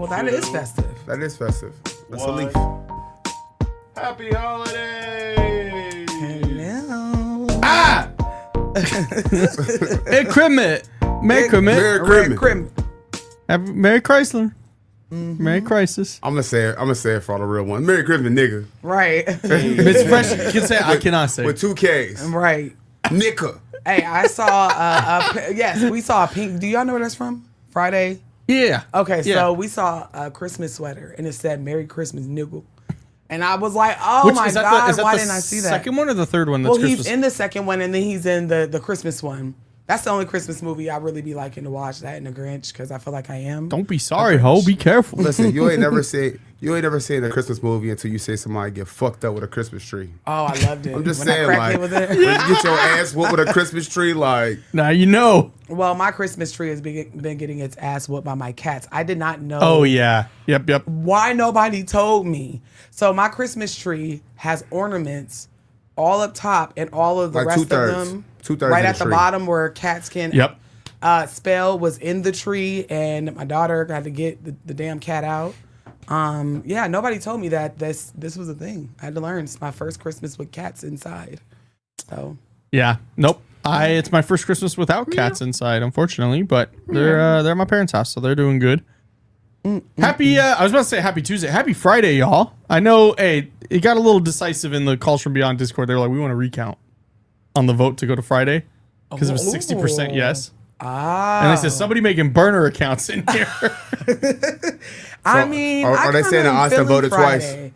well, that is festive. That is festive. That's a leaf. Happy holidays! Hello. Ah! Hey, Crimmit. Merry Crimmit. Merry Christmas. Merry Chrysler. Merry Crisis. I'm gonna say it for all the real ones. Merry Christmas, nigga. Right. Miss Fresh can say I cannot say. With 2 Ks. Right. Nicka. Hey, I saw yes, we saw a pink. Do y'all know where that's from? Friday. Yeah. Okay, Yeah. so we saw a Christmas sweater and it said "Merry Christmas, nigga," and I was like, "Oh my god, why didn't I see that?" Second one or the third one? That's Well, Christmas? he's in the second one, and then he's in the Christmas one. That's the only Christmas movie I really be liking to watch. That and The Grinch, because I feel like I am. Don't be sorry, ho. Be careful. Listen, you ain't never seen a Christmas movie until you say somebody get fucked up with a Christmas tree. Oh, I loved it. I'm just When saying, that like, crackhead was there. when you get your ass whooped with a Christmas tree, like, Now you know. Well, my Christmas tree has been getting its ass whooped by my cats. I did not know. Oh yeah. Yep. Why nobody told me? So my Christmas tree has ornaments all up top, and all of the Like rest two-thirds. of them Two-thirds right of at the the tree. bottom where cats can. Yep. Spell was in the tree, and my daughter had to get the damn cat out. Yeah, nobody told me that this was a thing. I had to learn. It's my first Christmas with cats inside. So Yeah. Nope. It's my first Christmas without cats inside, unfortunately, but they're at my parents' house, so they're doing good. Happy I was about to say happy Tuesday. Happy Friday, y'all. I know, hey, it got a little decisive in the Calls From Beyond Discord. They were like, we want to recount on the vote to go to Friday. Because it was 60% yes. And they said somebody making burner accounts in here. I mean, are they saying that Austin voted twice?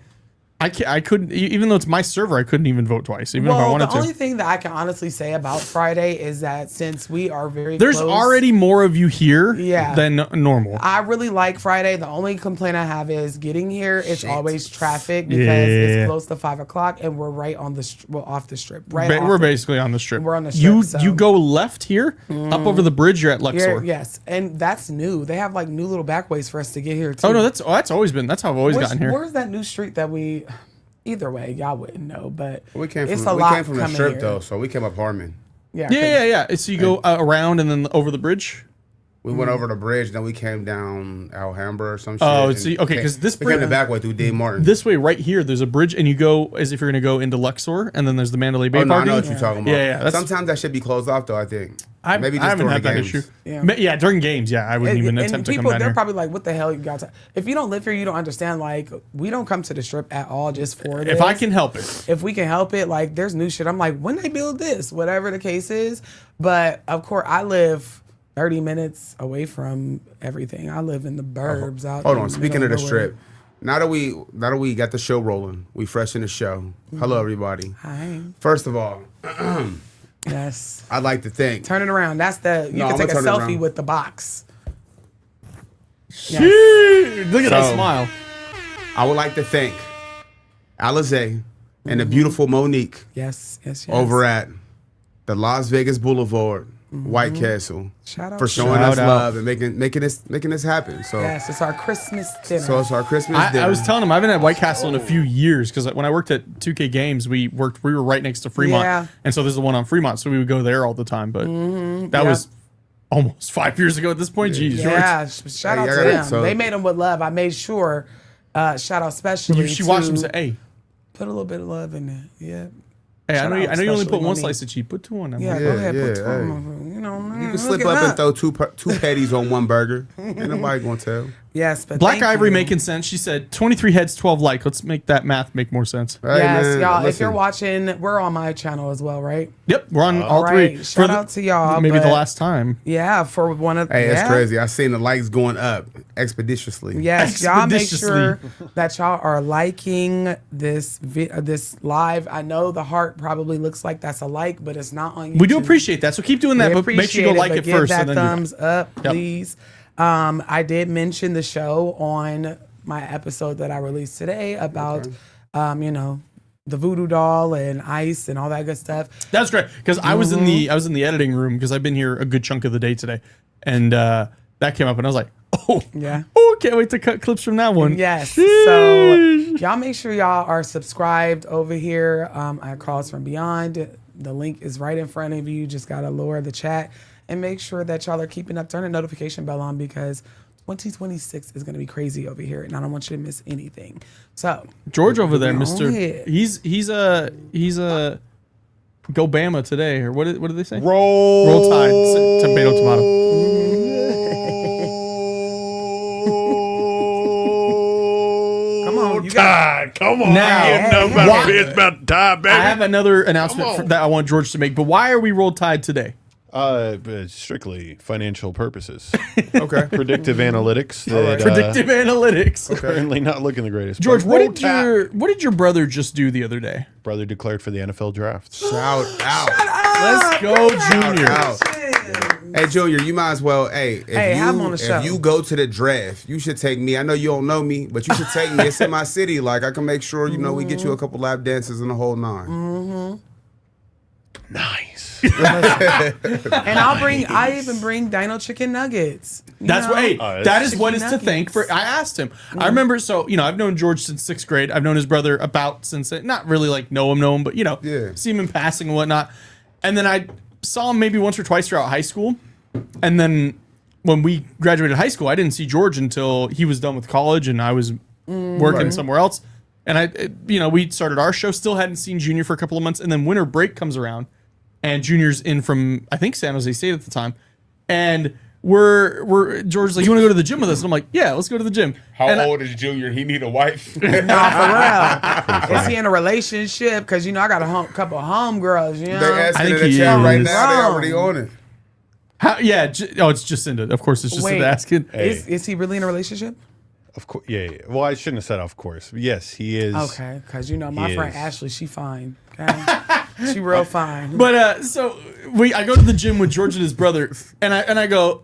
I couldn't, even though it's my server, I couldn't even vote twice, even if I wanted the to. only thing that I can honestly say about Friday is that since we are very There's close, already more of you here Yeah. than normal. I really like Friday. The only complaint I have is getting here. It's always traffic because it's close to 5 o'clock and we're right on the off the strip. We're basically on the strip. We're on the strip, so- You go left here, up over the bridge, you're at Luxor. Yes, and that's new. They have like new little backways for us to get here too. Oh no, that's always been. That's how I've always gotten here. Where's that new street that we? Either way, y'all wouldn't know, but We came it's from a lot the coming strip here. though, so we came up Harmon. Yeah. So you go around and then over the bridge. We went over the bridge, then we came down Alhambra or some shit. Oh, and see, okay, came- 'cause this we came the bridge- back way through Dean Martin. This way, right here, there's a bridge, and you go as if you're gonna go into Luxor, and then there's the Mandalay Bay Oh, no, I parking. know what you're talking about. Yeah. That's, Sometimes that should be closed off though. I think. Maybe I just haven't during had the that games. issue. Yeah. Yeah, during games, yeah, I wouldn't even attempt to come people, down they're here. probably like, "What the hell you got?" If you don't live here, you don't understand. Like, we don't come to the strip at all just for this. If I can help it. If we can help it, like, there's new shit. I'm like, when they build this, whatever the case is. But of course, I live 30 minutes away from everything. I live in the burbs. out Hold in on. the Speaking of middle the nowhere. strip, now that we got the show rolling, we fresh in the show. Hello, everybody. Hi. First of all, Yes. I'd like to thank. Turn it around. That's the. You No, can I'm take a gonna turn it selfie around. with the box. Look at that So- smile. I would like to thank Alizé and the beautiful Monique Yes. over at the Las Vegas Boulevard, White Castle, Shout out. for showing Shout us out. love and making this happen. So Yes, it's our Christmas dinner. so it's our Christmas dinner. I was telling him I haven't had White Castle in a few years because when I worked at 2K Games, we were right next to Fremont, Yeah. and so there's the one on Fremont, so we would go there all the time. But that was almost 5 years ago at this point. Jeez, yeah, shout out Hey, to I got it. them. So- They made them with love. I made sure. Shout out especially. she watched him to say, "Hey, put a little bit of love in there. Yeah. hey, I Shout know out you only especially put one Monique. slice of cheese. Put two on them." Yeah, Yeah, go ahead. yeah, Put two hey. on, you know, You can slip up and throw two patties on one burger. Ain't nobody gonna tell. Yes, but Black thank Ivory you. making sense. She said 23 heads, 12 like. Let's make that math make more sense. Hey, Yes, man, y'all. If listen. you're watching, we're on my channel as well, right? Yep, we're on all right. three. Shout out to y'all, Maybe the but- last time. Yeah, for one of. Hey, yeah. it's crazy. I seen the likes going up expeditiously. Yes, y'all make Expeditiously. sure that y'all are liking this this live. I know the heart probably looks like that's a like, but it's not on YouTube. We do appreciate that, so keep doing that. We But make sure you go like but it give first, that and then do that. thumbs up, Yep. please. I did mention the show on my episode that I released today about, the voodoo doll and ice and all that good stuff. That's great because I was in the editing room because I've been here a good chunk of the day today, and that came up, and I was like, Yeah. can't wait to cut clips from that one. Yes. So Sheesh. y'all make sure y'all are subscribed over here at Calls From Beyond. The link is right in front of you. Just gotta lower the chat and make sure that y'all are keeping up, turn the notification bell on because 2026 is going to be crazy over here, and I don't want you to miss anything. So George over there, go Mister. ahead. He's a Go Bama today, or what did they say? Roll Tide. Tomato. Come on, you got Tide. Come on. Now, It's about time, baby. I have another announcement that I want George to make. But why are we Roll Tide today? Strictly financial purposes. Okay. Predictive analytics. That, Predictive analytics. Currently not looking the greatest. George, But what Roll did your brother just do the other day? brother declared for the NFL draft? Shout out. Let's go, Junior. Out. Hey, Junior, you might as well. have him on the show. If you go to the draft, you should take me. I know you don't know me, but you should take me. It's in my city. Like, I can make sure, we get you a couple lap dances and the whole nine. Nice. and I even bring Dino chicken nuggets. That's what. Hey, Oh, that is what is chicken to thank for. I asked him. I remember. So I've known George since 6th grade. I've known his brother since not really like know him, but Yeah. see him in passing and whatnot. And then I saw him maybe once or twice throughout high school. And then when we graduated high school, I didn't see George until he was done with college and I was working somewhere else. And we started our show. Still hadn't seen Junior for a couple of months, and then winter break comes around. And Junior's in from, I think, San Jose State at the time. And George's like, you want to go to the gym with us? And I'm like, yeah, let's go to the gym. How And old is Junior? He need a wife. Nah, for real. Is he in a relationship? Because, I got a couple homegirls, They asking I think in the he chat right is. now. They already on it. it's Jacinda. Of course, it's Jacinda asking. Is he really in a relationship? Of course. Yeah. Well, I shouldn't have said of course. Yes, he is. Okay, because my He friend is. Ashley, she fine. Okay? She real fine. But so I go to the gym with George and his brother, and I go,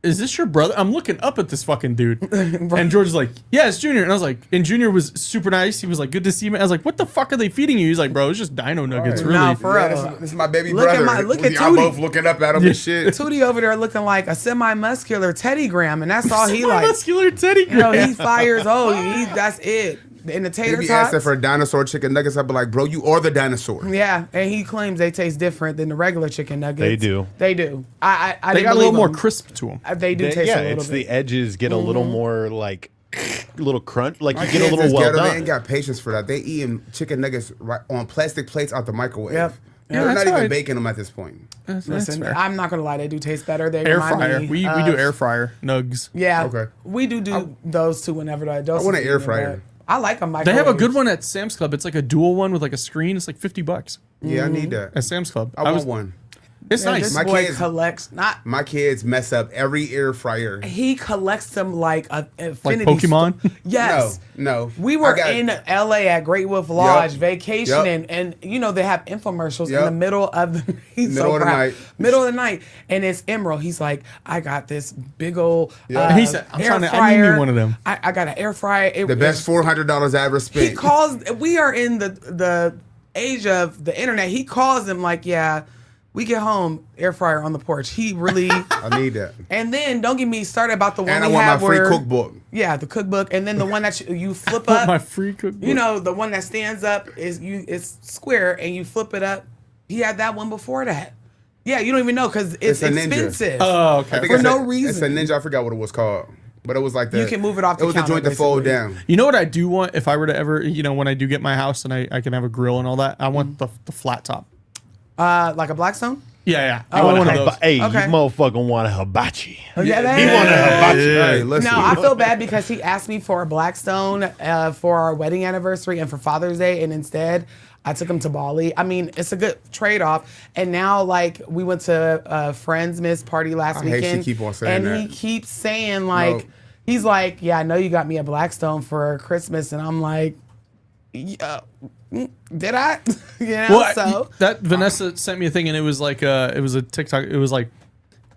is this your brother? I'm looking up at this fucking dude. And George is like, yeah, it's Junior. And I was like, and Junior was super nice. He was like, good to see me. I was like, what the fuck are they feeding you? He's like, bro, it's just dino nuggets, Right. really. Nah, for real. Yeah, this is my baby Look at brother. look at Y'all Tootie. both looking up at him and shit. Tootie over there looking like a semi-muscular Teddy Graham, and that's all he like. Muscular Teddy Graham. He's 5 years old. That's it. In the They tater be asking tots. for dinosaur chicken nuggets. I'd be like, bro, you are the dinosaur. Yeah, and he claims they taste different than the regular chicken nuggets. They do. They do. I They didn't got a little believe more him. crisp to them. They do taste Yeah, a little it's bit. the edges get a little more like little crunch. Like My you get a kids little is well ghetto. They done. ain't got patience for that. They eating chicken nuggets right on plastic plates out the microwave. Yep. They're that's not even alright. baking them at this point. Listen, fair. I'm not gonna lie, they do taste better. They Air remind fryer. me We of- do air fryer nugs. Yeah. Okay. We do those two whenever the adults. I want an eat air them, fryer. but I like them. They have a good one at Sam's Club. It's like a dual one with like a screen. It's like $50 Yeah, I need that. at Sam's Club. I want one. It's Yeah, nice. This My boy kids- collects not. My kids mess up every air fryer. He collects them like a Like infinity Pokemon. Yes. No. We I were got- in LA at Great Wolf Lodge vacationing, Yep. and they have infomercials in Yep. the middle of the Middle of the night. middle of the night, and it's Emerald. He's like, I got this big old He said, I'm air trying to- I fryer. need me one of them. I got an air fryer. The best $400 I ever spent. He calls. We are in the age of the internet. He calls them like, yeah, we get home, air fryer on the porch. He really. I need that. And then don't get me started about the one And I we want my have free where- cookbook. Yeah, the cookbook, and then the one that you flip Want up. my free cookbook. The one that stands up it's square and you flip it up. He had that one before that. Yeah, you don't even know because it's a Ninja. expensive. Oh, I okay. think For it's no It's a reason. Ninja. I forgot what it was called. But it was like You can move it off the It was the counter, joint to fold basically. down. You know what I do want if I were to ever, when I do get my house and I can have a grill and all that? I want the flat top. Like a Blackstone. Yeah. I You want want one a of those. hey, Okay. you motherfucker want a hibachi. Yeah, He want a hibachi. Hey, listen. No, I feel bad because he asked me for a Blackstone for our wedding anniversary and for Father's Day, and instead I took him to Bali. I mean, it's a good trade-off. And now, like, we went to a friend's miss party last I hate she weekend, keep on saying and he that. keeps saying like, No. he's like, yeah, I know you got me a Blackstone for Christmas, and I'm like, yeah, did I? So. That Vanessa sent me a thing and it was like it was a TikTok. It was like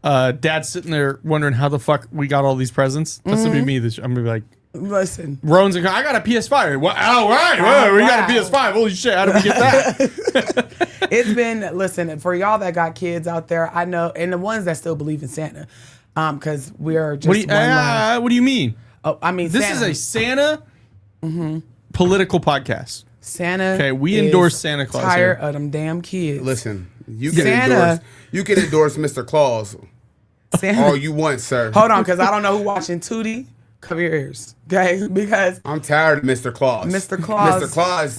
dad sitting there wondering how the fuck we got all these presents. That's gonna be me. I'm gonna be like, Listen, Rowan's like, I got a PS5. What? Oh, right. Whoa, we got a Wow. PS5. Holy shit. How did we get that? it's been, listen, for y'all that got kids out there, I know, and the ones that still believe in Santa, because we are just one last. What do you mean? Oh, I mean, This Santa. is a Santa political podcast. Santa. Okay, we is endorse Santa Claus Tired here. of them damn kids. Listen, you can Santa- endorse. You can endorse Mr. Claus, Santa. All you want, sir. Hold on, because I don't know who watching Tootie. Cover your ears, okay? Because I'm tired of Mr. Claus. Mr. Claus. Mr. Claus,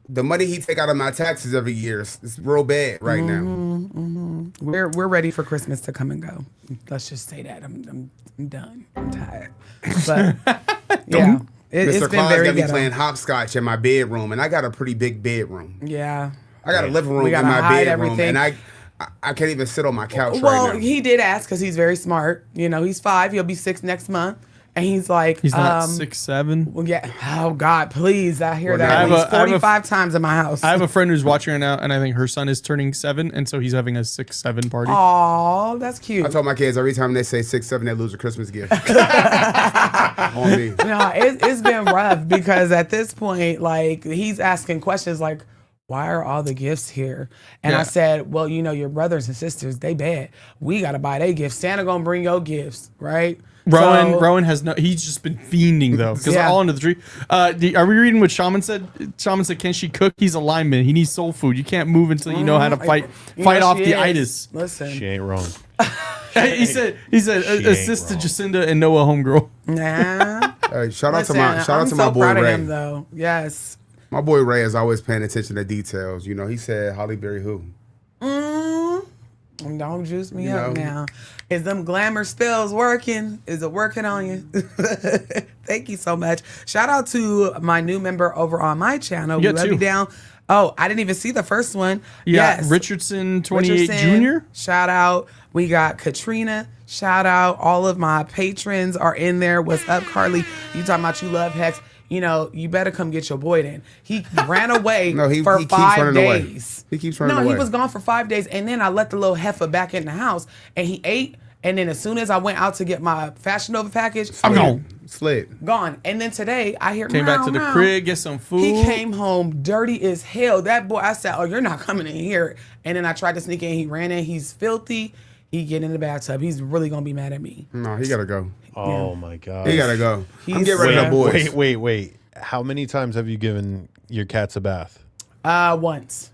the money he take out of my taxes every year is real bad right now. we're ready for Christmas to come and go. Let's just say that I'm done. I'm tired. But yeah, it's Mr. been Claus very got me ghetto. playing hopscotch in my bedroom, and I got a pretty big bedroom. Yeah. I got a living room We in gotta my hide bedroom, everything. and I can't even sit on my couch Well, right now. he did ask because he's very smart. You know, he's 5. He'll be 6 next month. And he's like, He's not 6'7". Well, yeah. Oh God, please! I hear that I at have least I have 45 times in my house. I have a friend who's watching right now, and I think her son is turning 7, and so he's having a 6'7" party. Aw, that's cute. I told my kids every time they say 6'7", they lose a Christmas gift. On me. No, it's been rough because at this point, like, he's asking questions like, why are all the gifts here? And Yeah. I said, well, you know, your brothers and sisters, they bad. We got to buy their gifts. Santa going to bring your gifts, right? So- Rowan has no. He's just been fiending though, because Yeah. all under the tree. Are we reading what Shaman said? Shaman said, "Can she cook? He's a lineman. He needs soul food. You can't move until you know how to fight You know, off she the is. itis." Listen, She ain't wrong. he said, She assist to ain't wrong. Jacinda and Noah homegirl. nah. Hey, shout out Listen, to my I'm so boy proud of Ray. him, though. Yes. My boy Ray is always paying attention to details. You know, he said Holly Berry who? Don't juice me You up know. now. Is them glamour spells working? Is it working on you? Thank you so much. Shout out to my new member over on my channel. You We got love two. you down. Oh, I didn't even see the first one. Yeah, Yes. Richardson 28 Richardson, Jr. Shout out. We got Katrina. Shout out. All of my patrons are in there. What's up, Carly? You talking about you love Hex. You know, you better come get your boy then. He ran away No, he for keeps 5 running away. days. He keeps running No, away. he was gone for 5 days. And then I let the little heifer back in the house and he ate. And then as soon as I went out to get my Fashion Nova package, I'm gone. Slid. gone. And then today I hear Came back to the meow, meow. crib, get some food. He came home dirty as hell. That boy, I said, oh, you're not coming in here. And then I tried to sneak in. He ran in. He's filthy. He get in the bathtub. He's really going to be mad at me. No, he gotta go. Oh my god. He gotta go. I'm He's- getting rid of the boys. Wait. How many times have you given your cats a bath? Once.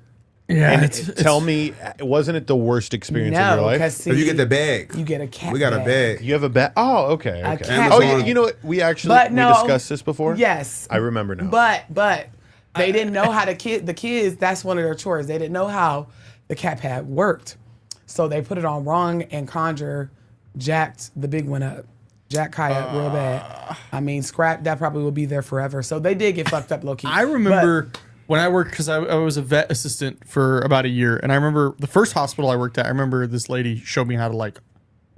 Yeah, And it's- tell me, wasn't it the worst experience of your No, life? because So you get the bag. You get a cat We got a bag. bag. You have a bat? Oh, okay. A Okay. cat Oh, bag. you know what? We actually But we no, discussed this before. Yes. I remember now. But they didn't know how the kids, that's one of their chores. They didn't know how the cat pad worked. So they put it on wrong and Conjure jacked the big one up. Jack Kaya real bad. I mean, Scrap, that probably will be there forever. So they did get fucked up low key. I remember when I worked, because I was a vet assistant for about a year, and I remember the first hospital I worked at, I remember this lady showed me how to like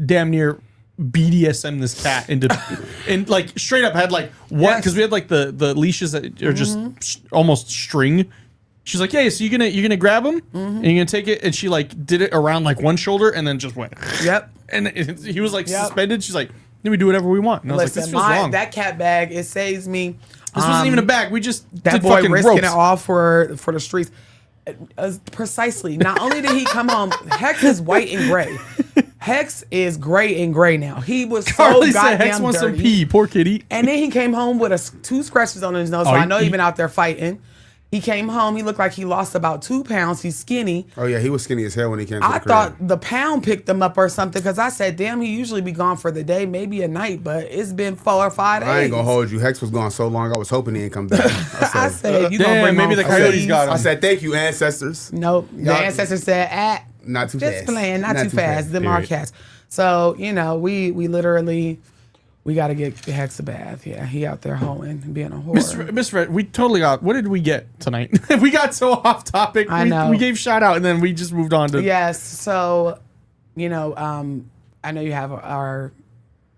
damn near BDSM this cat into, and like straight up had like one, Yes. because we had like the leashes that are just almost string. She's like, yeah, so you're gonna grab him and you're gonna take it, and she like did it around like one shoulder and then just went. Yep. And he was like Yep. suspended. She's like, then we do whatever we want. And I was like, this feels wrong. that cat bag, it saves me. This wasn't even a bag. We just That did boy fucking risking ropes. it all for the streets. Precisely. Not only did he come home, Hex is white and gray. Hex is gray and gray now. He was so Carly said goddamn Hex wants some dirty. pee. Poor kitty. And then he came home with 2 scratches on his nose. So Oh, I know he- he's been out there fighting. He came home. He looked like he lost about 2 pounds. He's skinny. Oh yeah, he was skinny as hell when he came to I the crib. thought the pound picked him up or something because I said, damn, he usually be gone for the day, maybe a night, but it's been 4 or 5 days. I ain't gonna hold you. Hex was gone so long. I was hoping he ain't come back. I said, you gonna Damn, bring maybe home the coyotes fleas? got him. I said thank you, ancestors. Nope. The Y'all- ancestors said, Not too just fast. playing, not too fast. Them our Period. cats. So, you know, we literally, we got to get Hex a bath. Yeah, he out there hoeing and being a whore. Mr. Red, we totally got. What did we get tonight? We got so off topic. I know. We gave shout out and then we just moved on to. Yes. So, you know, I know you have our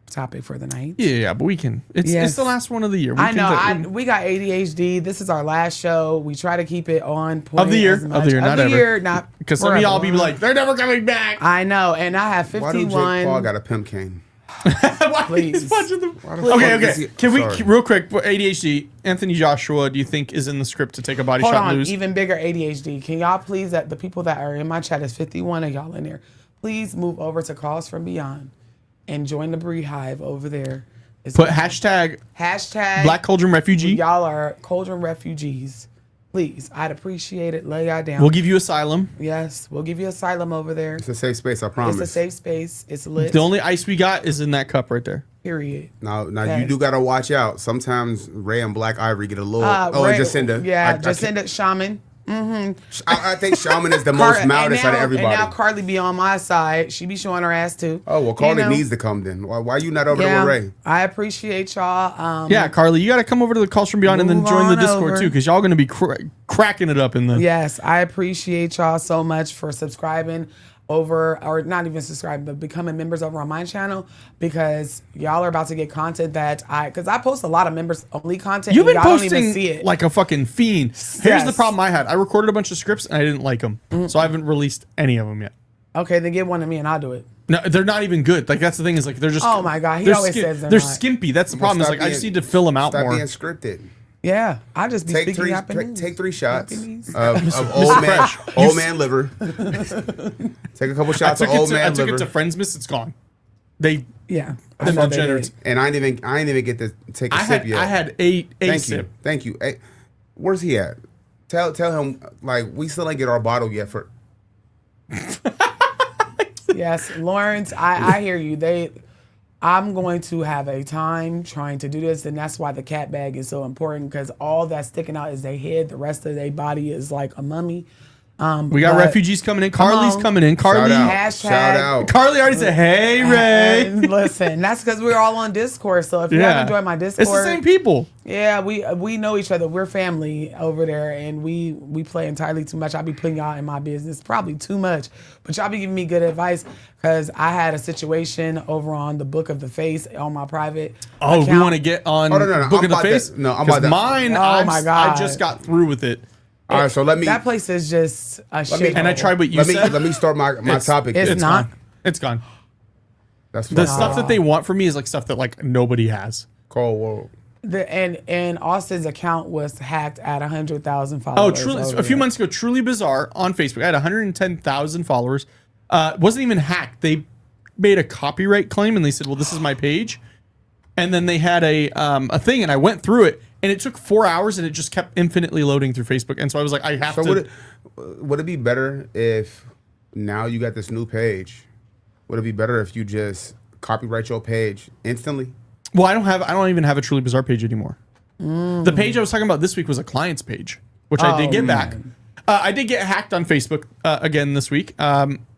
topic for the night. Yeah, but we can. It's Yes. the last one of the year. We I can know. We got ADHD. This is our last show. We try to keep it on point Of the year. as Of much- the year, not the ever. year, not because some of y'all be forever. like, they're never coming back. I know, and I have Why do Jake 51. Paul got a pimp cane? Why Please. he's punching them? the Okay, fuck is okay. he- Can we Sorry. real quick? ADHD. Anthony Joshua. Do you think is in the script to take a body Hold shot on, and lose? even bigger ADHD. Can y'all please, that the people that are in my chat, is 51 of y'all in there, please move over to Calls from Beyond and join the Bree Hive over there. It's Put hashtag hashtag Black Cauldron Refugee. Y'all are Cauldron refugees. Please, I'd appreciate it. Lay y'all down. We'll give you asylum. Yes, we'll give you asylum over there. It's a safe space, I promise. It's a safe space. It's lit. The only ice we got is in that cup right there. Period. Now Okay. you do gotta watch out. Sometimes Ray and Black Ivory get a little. and Ray- Jacinda. Yeah, I Jacinda Shaman. I think Shaman is the most mildest out of everybody. And now Carly be on my side. She be showing her ass too. Oh well, Carly You know? needs to come then. Why you not over there with Ray? I appreciate y'all. Yeah, Carly, you got to come over to the Calls from Beyond and then Move join the on Discord over. too, because y'all going to be cracking it up in the. Yes, I appreciate y'all so much for subscribing over, or not even subscribing, but becoming members over on my channel, because y'all are about to get content that because I post a lot of members only content. You've and been y'all don't even see posting it. like a fucking fiend. Here's the Yes. problem I had. I recorded a bunch of scripts and I didn't like them, so I haven't released any of them yet. Okay, then get one to me and I'll do it. No, they're not even good. Like that's the thing is like they're just. Oh my God, he they're always says they're they're not. skimpy. That's the problem. Is stop like I just being- need to fill them out Stop more. being scripted. Yeah, I just be Take speaking three. Japanese. Take 3 shots Japanese. of old man liver. Take a couple I shots took, of it old to, I man took liver. it to Friends Miss. It's gone. They Yeah, I the know they degenerates. did. And I ain't even get to take a I sip had yet. I had a Thank sip. you. Thank you. Hey, where's he at? Tell him like we still ain't get our bottle yet for. Yes, Lawrence, I hear you. I'm going to have a time trying to do this, and that's why the cat bag is so important, because all that's sticking out is their head. The rest of their body is like a mummy. We got But- refugees coming in. Carly's on. coming in. Carly. Shout out. Hashtag- Shout out. Carly already said, "Hey, Ray." And listen, that's because we're all on Discord. So if you haven't joined my Discord, It's the same people. yeah, we know each other. We're family over there, and we play entirely too much. I be putting y'all in my business, probably too much, but y'all be giving me good advice, because I had a situation over on the Book of the Face on my private. Oh, we account. want to get on Oh, no. Book I'm of the about Face? that. No, I'm 'Cause about that. mine, Oh, my God. I just got through with it. All right, so let me That place is just a shit. And I tried what you let me said. let me start my topic. it's then. not. Gone. It's gone. That's The fine. stuff that they want from me is like stuff that like nobody has. Cold world. And Austin's account was hacked at 100,000 Oh, followers. truly! over A few there. months ago, Truly Bizarre on Facebook. I had 110,000 followers. Wasn't even hacked. They made a copyright claim and they said, "Well, this is my page." And then they had a thing, and I went through it, and it took 4 hours, and it just kept infinitely loading through Facebook. And so I was like, I have So to. would it be better if now you got this new page? Would it be better if you just copyright your page instantly? Well, I don't even have a Truly Bizarre page anymore. The page I was talking about this week was a client's page, which I did get back. I did get hacked on Facebook again this week,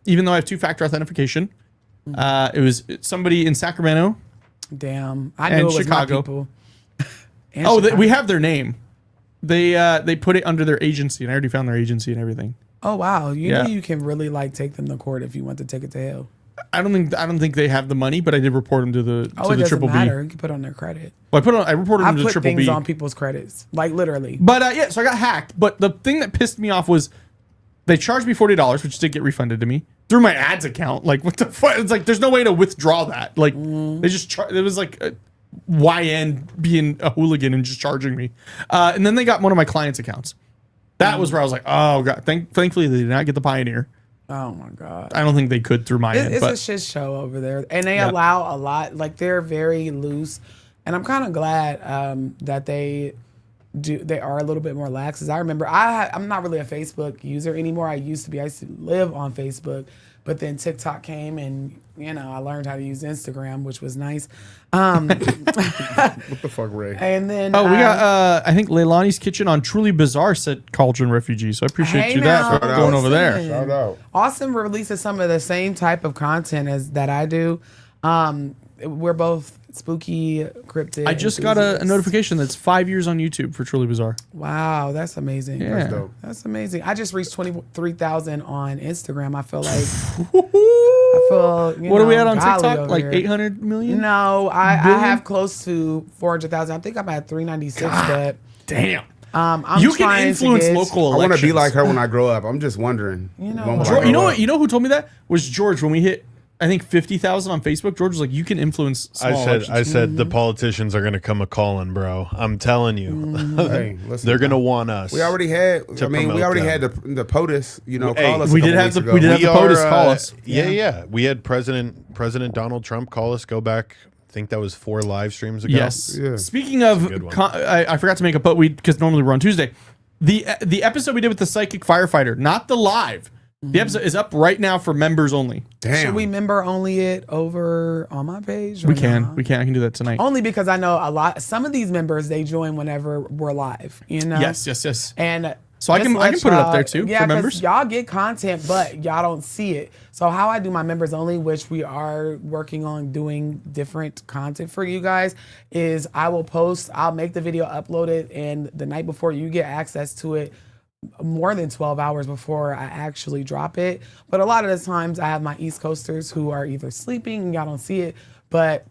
even though I have 2-factor authentication. It was somebody in Sacramento. Damn, I And knew it was Chicago. my people. And Oh, Chicago. we have their name. They put it under their agency, and I already found their agency and everything. Oh wow, you Yeah. know you can really like take them to court if you want to take it to hell. I don't think they have the money, but I did report them to the Oh, it the doesn't Triple matter. B. You can put on their credit. Well, I reported I them to the put Triple things B. on people's credits, like literally. But yeah, so I got hacked. But the thing that pissed me off was they charged me $40, which did get refunded to me through my ads account. Like, what the fuck? It's like there's no way to withdraw that. Like, they just it was like YN being a hooligan and just charging me. And then they got one of my clients' accounts. That was where I was like, oh god. Thankfully they did not get the Pioneer. Oh my god. I don't think they could through my end. It's But a shit show over there, and they Yeah. allow a lot. Like they're very loose, and I'm kind of glad that they are a little bit more lax. As I remember, I'm not really a Facebook user anymore. I used to be. I used to live on Facebook, but then TikTok came, and I learned how to use Instagram, which was nice. What the fuck, Ray? And then we got I think Leilani's Kitchen on Truly Bizarre said Cauldron Refugee. So I appreciate Hey you now, that for going over there. listen. Shout out. Austin releases some of the same type of content as that I do. We're both spooky, cryptid. I just got a enthusiasts. notification that's 5 years on YouTube for Truly Bizarre. Wow, that's amazing. Yeah. That's dope. That's amazing. I just reached 23,000 on Instagram. I feel like I feel. What are we at on godly TikTok? over Like here. 800 million? No, I Billion? have close to 400,000. I think I'm at 396. But Damn. I'm You can trying to influence get- local I want elections. to be like her when I grow up. I'm just wondering. know when will what? I George, grow you know up? what? You know who told me that was George when we hit I think 50,000 on Facebook. George was like, "You can influence." Small elections." I said the politicians are gonna come a calling, bro. I'm telling you, Hey, listen, they're gonna want us. We already had. to I mean, we promote already them. had the POTUS. Hey, call us. we a did couple have weeks the- ago. we did have the POTUS call us. Yeah. We had President Donald Trump call us. Go back. I think that was 4 live streams ago. Yes. Yeah. Speaking of, good one. I forgot to make a because normally we're on Tuesday. The episode we did with the psychic firefighter, not the live. The episode is up right now for members only. Damn. Should we member only it over on my page? Or We can. not? We can. I can do that tonight. Only because I know some of these members, they join whenever we're live, you know? Yes. And So I just can let put it up y'all- there too yeah, for 'cause members. Y'all get content, but y'all don't see it. So how I do my members only, which we are working on doing different content for you guys, is I'll make the video, upload it, and the night before you get access to it more than 12 hours before I actually drop it. But a lot of the times I have my East Coasters who are either sleeping and y'all don't see it, but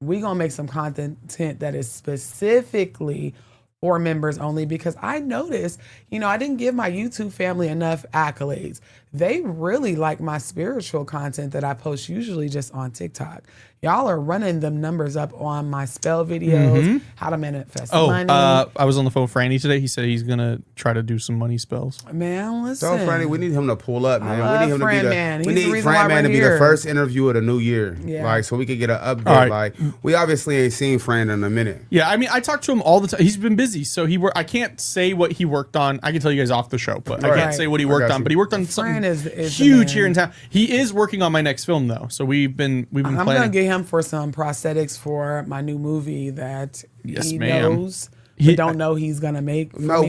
we gonna make some content that is specifically for members only, because I noticed, I didn't give my YouTube family enough accolades. They really like my spiritual content that I post usually just on TikTok. Y'all are running them numbers up on my spell videos, how to manifest money. I was on the phone with Franny today. He said he's gonna try to do some money spells. Man, listen. So Franny, we need him to pull up, man. love We need him Fran to be Man. we He's the need reason Fran why Man to we're be the here. first interview of the new year. Yeah. Like, so we could get an update. All right. Like, we obviously ain't seen Fran in a minute. Yeah, I mean, I talk to him all the time. He's been busy, so I can't say what he worked on. I can tell you guys off the show, but I Right. can't say what he I worked got on. you. But he worked on Fran something is the huge man. here in town. He is working on my next film though, so we've been I'm planning. gonna get him for some prosthetics for my new movie that Yes, he ma'am. knows, He- but don't know he's gonna make. for No, me.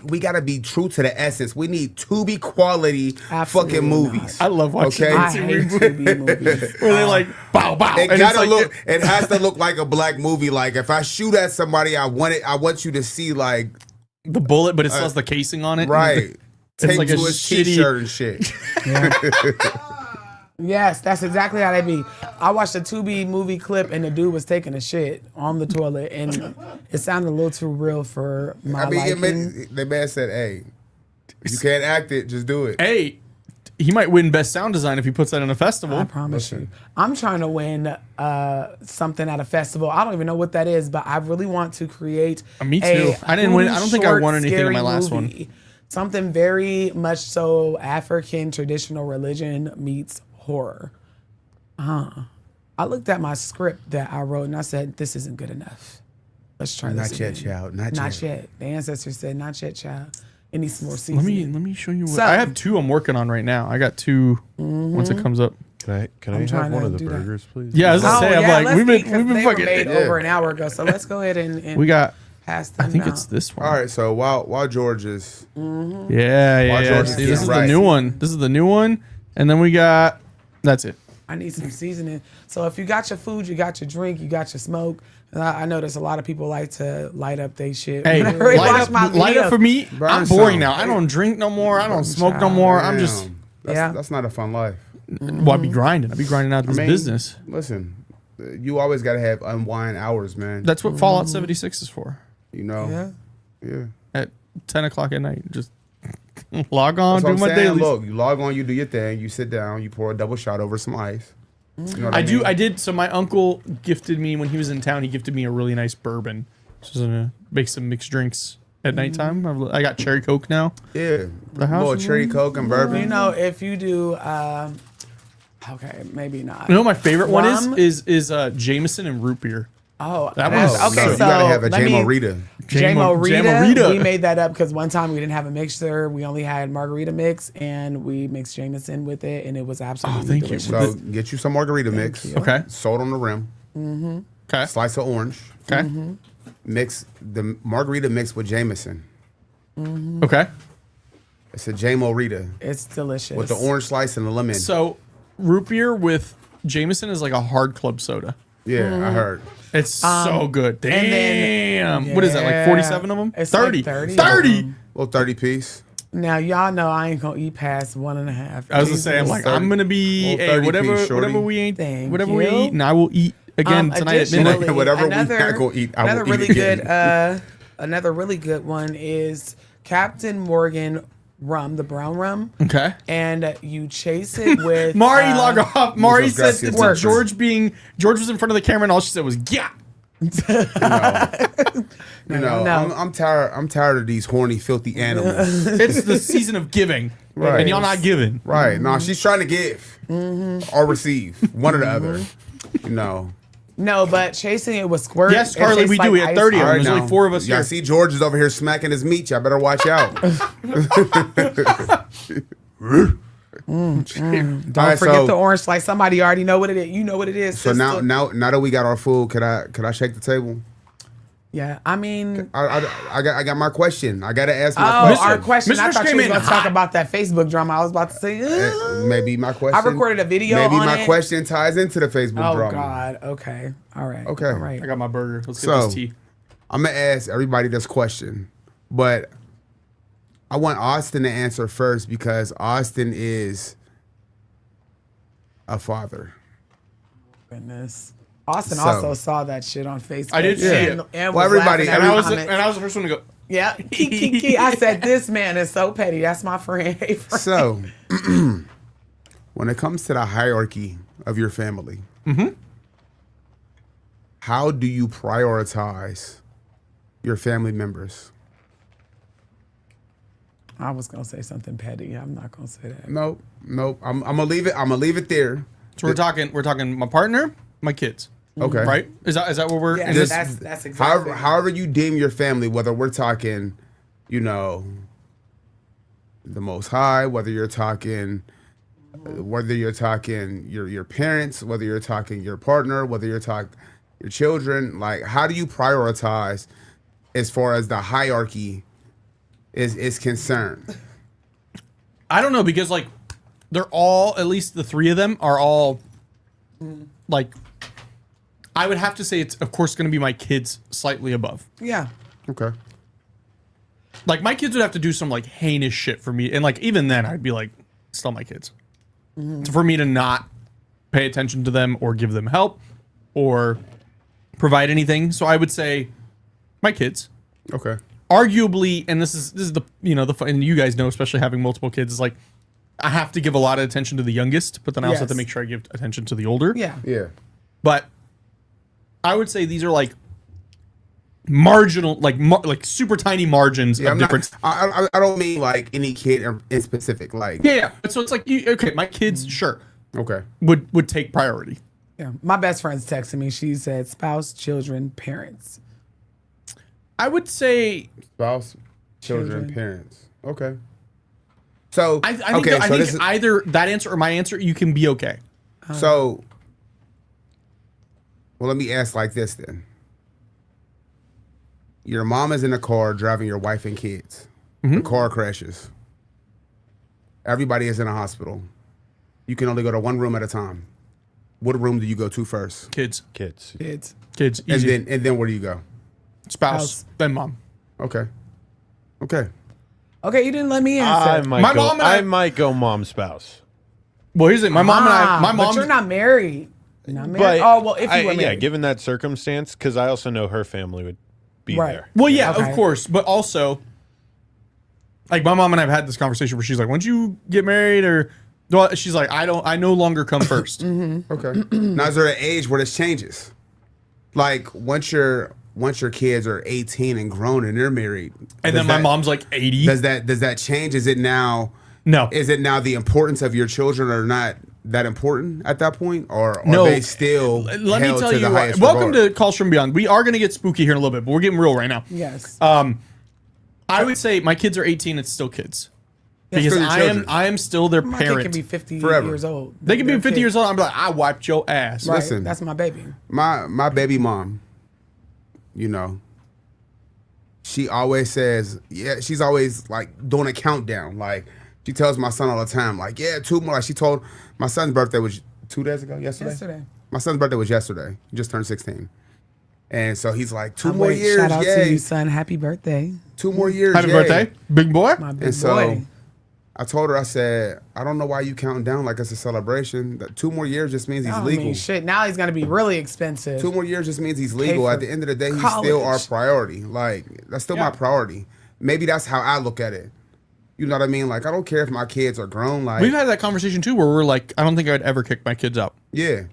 we gotta be true to the essence. We need Tubi quality Absolutely fucking not. movies. I love watching Okay. I Tubi hate Tubi movies. where they like bow bow. It and gotta it's like, look. It has to look like a black movie. Like, if I shoot at somebody, I want you to see, like, the bullet, but it still has the casing on it. right. It's Take like to a his shitty- t-shirt and shit. Yes, that's exactly how they be. I watched a Tubi movie clip and the dude was taking a shit on the toilet, and it sounded a little too real for my I mean, liking. the man said, "Hey, you can't act it. Just do it." Hey, he might win best sound design if he puts that in a festival. I promise you. I'm trying to win something at a festival. I don't even know what that is, but I really want to create. Me a too. I didn't win. I don't think I short, won anything in my scary last one. movie. Something very much so African traditional religion meets horror. I looked at my script that I wrote and I said, this isn't good enough. Let's try this Not yet, again. child. Not yet. The ancestors said, not yet, child. It needs some more Let seasoning. me show you what So- I have. Two I'm working on right now. I got 2 once it comes up. Can I I'm have trying one to of the do that. burgers, please? Yeah, I was gonna say, I'm like, let's we've eat, 'cause been they were fucking. made over an hour ago. So let's go ahead and We got. pass them I think out. it's this one. All right. So while George is, Yeah. George See, is this is the right. new one. This is the new one, and then we got. That's it. I need some seasoning. So if you got your food, you got your drink, you got your smoke. I notice a lot of people like to light up they shit. Hey, Whenever they watch my light up videos. for me. Burn I'm boring some. now. I don't drink no more. I don't smoke no more. I'm just. Damn, Yeah. That's not a fun life. Well, I be grinding. I be grinding out this mean, business. Listen, you always gotta have unwind hours, man. That's what Fallout 76 is for. You know. Yeah. Yeah. At 10 o'clock at night, just log on, That's do what my I'm saying. dailies. Look, you log on, you do your thing, you sit down, you pour a double shot over some ice. You know what I mean? did. So my uncle gifted me when he was in town. He gifted me a really nice bourbon. Just gonna make some mixed drinks at nighttime. I got cherry coke now. Yeah. The house Little is cherry coke and bourbon. You know, if you do, okay, maybe not. You know what my favorite one Rum? is Jameson and root beer. Oh, That that's- one's okay. So So you gotta have a let me- JMO Rita. JMO Rita. Jam-O-Rita. We made that up because one time we didn't have a mixer. We only had margarita mix, and we mixed Jameson with it, and it was absolutely thank you. delicious. So get you some margarita mix. you. Okay. Salt on the rim. Okay. Slice of orange. Okay. Mix the margarita mix with Jameson. Okay. It's a JMO Rita It's delicious. with the orange slice and the lemon. So root beer with Jameson is like a hard club soda. Yeah, I heard. It's so good. Damn. and then- What is that? Like Yeah. 47 of them? It's 30. like 30. 30. Little 30 piece. Now y'all know I ain't gonna eat past 1.5. I was gonna say, I'm like, 30 I'm gonna be, little hey, 30 whatever, piece, shorty. whatever we ain't, Thank whatever we you. eat, and I will eat again tonight at midnight. Additionally, Whatever we not gonna eat, I will another eat really again. good, another really good one is Captain Morgan rum, the brown rum, Okay. and you chase it with Mari log off. Mari Muchas said gracias. to George was in front of the camera, and all she said was yeah. You know, No. I'm tired. I'm tired of these horny, filthy animals. It's the season of giving, Right. and y'all not giving. Right. No, she's trying to give or receive, one or the other. You know, No, but chasing it with squirt. Yes, it Carly, tastes we do. like We had ice 30 of cream. them. There's only now. 4 of us Yeah, here. I see George is over here smacking his meat. Y'all better watch out. Don't Alright, forget so- the orange slice. Somebody already know what it is. You know what it is. So sister. now that we got our food, could I shake the table? Yeah, I mean, I got my question. I gotta ask my oh, question. our question. Mr. I thought you came was in going to talk hot. about that Facebook drama. I was about to say, Maybe my question. I recorded a video Maybe on my it. question ties into the Facebook oh drama. God. Okay. All right. Okay. All right. I got my burger. Let's get So this tea. I'm gonna ask everybody this question, but I want Austin to answer first because Austin is a father. Goodness. Austin So- also saw that shit on Facebook. I did see it. And Well, was everybody- laughing at And I the was comments. the first one to go. Yeah. I said, this man is so petty. That's my friend. Hey, friend. So when it comes to the hierarchy of your family, how do you prioritize your family members? I was going to say something petty. I'm not going to say that. Nope. I'm gonna leave it. I'm gonna leave it there. So we're talking my partner, my kids. Okay. Right? Is that what we're Yeah, in this? that's exactly. However you deem your family, whether we're talking, the Most High, whether you're talking your parents, whether you're talking your partner, whether you're talking your children, like how do you prioritize as far as the hierarchy is concerned? I don't know because like they're all, at least the 3 of them are all like, I would have to say it's of course going to be my kids slightly above. Yeah. Okay. Like my kids would have to do some like heinous shit for me, and like even then I'd be like, still my kids. So for me to not pay attention to them or give them help or provide anything, so I would say my kids. Okay. Arguably, and this is the and you guys know, especially having multiple kids, is like I have to give a lot of attention to the youngest, but then I also have to Yes. make sure I give attention to the older. Yeah. Yeah. But I would say these are like marginal, like super tiny margins Yeah, of difference. I don't mean like any kid in specific. Like Yeah. So it's like okay, my kids sure okay. would take priority. Yeah. My best friend's texting me. She said spouse, children, parents. I would say Spouse, children, Children. parents. Okay. So I think, okay, I so think this is, either that answer or my answer, you can be okay. so well, let me ask like this then. Your mom is in a car driving your wife and kids. The car crashes. Everybody is in a hospital. You can only go to one room at a time. What room do you go to first? Kids, Kids. Kids. easy. And then where do you go? Spouse, then mom. Okay. Okay. Okay, you didn't let me I answer. might My go. mom and I- might go mom spouse. Well, here's it. My mom and I. My But mom. you're not married. You're not married. But Oh well, if you were yeah, married. given that circumstance, because I also know her family would be Right. there. Well, yeah, Okay. of course, but also, like my mom and I've had this conversation where she's like, "Once you get married," or well, she's like, "I no longer come first." Okay. Now is there an age where this changes? Like once your kids are 18 and grown and they're married, And then does my that- mom's like 80. does that change? Is it now No, the importance of your children are not that important at that point, or are No. they still let me held tell to you. the highest Welcome regard? to Calls from Beyond. We are going to get spooky here in a little bit, but we're getting real right now. Yes. I would say my kids are 18. It's still kids because still your children. I am still their My kid parent. can be 50 Forever. years old. They can be They're 50 kids. years old. I'm like, I wiped your ass. Right. Listen. That's my baby. My baby mom, she always says, yeah, she's always like doing a countdown. Like she tells my son all the time, like, yeah, 2 more. Like she told my son's birthday was 2 days ago, yesterday. My son's birthday was yesterday. He just turned 16. And so he's like, 2 more Wait, years, shout out to yay. you, son. Happy birthday. 2 more years, Happy yay. birthday, big boy. My big And so boy. I told her, I said, I don't know why you counting down like it's a celebration. That 2 more years just means he's I legal. mean, shit. Now he's gonna be really expensive. 2 more years just means he's legal. for At the end of the day, he's college. still our priority. Like, that's still my priority. Maybe that's how I look at it. You know what I mean? Like, I don't care if my kids are grown. Like, We've had that conversation too, where we're like, I don't think I'd ever kick my kids out. yeah.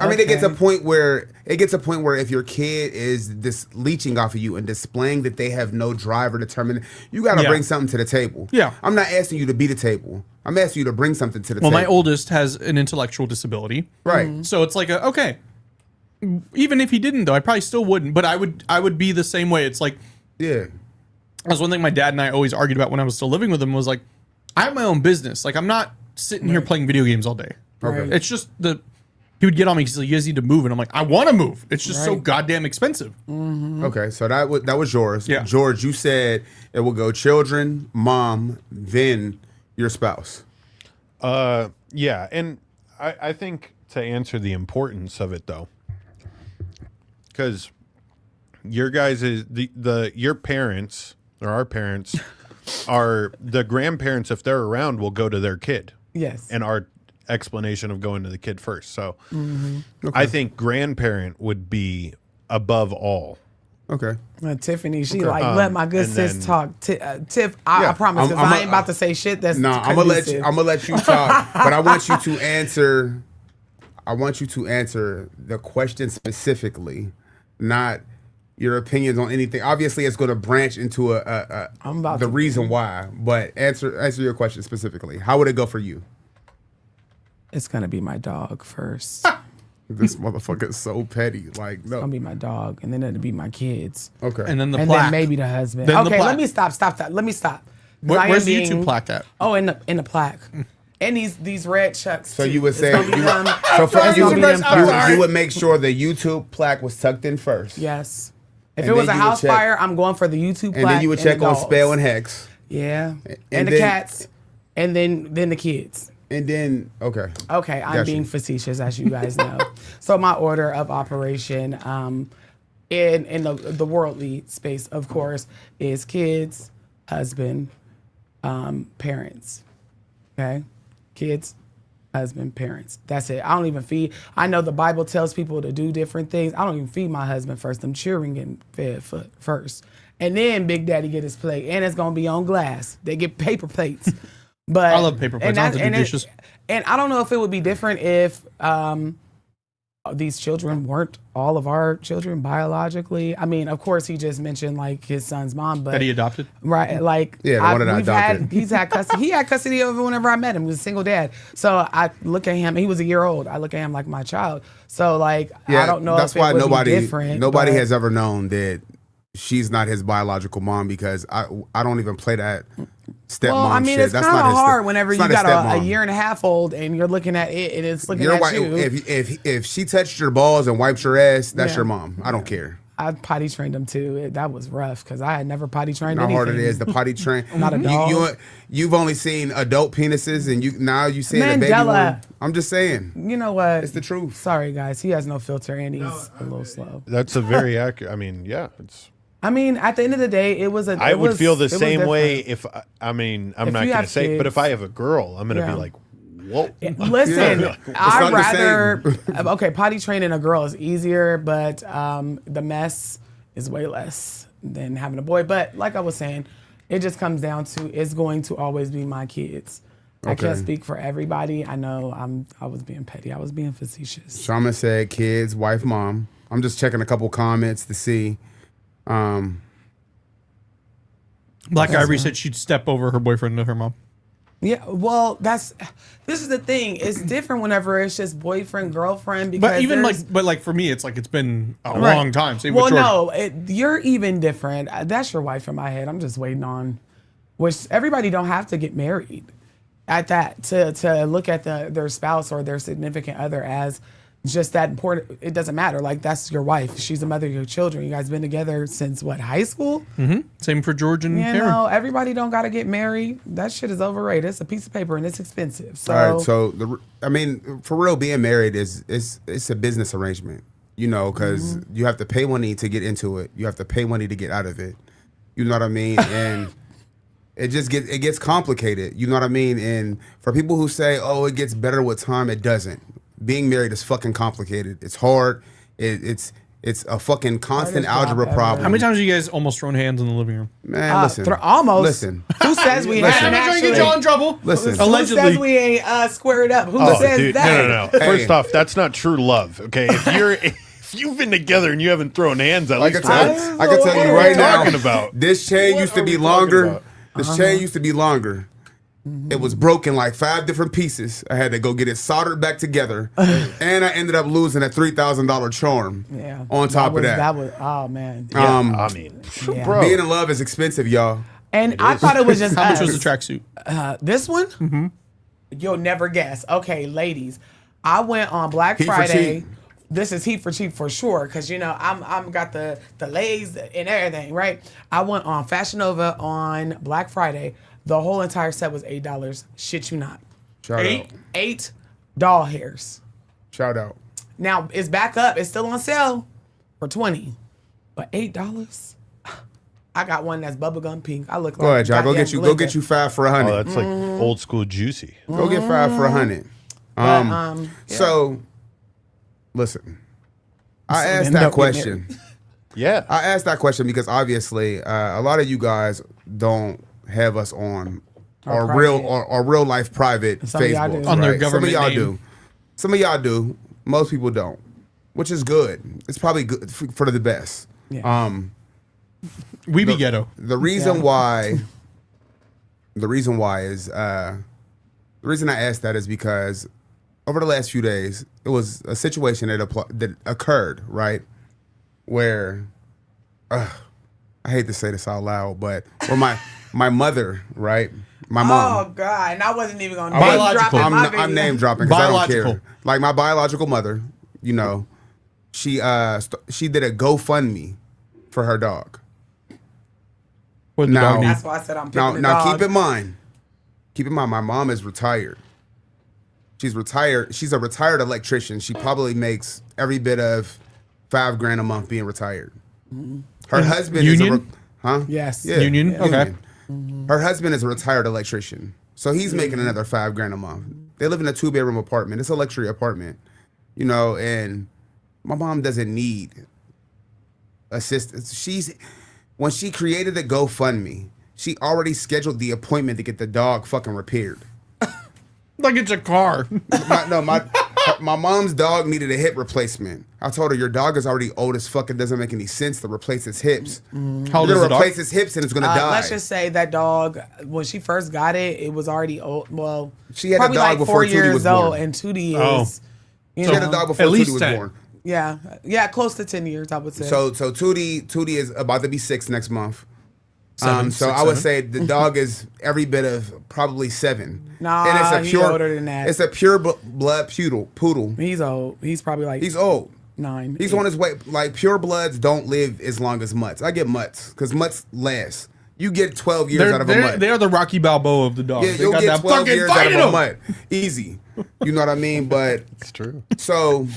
I mean, it gets a Okay. point where if your kid is just leeching off of you and displaying that they have no drive or determination, you got to Yeah. bring something to the table. Yeah. I'm not asking you to be the table. I'm asking you to bring something to the Well, table. my oldest has an intellectual disability, Right. so it's like okay. even if he didn't, though, I probably still wouldn't. But I would be the same way. It's like, Yeah. that's one thing my dad and I always argued about when I was still living with him was like, I have my own business. Like, I'm not sitting here playing video games all day. Okay. It's just he would get on me because like, you guys need to move, and I'm like, I want to move. It's just so goddamn expensive. Okay, so that was yours. Yeah. George, you said it will go children, mom, then your spouse. Yeah, and I think to answer the importance of it though, because your guys is your parents or our parents are the grandparents. If they're around, will go to their kid. Yes. And our explanation of going to the kid first. So I think grandparent would be above all. Okay. Tiffany, she let my good and sis then- talk. Tiff, I promise, because I ain't about to say shit that's No, I'm gonna let you talk, but I want you to answer. I want you to answer the question specifically, not your opinions on anything. Obviously, it's going to branch into the reason why, but answer your question specifically. How would it go for you? It's gonna be my dog first. This motherfucker is so petty. Like, no. It's gonna be my dog, and then it'll be my kids. Okay. And then the And plaque. then maybe the husband. Then the Okay, plaque. let me stop that. Let me stop. 'Cause I am Where's the being- YouTube plaque at? Oh, in the plaque. And these red chucks. So too. you would It's say gonna be them. so for It's you, gonna be them first. you would make sure the YouTube plaque was tucked in first. Yes. If And it was a then you would house check- fire, I'm going for the YouTube plaque. And then you would check the on dogs. spell and hex. Yeah. And And the then- cats. And then the kids. And then okay. Okay, I'm Gotcha. being facetious, as you guys know. So my order of operation, in the worldly space, of course, is kids, husband, parents. Okay, kids, husband, parents. That's it. I don't even feed. I know the Bible tells people to do different things. I don't even feed my husband first. Them children getting fed first, and then Big Daddy get his plate, and it's gonna be on glass. They get paper plates. But I love paper plates. I don't have to do dishes. And I don't know if it would be different if these children weren't all of our children biologically. I mean, of course, he just mentioned like his son's mom, but That he adopted? right? Like, Yeah, the one that I adopted. he's had custody. He had custody of it whenever I met him. He was a single dad. So I look at him. He was a year old. I look at him like my child. So like, I don't know That's if why it would nobody be different. nobody but- has ever known that she's not his biological mom because I don't even play that stepmom Well, I mean, shit. it's That's kind not of his hard whenever it's you not his got a stepmom. year and a half old and you're looking at it and it's looking You're at right. you. If she touched your balls and wiped your ass, that's Yeah. your mom. I don't care. I potty trained him too. That was rough because I had never potty trained How anything. hard it is. The potty train. Not a dog. You've only seen adult penises, and you see the baby Mandela. one. I'm just saying. You know what? It's the truth. Sorry, guys. He has no filter and he's a little slow. That's a very accurate. I mean, yeah, it's. I mean, at the end of the day, it was a. I would feel the it was same way different. if I'm not you going to have say, but kids- if I have a girl, I'm going to Yeah. be like, whoa. Listen, Yeah. It's I'd not the rather. Okay, potty training a girl is easier, but the mess is way less than having a boy. But like I was saying, it just comes down to it's going to always be my kids. I can't Okay. speak for everybody. I know I was being petty. I was being facetious. Shaman said kids, wife, mom. I'm just checking a couple comments to see. Black Ivory said she'd step over her boyfriend to her mom. Yeah, well, this is the thing. It's different whenever it's just boyfriend, girlfriend. Because But even there's- like for me, it's like it's been a Right. long time. Same well, with George. no, you're even different. That's your wife in my head. I'm just waiting on, which everybody don't have to get married at that to look at their spouse or their significant other as just that important. It doesn't matter. Like that's your wife. She's the mother of your children. You guys been together since what, high school? Same for George and You Cameron. know, everybody don't got to get married. That shit is overrated. It's a piece of paper and it's expensive. So, All right, so I mean, for real, being married it's a business arrangement, you know, because you have to pay money to get into it. You have to pay money to get out of it. You know what I mean? And it gets complicated. You know what I mean? And for people who say, "Oh, it gets better with time," it doesn't. Being married is fucking complicated. It's hard. It's a fucking constant Hardest algebra job ever. problem. How many times have you guys almost thrown hands in the living room? Man, listen. almost. Listen. Who says we Listen. haven't I'm trying to actually? get y'all in trouble. Listen. Who Allegedly. says we ain't squared up? Who Oh, says dude, that? no. Hey. First off, that's not true love. Okay, if you've been together and you haven't thrown hands, at I least can tell you what right are we now. talking about? This chain used to are be we talking longer. about? This chain used to be longer. It was broken like 5 different pieces. I had to go get it soldered back together, and I ended up losing a $3,000 charm. Yeah. On top of that, That was oh man. I mean, Yeah. bro. being in love is expensive, y'all. And I thought it was just How much us. was the tracksuit? This one? Mm-hmm. You'll never guess. Okay, ladies, I went on Black Heat for Friday. cheap. This is heat for cheap for sure, because I'm got the lays and everything, right? I went on Fashion Nova on Black Friday. The whole entire set was $8. Shit you not. Shout out. 8 doll hairs. Shout out. Now it's back up. It's still on sale for $20, but $8. I got one that's bubblegum pink. I look like Go ahead, John. Go goddamn get you 5 for $100. Oh, that's like old school juicy. Go get 5 for $100. Yeah. So, listen, I asked end that up getting question. Yeah. I asked that question because obviously a lot of you guys don't have us on our real life private Some of y'all Facebook. do. On their Some of government y'all name. do. Some of y'all do. Most people don't, which is good. It's probably good for the best. Yeah. We be ghetto. The reason why is the reason I asked that is because over the last few days it was a situation that occurred, right, where I hate to say this out loud, but where my mother, right, my mom. Oh God! And I wasn't even gonna Biological. name drop I'm name dropping because I don't Biological. care. Like my biological mother, she did a GoFundMe for her dog. What the Now- dog need? That's why I said I'm picking Now, the now dog. keep in mind, my mom is retired. She's retired. She's a retired electrician. She probably makes every bit of $5,000 a month being retired. Her husband Union? is Yes. Union? Okay. Her husband is a retired electrician, so he's making another $5,000 a month. They live in a 2-bedroom apartment. It's a luxury apartment, and my mom doesn't need assistance. When she created the GoFundMe, she already scheduled the appointment to get the dog fucking repaired. Like it's a car. My mom's dog needed a hip replacement. I told her, your dog is already old as fuck. It doesn't make any sense to replace its hips. How old You're is gonna the dog? replace its hips and it's gonna die. Let's just say that dog, when she first got it, it was already old. Well, She had a probably dog like before 4 Tootie years was old, born. and Tootie Oh. is, She had a dog before At least Tootie was 10. born. yeah, close to 10 years, I would say. So Tootie is about to be 6 next month. Seven, So 6, I would 7. say the dog is every bit of probably 7. Nah, he's older than that. It's a pure blood poodle. He's old. He's probably like He's old. 9. He's on his way. Like pure bloods don't live as long as mutts. I get mutts because mutts last. You get 12 years out of a mutt. They are the Rocky Balboa of the dogs. Yeah, They you'll got get that 12 fucking years out fight of in a them. mutt. Easy. You know what I mean? But It's true. so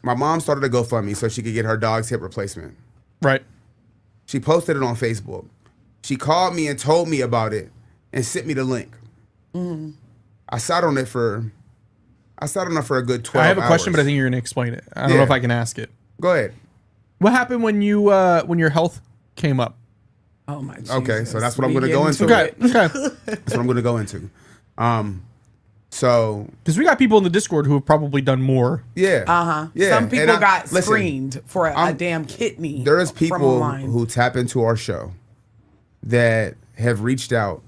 my mom started a GoFundMe so she could get her dog's hip replacement. Right. She posted it on Facebook. She called me and told me about it and sent me the link. I sat on it for a good 12 I have a question, hours. but I think you're gonna explain it. I don't know if I can ask it. Go ahead. What happened when your health came up? Oh my Jesus. Okay, so that's what I'm We gonna go get into. Okay. Okay. That's what I'm going to go into. So Because we got people in the Discord who have probably done more. yeah, yeah. Some And people got listen, screened for a damn kidney. There is from people online. who tap into our show that have reached out,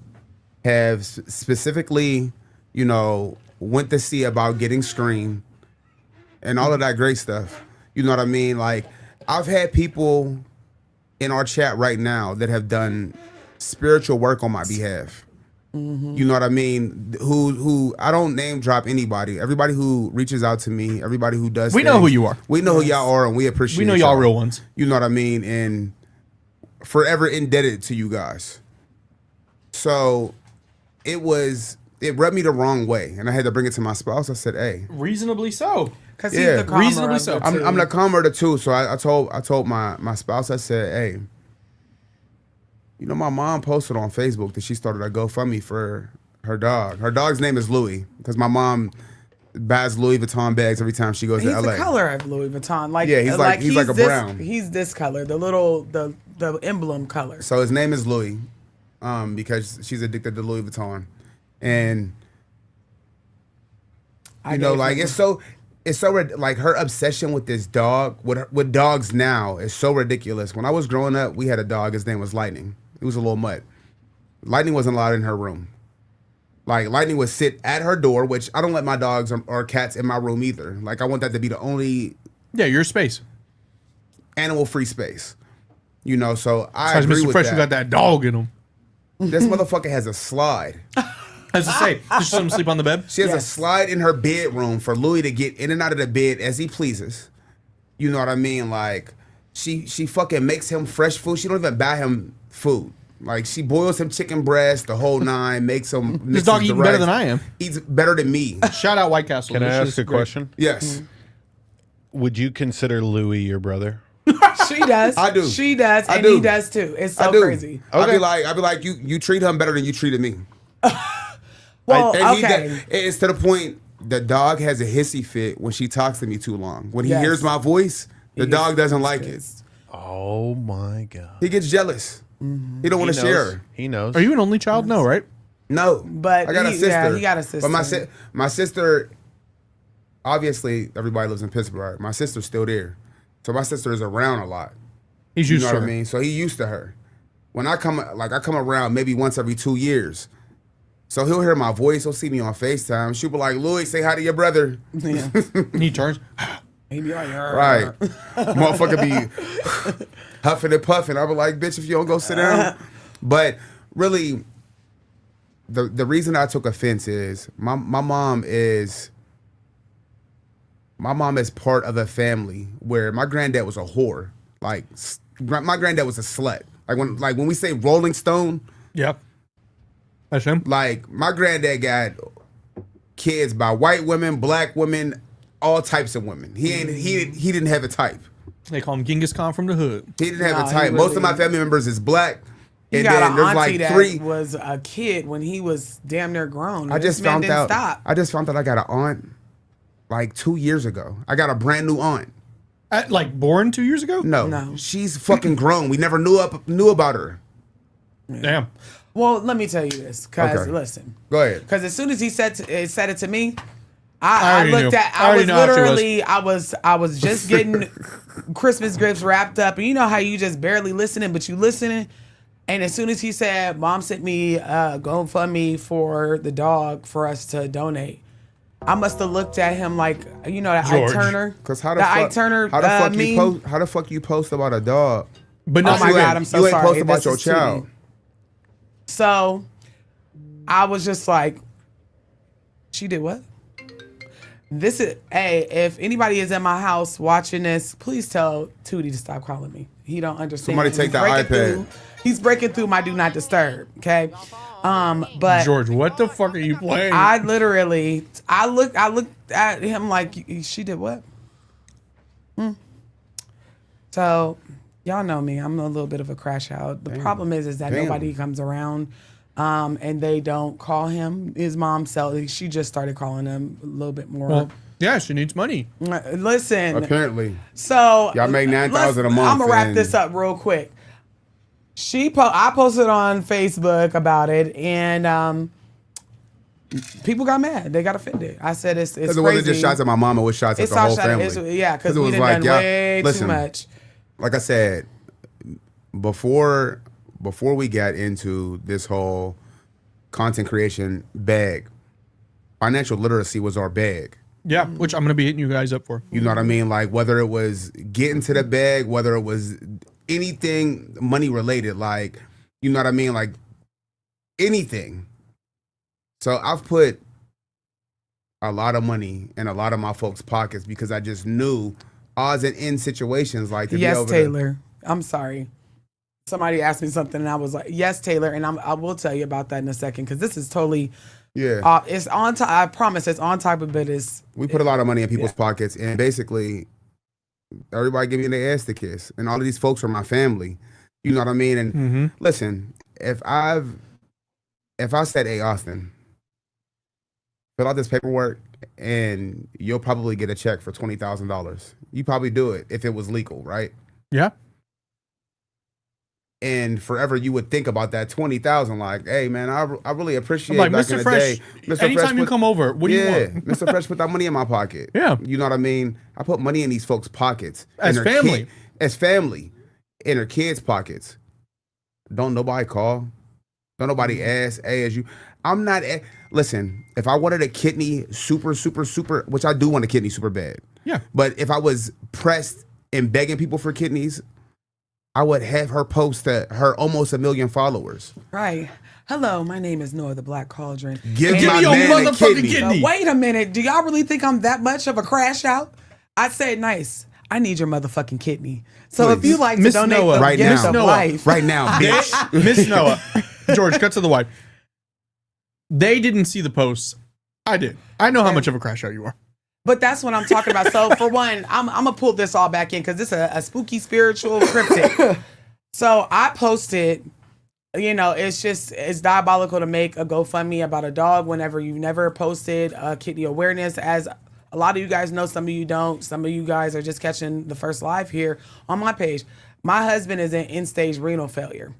have specifically, went to see about getting screened and all of that great stuff. You know what I mean? Like, I've had people in our chat right now that have done spiritual work on my behalf. You know what I mean? Who I don't name drop anybody. Everybody who reaches out to me, everybody who does We know things, who you are. We know who y'all are, and we appreciate We know y'all real ones. You know what I mean? And forever indebted to you guys. So it rubbed me the wrong way, and I had to bring it to my spouse. I said, "Hey, Reasonably so. Because Yeah. he's the calmer Reasonably of so. the I'm two. the calmer of the two." So I told my spouse, I said, "Hey, my mom posted on Facebook that she started a GoFundMe for her dog. Her dog's name is Louis because my mom buys Louis Vuitton bags every time she goes He's to LA. the color of Louis Vuitton. Like Yeah, he's like a this, brown. He's this color, the emblem color. So his name is Louis, because she's addicted to Louis Vuitton, and it's so like her obsession with this dog, with dogs now is so ridiculous. When I was growing up, we had a dog. His name was Lightning. He was a little mutt. Lightning wasn't allowed in her room. Like Lightning would sit at her door, which I don't let my dogs or cats in my room either. Like I want that to be the only your space. animal-free space. You know, so I Besides agree Mr. with Fresh, that. who got that dog in him. This motherfucker has a slide. As I say, just let him sleep on the bed. She has a slide in her bedroom for Louis to get in and out of the bed as he pleases. You know what I mean? Like she fucking makes him fresh food. She don't even buy him food. Like she boils him chicken breast, the whole nine, makes him. This dog eating better than I am. Eats better than me. Shout out White Castle. Can I This ask is a great. question? Yes. Would you consider Louis your brother? She does. I do. She does, I and do. he does too. It's so I do. crazy. I'd be like, you treat him better than you treated me. Well, And okay. it's to the point the dog has a hissy fit when she talks to me too long. When he Yes. hears my voice, the dog doesn't like it. Oh my god. He gets jealous. He don't want to share. He knows. Are you an only child? No, right? No, But I got a he- sister. yeah, he got a sister. But my sister, obviously, everybody lives in Pittsburgh. My sister's still there, so my sister is around a lot. He's You used know to what her. I mean? So he used to her. When I come around maybe once every 2 years. So he'll hear my voice. He'll see me on FaceTime. She'll be like, "Louis, say hi to your brother." Yeah. He turns. He be like, Right. Motherfucker be huffing and puffing. I'll be like, "Bitch, if you don't go sit down." But really, the reason I took offense is my mom is part of a family where my granddad was a whore. Like my granddad was a slut. Like when we say Rolling Stone, Yep. That's him. like my granddad got kids by white women, black women, all types of women. He didn't have a type. They call him Genghis Khan from the hood. He didn't have Nah, a he type. Most of my really- family members is black. He And got then an there's auntie like that three. was a kid when he was damn near grown. I just found out. Stop. I just found out I got an aunt like 2 years ago. I got a brand new aunt. Like born 2 years ago? No. She's fucking grown. We never knew about her. Damn. Well, let me tell you this, because Okay. listen, Go ahead. because as soon as he said it to me, I I already looked knew. at. I I already was know how she was. literally. I was just getting Christmas gifts wrapped up, and you know how you just barely listening, but you listening. And as soon as he said, "Mom sent me GoFundMe for the dog for us to donate," I must have looked at him like, you know, that George. Ike Turner. Cause how the that fuck? Ike Turner how the fuck meme. you post? How the fuck you post about a dog? But Oh not my for God, good. I'm so You ain't sorry. post about This your is too child. deep. So I was just like, she did what? This is, hey, if anybody is in my house watching this, please tell Tootie to stop calling me. He don't understand. Somebody take He's that breaking iPad. through- He's breaking through my do not disturb. Okay. But George, what the fuck are you playing? I literally, I looked at him like, she did what? So y'all know me. I'm a little bit of a crash out. The problem is that Damn. nobody comes around, and they don't call him. His mom she just started calling him a little bit more. well, yeah, she needs money. Listen, Apparently, so Y'all make $9,000 a month I'm gonna wrap and- this up real quick. I posted on Facebook about it, and people got mad. They got offended. I said it's because crazy. it wasn't just shots at my mama. It was shots at It's the whole all shot- family. yeah, because it we was done like, done y'all- way listen, too much. Like I said, before we got into this whole content creation bag, financial literacy was our bag. Yeah, which I'm gonna be hitting you guys up for. You know what I mean? Like whether it was getting to the bag, whether it was anything money related, like, you know what I mean? Like anything. So I've put a lot of money in a lot of my folks' pockets because I just knew odds and ends situations like to be Yes, over there. Taylor. I'm sorry. Somebody asked me something, and I was like, "Yes, Taylor," and I will tell you about that in a second because this is totally. Yeah. It's on top. I promise, it's on top of it. Is We put a lot of money in people's pockets, and basically, everybody give me their ass to kiss, and all of these folks are my family. You know what I mean? And listen, if I said, "Hey, Austin, fill out this paperwork, and you'll probably get a check for $20,000," you probably do it if it was legal, right? Yeah. And forever you would think about that 20,000, like, hey man, I really appreciate I'm like, back in Mr. the Fresh, day. Mr. anytime Fresh you put- come over, what do you want? Mr. Fresh put that money in my pocket. Yeah. You know what I mean? I put money in these folks' pockets. As in their family. as family. In their kids' pockets. Don't nobody call. Don't nobody ask, hey, I'm not. Listen, if I wanted a kidney super, which I do want a kidney super bad. Yeah. But if I was pressed and begging people for kidneys, I would have her post that her almost 1 million followers. Right. Hello, my name is Noah the Black Cauldron. Give And- my me your man a motherfucking kidney. kidney. Wait a minute. Do y'all really think I'm that much of a crash out? I said nice. I need your motherfucking kidney. So if Please. you like to Miss donate Noah, the right gift now. of Noah, life. Right now, bitch. Miss Noah. George, cut to the wife. They didn't see the posts. I did. I know how much of a crash out you are. But that's what I'm talking about. So for one, I'm gonna pull this all back in because this is a spooky spiritual cryptic. So I posted, it's diabolical to make a GoFundMe about a dog whenever you've never posted kidney awareness. As a lot of you guys know, some of you don't. Some of you guys are just catching the first live here on my page. My husband is in end-stage renal failure.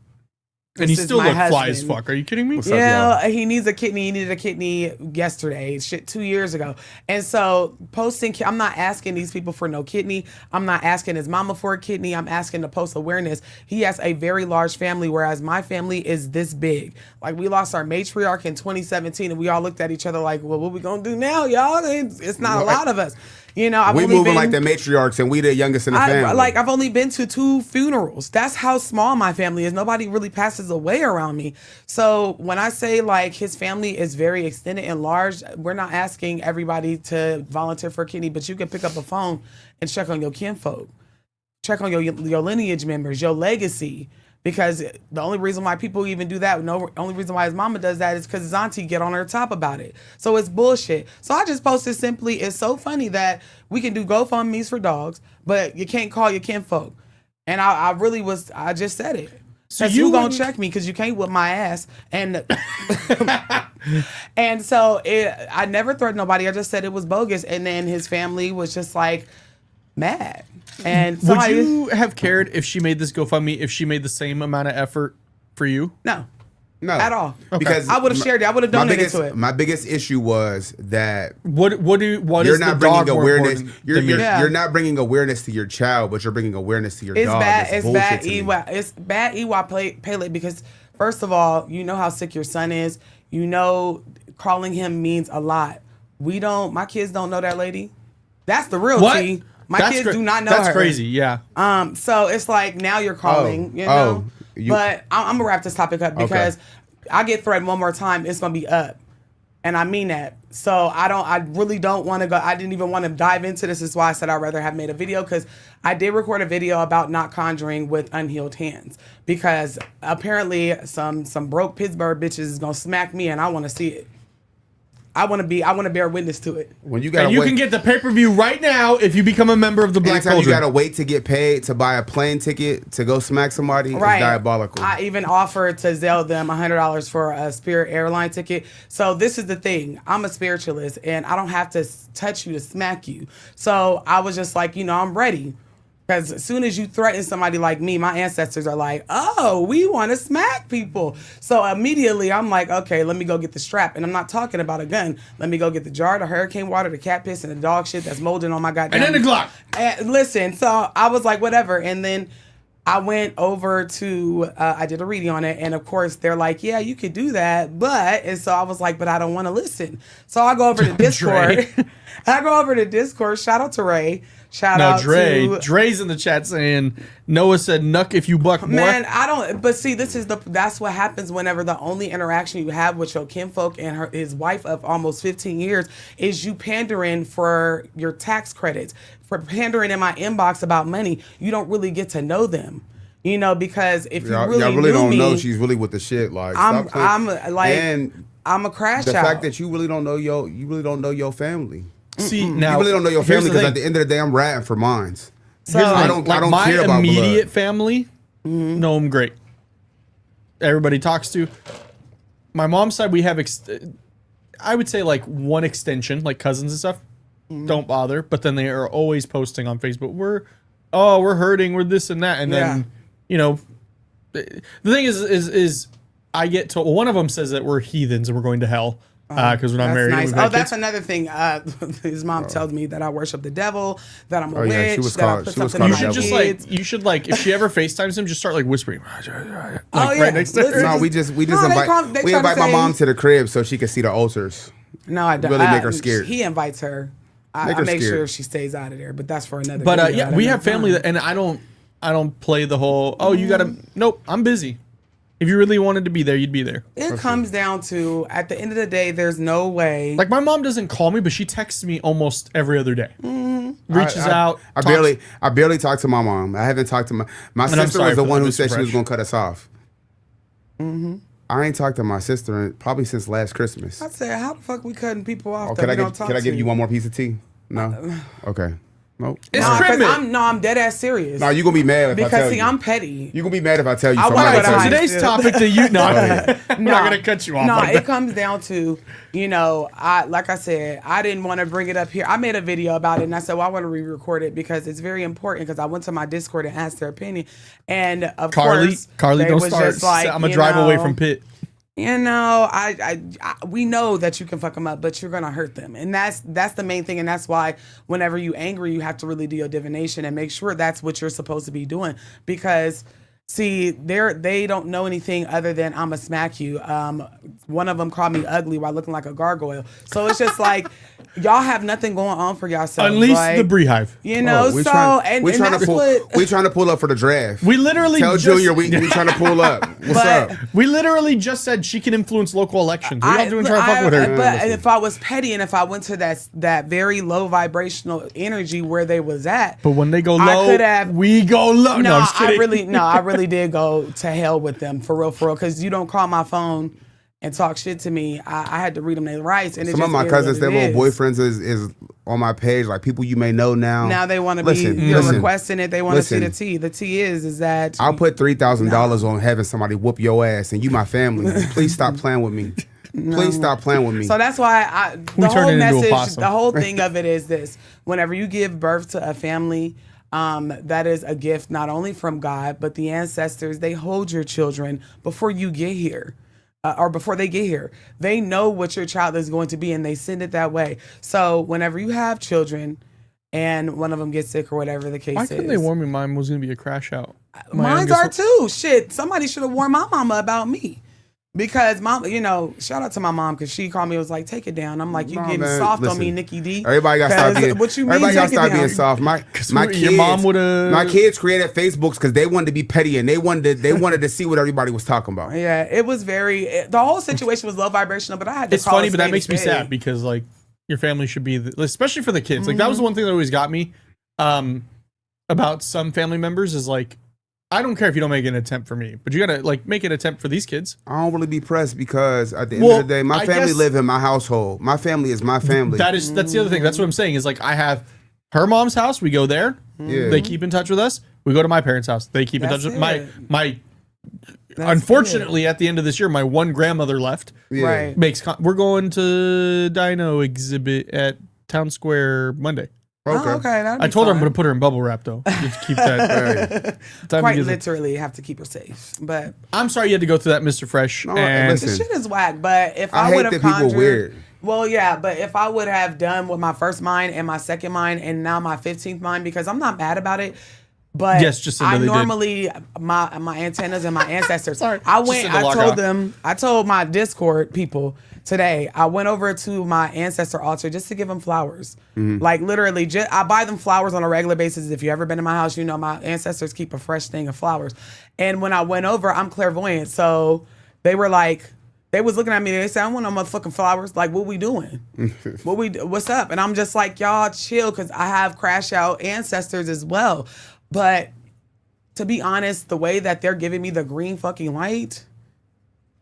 And he This is still my look fly as husband. fuck. Are you kidding me? Yeah, he needs a kidney. He needed a kidney yesterday, 2 years ago. And so posting, I'm not asking these people for no kidney. I'm not asking his mama for a kidney. I'm asking to post awareness. He has a very large family, whereas my family is this big. Like, we lost our matriarch in 2017, and we all looked at each other like, well, what we gonna do now, y'all? It's not a lot of us. I've We only moving been, like the matriarchs, and we the youngest in the family. I've only been to 2 funerals. That's how small my family is. Nobody really passes away around me. So when I say like his family is very extended and large, we're not asking everybody to volunteer for a kidney, but you can pick up a phone and check on your kinfolk, check on your lineage members, your legacy. Because the only reason why people even do that, only reason why his mama does that is because his auntie get on her top about it. So it's bullshit. So I just posted simply, it's so funny that we can do GoFundMe's for dogs, but you can't call your kinfolk. And I just said it. So you gonna check me because you can't whip my ass. And and so I never threatened nobody. I just said it was bogus. And then his family was just like mad. And Would you have cared if she made this GoFundMe, if she made the same amount of effort for you? No. No, At all. Because I would have shared it. I would have donated to it. My biggest issue was that What you're is not the dog bringing more awareness. important You're, than me? you're, Yeah. you're not bringing awareness to your child, but you're bringing awareness to your It's dog. bad. It's bullshit bad. to me. It's bad. Palate because first of all, you know how sick your son is. Calling him means a lot. My kids don't know that lady. That's the real What? tea. My That's kids do not know That's her. crazy. Yeah. So it's like now you're calling, But I'm gonna wrap this topic up because I get threatened one more time, it's gonna be up, and I mean that. So I really don't want to go. I didn't even want to dive into this. Is why I said I'd rather have made a video because I did record a video about not conjuring with unhealed hands because apparently some broke Pittsburgh bitches is gonna smack me, and I want to see it. I want to bear witness to it. When you got, And you can get the pay-per-view right now if you become a member of the Black anytime you Cauldron. gotta wait to get paid to buy a plane ticket to go smack somebody, Right. it's diabolical. I even offered to Zelle them $100 for a Spirit airline ticket. So this is the thing. I'm a spiritualist and I don't have to touch you to smack you. So I was just like, I'm ready. Because as soon as you threaten somebody like me, my ancestors are like, oh, we want to smack people. So immediately I'm like, okay, let me go get the strap. And I'm not talking about a gun. Let me go get the jar, the hurricane water, the cat piss, and the dog shit that's molding on my goddamn. And then the Glock. And listen, so I was like, whatever. And then I went over to, I did a reading on it. And of course, they're like, yeah, you could do that. And so I was like, but I don't want to listen. So I go over to Discord. I go over to Discord. Shout out to Ray. Shout out to Dre's in the chat saying Noah said "nuck if you buck more." Man, I don't. But see, that's what happens whenever the only interaction you have with your kinfolk and his wife of almost 15 years is you pandering for your tax credits, for pandering in my inbox about money. You don't really get to know them, because if you really y'all really knew don't me, know she's really with the shit. Like I'm and I'm a crash the out. fact that you really don't know your family. See, now You really don't know your here's family the because thing. at the end of the day, I'm ratting for mines. So I don't my care about immediate blood. family know him great. Everybody talks to. My mom's side, we have, I would say like one extension, like cousins and stuff. Don't bother, but then they are always posting on Facebook. We're hurting, we're this and that, and then the thing is I get told one of them says that we're heathens and we're going to hell. because we're not married. Nice. And we've Oh, got that's kids. another thing. His mom tells me that I worship the devil, that I'm a Oh, yeah, witch, she was that I called- put she was something called on the my devil. kids. You should like, if she ever FaceTimes him, just start like whispering. Like, yeah. right next to her. Listen, No, we just No, they invite try to my say- mom to the crib so she can see the ulcers. No, I don't. Really make her scared. He invites her. I Make her make sure sure she stays out of there, but that's for another. But video yeah, at we another have family, time. and I don't play the whole. Oh, you gotta. Nope, I'm busy. If you really wanted to be there, you'd be there. It comes down to, at the end of the day, there's no way. Like my mom doesn't call me, but she texts me almost every other day. Reaches out. I talks. barely talk to my mom. I haven't talked to my I'm sister sorry was the for one that, who Mr. said she was Fresh. gonna cut us off. I ain't talked to my sister probably since last Christmas. I said, how the fuck we cutting people off? Oh, that can we I don't give talk can I give to? you one more piece of tea? No. Okay. Nope. It's No, 'cause treatment. I'm dead ass serious. No, you gonna be mad if I because tell see, you. I'm petty. You gonna be mad if I tell you. I so I'm wanna not go gonna to tell you. high Today's topic that you no, I'm No, not gonna cut you off. No, like it that. comes down to, like I said, I didn't want to bring it up here. I made a video about it, and I said, well, I want to re-record it because it's very important. Because I went to my Discord and asked their opinion, and of course, Carly, they don't was start. just like, I'm gonna drive away from Pitt. You know, we know that you can fuck them up, but you're gonna hurt them, and that's the main thing, and that's why whenever you angry, you have to really do your divination and make sure that's what you're supposed to be doing, because see, they don't know anything other than I'ma smack you. One of them called me ugly while looking like a gargoyle, so it's just like y'all have nothing going on for yourselves. Unleash like, the beehive. you know. we So trying that's what. we trying to pull up for the draft. We literally Tell just, Junior we trying to pull up. What's But- up? We literally just said she can influence local elections. We all doing trying to fuck with her. But if I was petty and if I went to that very low vibrational energy where they was at, But when they go I low, could have- we go low. No, I'm just I kidding. really did go to hell with them for real, because you don't call my phone and talk shit to me. I had to read them their rights, and Some of my cousins, their little boyfriends is on my page, like people you may know now. Now they want to be. You're requesting it. They want to see the tea. The tea is that I'll put $3,000 on having somebody whoop your ass, and you my family. Please stop playing with me. Please stop playing with me. So that's why the turn whole it into a message, possum. the whole thing of it is this: whenever you give birth to a family, that is a gift not only from God, but the ancestors. They hold your children before you get here. Or before they get here, they know what your child is going to be, and they send it that way. So whenever you have children, and one of them gets sick or whatever the case Why is, couldn't they warn me mine was going to be a crash out? Mine are too. Shit, somebody should have warned my mama about me. Because mom, shout out to my mom because she called me and was like, "Take it down." I'm like, "You getting man, soft on listen. me, Nikki D." Everybody got to stop being. What you mean? Everybody got to take it stop being down? soft. My your kids, mom would've- my kids created Facebooks because they wanted to be petty and they wanted to see what everybody was talking about. Yeah, it was the whole situation was low vibrational, but I had to. It's call funny, a but that spade a makes me spade. sad because like your family should be, especially for the kids. Like that was the one thing that always got me about some family members is like, I don't care if you don't make an attempt for me, but you gotta like make an attempt for these kids. I don't really be pressed because at the end Well, of the day, my I family guess- live in my household. My family is my family. That's the other thing. That's what I'm saying is like I have her mom's house. We go there. Yeah. They keep in touch with us. We go to my parents' house. They keep in touch That's with it. my. That's Unfortunately, at the end of this year, my one grandmother left. Yeah. Right. We're going to Dino exhibit at Town Square Monday. Okay. Oh, okay. that'd I be told her I'm fine. going to put her in bubble wrap though. Just keep that. Time Quite to get- literally have to keep her safe, but I'm sorry you had to go through that, Mr. Fresh. No, and listen. the shit is whack. But if I I hate would have that people conjured, weird. well, yeah, but if I would have done with my first mind and my second mind and now my 15th mind, because I'm not mad about it. But Yes, just said that I they did. normally my antennas and my ancestors. Sorry, I just went. said to I log told out. them. I told my Discord people today. I went over to my ancestor altar just to give them flowers. Like literally, I buy them flowers on a regular basis. If you ever been to my house, you know my ancestors keep a fresh thing of flowers. And when I went over, I'm clairvoyant, so they were like. They was looking at me. They said, "I want no motherfucking flowers. Like, what we doing? What's up?" And I'm just like, "Y'all chill," because I have crash out ancestors as well. But to be honest, the way that they're giving me the green fucking light,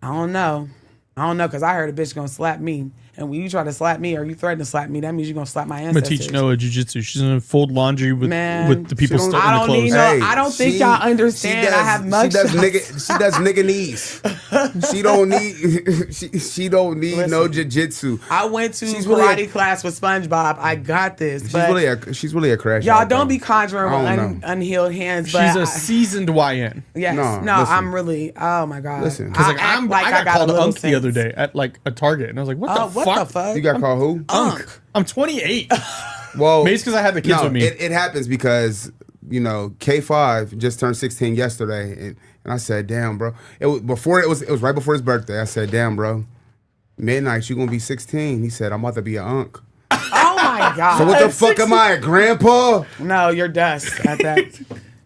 I don't know, because I heard a bitch gonna slap me, and when you try to slap me or you threaten to slap me, that means you're gonna slap my I'm gonna ancestors. teach Noah jujitsu. She's gonna fold laundry with the people don't- stuck in I the don't clothes. need no. I don't think y'all understand. I have much. She does nigga knees. She don't need. She don't need no jiu-jitsu. I went to She's karate really class with SpongeBob. I got this. But She's really a crash. y'all out, don't though. be conjuring I don't with know. unhealed hands. But She's a seasoned YN. yes, No, no, listen. I'm really. Oh my god. Listen. Because like I act like I got called a little Unk the other sense. day at like a Target, and I was like, "What Oh, the what fuck?" the fuck? You got called who? Unk. I'm 28. Well, Maybe it's because I had the kids no, with me. It happens because K5 just turned 16 yesterday, and I said, "Damn, bro." It was right before his birthday. I said, "Damn, bro, midnight you gonna be 16." He said, "I'm about to be an unk." Oh my god. So what the fuck am I, a grandpa? No, you're dust at that.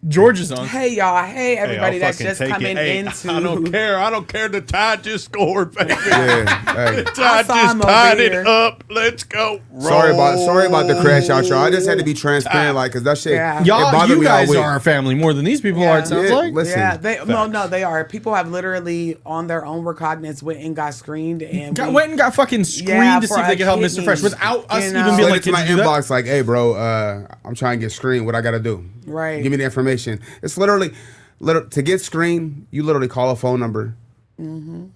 George's Unk. Hey y'all, hey everybody I'll that's fucking just take coming it. Hey, into. I don't care. I don't care. The Tide just scored, baby. Yeah. Hey. Tide saw just him tied over it here. up. Let's go. Sorry about the crash out, y'all. I just had to be transparent, like, cause that shit. Yeah. It Y'all, bothered you me all guys week. are our family more than these people are. It sounds Yeah, like. listen. Yeah, they are. People have literally on their own recognizance went and got screened and Went and got fucking screened to see for if they a could help Mr. kidney, Fresh without us you even know? being Slid like, into "Can my you do that?" inbox like, "Hey, bro, I'm trying to get screened. What I gotta do? Right. Give me the information." It's literally to get screened. You literally call a phone number.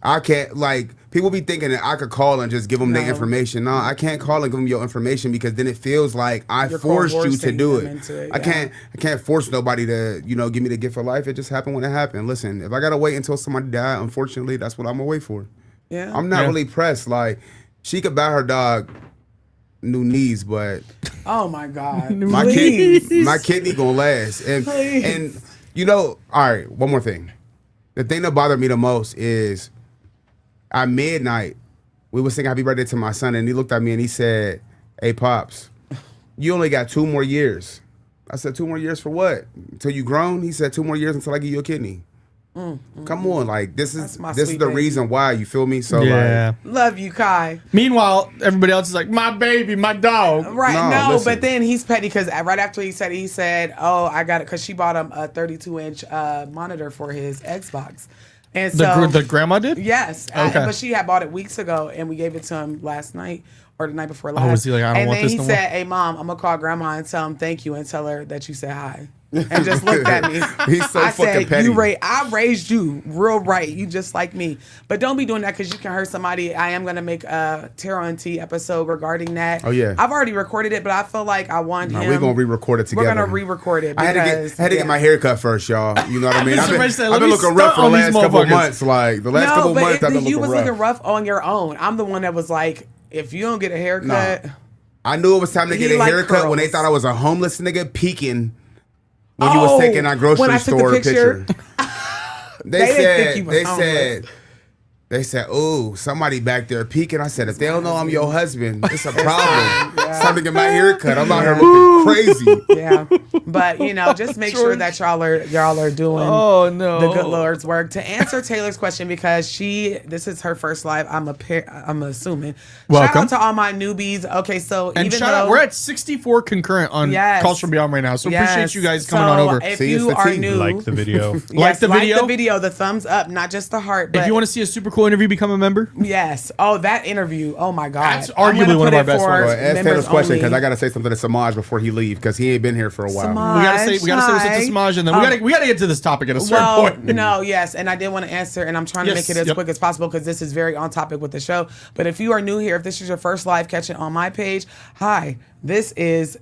I can't, like, people be thinking that I could call and just give them their information. No, I can't call and give them your information because then it feels like I You're forced you to coercing do them it. into it, I can't force nobody to give me the gift of life. It just happened when it happened. Listen, if I gotta wait until somebody die, unfortunately, that's what I'm gonna wait for. Yeah. I'm not really pressed. Like, she could buy her dog new knees, but Oh my god. my kidney gonna last. And all right, one more thing. The thing that bothered me the most is at midnight, we was singing happy birthday to my son, and he looked at me and he said, "Hey, Pops, you only got 2 more years." I said, 2 more years for what? Until you grown? He said, 2 more years until I give you a kidney. Come on, like, this is my the sweet baby. reason why, you feel me? So Yeah. Love you, Kai. Meanwhile, everybody else is like, "My baby, my dog." Right. No, No, listen. but then he's petty because right after he said, "Oh, I got it," because she bought him a 32-inch monitor for his Xbox, and so The grandma did? yes, Okay. but she had bought it weeks ago, and we gave it to him last night or the night before last. was he like, "I don't and want then this he no said, more"? "Hey, Mom, I'm gonna call Grandma and tell him thank you and tell her that you said hi." And just looked at me. He's so I fucking said, petty. I raised you real right. You just like me. But don't be doing that because you can hurt somebody. I am going to make a Tarot and Tea episode regarding that. Oh, yeah. I've already recorded it, but I feel like I want him. we're gonna re-record it together. We're going to re-record it. I had to get my hair cut first, y'all. You know what I mean? I've been looking rough for the last couple of months. Like, the last couple of months, I've been you looking was rough. looking rough on your own. I'm the one that was like, if you don't get a haircut. I knew it was time to get a liked haircut when they curls. thought I was a homeless nigga peeking when you was taking our grocery when I took the store picture. They didn't think you was homeless. "Ooh, somebody back there peeking." I said, "If they don't know I'm your husband, it's a problem. It's time to get my hair cut. I'm out here looking crazy." Yeah, but just make sure that y'all are doing Oh, no. the good Lord's work. To answer Taylor's question, because this is her first live, I'm assuming. Shout Welcome. out to all my newbies. Okay, so And even shout though out, we're at 64 concurrent on Yes. Calls from Beyond right now, so appreciate Yes. you guys coming on So over. If See, it's you the are team. new, Like the video. yes, the video? the thumbs up, not just the heart. But If you want to see a super cool interview, become a member. yes. Oh, that interview. Oh my God. That's I'm arguably gonna one of put our it best for ones. Well, ask members Taylor's question only. because I gotta say something to Samaj before he leave because he ain't been here for a while. Samaj. We gotta say what's up to Hi. Samaj, and then we gotta get to this topic at a certain Well, point. no, yes, and I did want to answer, and I'm trying to Yes, make it as yep. quick as possible because this is very on topic with the show. But if you are new here, if this is your first live catching on my page, hi, this is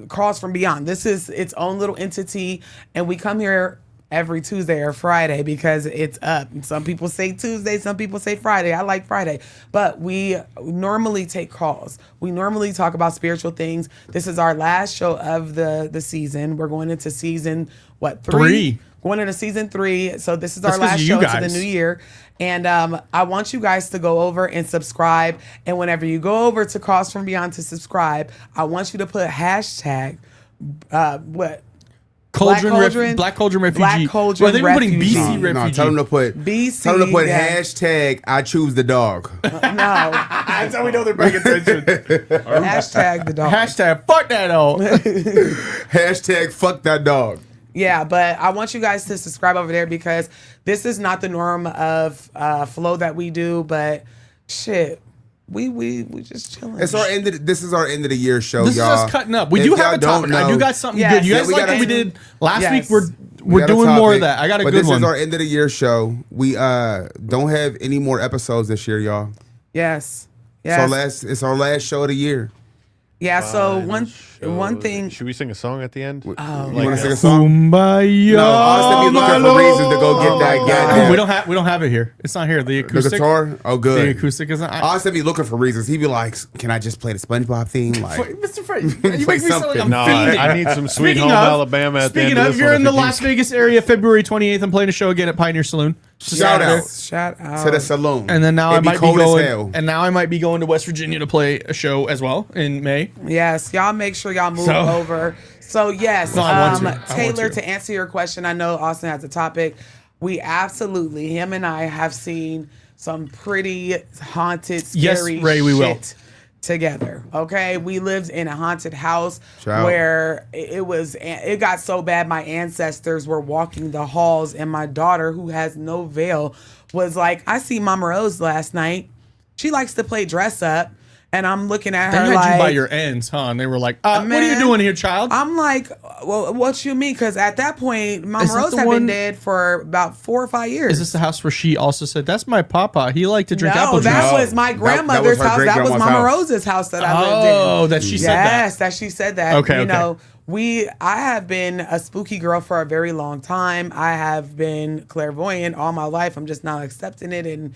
Calls from Beyond. This is its own little entity, and we come here every Tuesday or Friday because it's up. Some people say Tuesday, some people say Friday. I like Friday. But we normally take calls. We normally talk about spiritual things. This is our last show of the season. We're going into season, what, three? Going into season 3. So this is our That's 'cause last of show you to the guys. new year. And I want you guys to go over and subscribe. And whenever you go over to Calls from Beyond to subscribe, I want you to put hashtag, what? Black Cauldron refugee. Black Cauldron Well, they were putting refugee. BC refugee. No, tell them to put BC, Tell them to put yeah. hashtag I choose the dog. No. That's how we know they're paying attention. Hashtag the dog. Hashtag fuck that all. Hashtag fuck that dog. Yeah, but I want you guys to subscribe over there because this is not the norm of flow that we do, but shit, we just chilling. It's our this is our end of the year show, This y'all. is just cutting up. We If do have y'all a don't topic. I know- do got something Yes, good. You yeah, guys we like gotta- what we did last Yes. week? We're We're doing more of that. I got a good one. This is our end of the year show. We don't have any more episodes this year, y'all. Yes. It's our last show of the year. Yeah, so one thing. Should we sing a song at the end? You want to sing a song? Kumbaya, No, honestly, be looking for reasons to go get that goddamn. We don't have it here. It's not here. The acoustic. The guitar? Oh, good. The acoustic isn't. Honestly, be looking for reasons. He'd be like, "Can I just play the SpongeBob theme?" Like, Mr. Fred, you make me sound like I'm No, fiending. I need some Sweet Home Alabama at the end of this you're one, in if the you Las can. Vegas area, February 28th. I'm playing a show again at Pioneer Saloon. shout out to the saloon. And then now It'd I might be cold as hell. going. And now I might be going to West Virginia to play a show as well in May. Yes, y'all make sure y'all move over. So yes, No, I want to. Taylor, to answer your question, I know Austin has a topic. We absolutely, him and I have seen some pretty haunted, scary Ray, we will. shit together. Okay, we lived in a haunted house Ciao. where it got so bad my ancestors were walking the halls, and my daughter, who has no veil, was like, "I see Mama Rose last night. She likes to play dress up." And I'm looking at They her had like, you by your ends, huh? And they were like, "What are you doing here, child?" I'm like, "Well, what you mean?" Because at that point, Mama Is that Rose the had one- been dead for about 4 or 5 years. Is this the house where she also said, "That's my papa. He liked to drink No, apple juice"? that No, was my that was grandmother's her house. That was great-grandma's Mama house. Rose's house that I lived in. Oh, that she said that. Yes, that she said that. Okay, you okay. know, I have been a spooky girl for a very long time. I have been clairvoyant all my life. I'm just not accepting it and,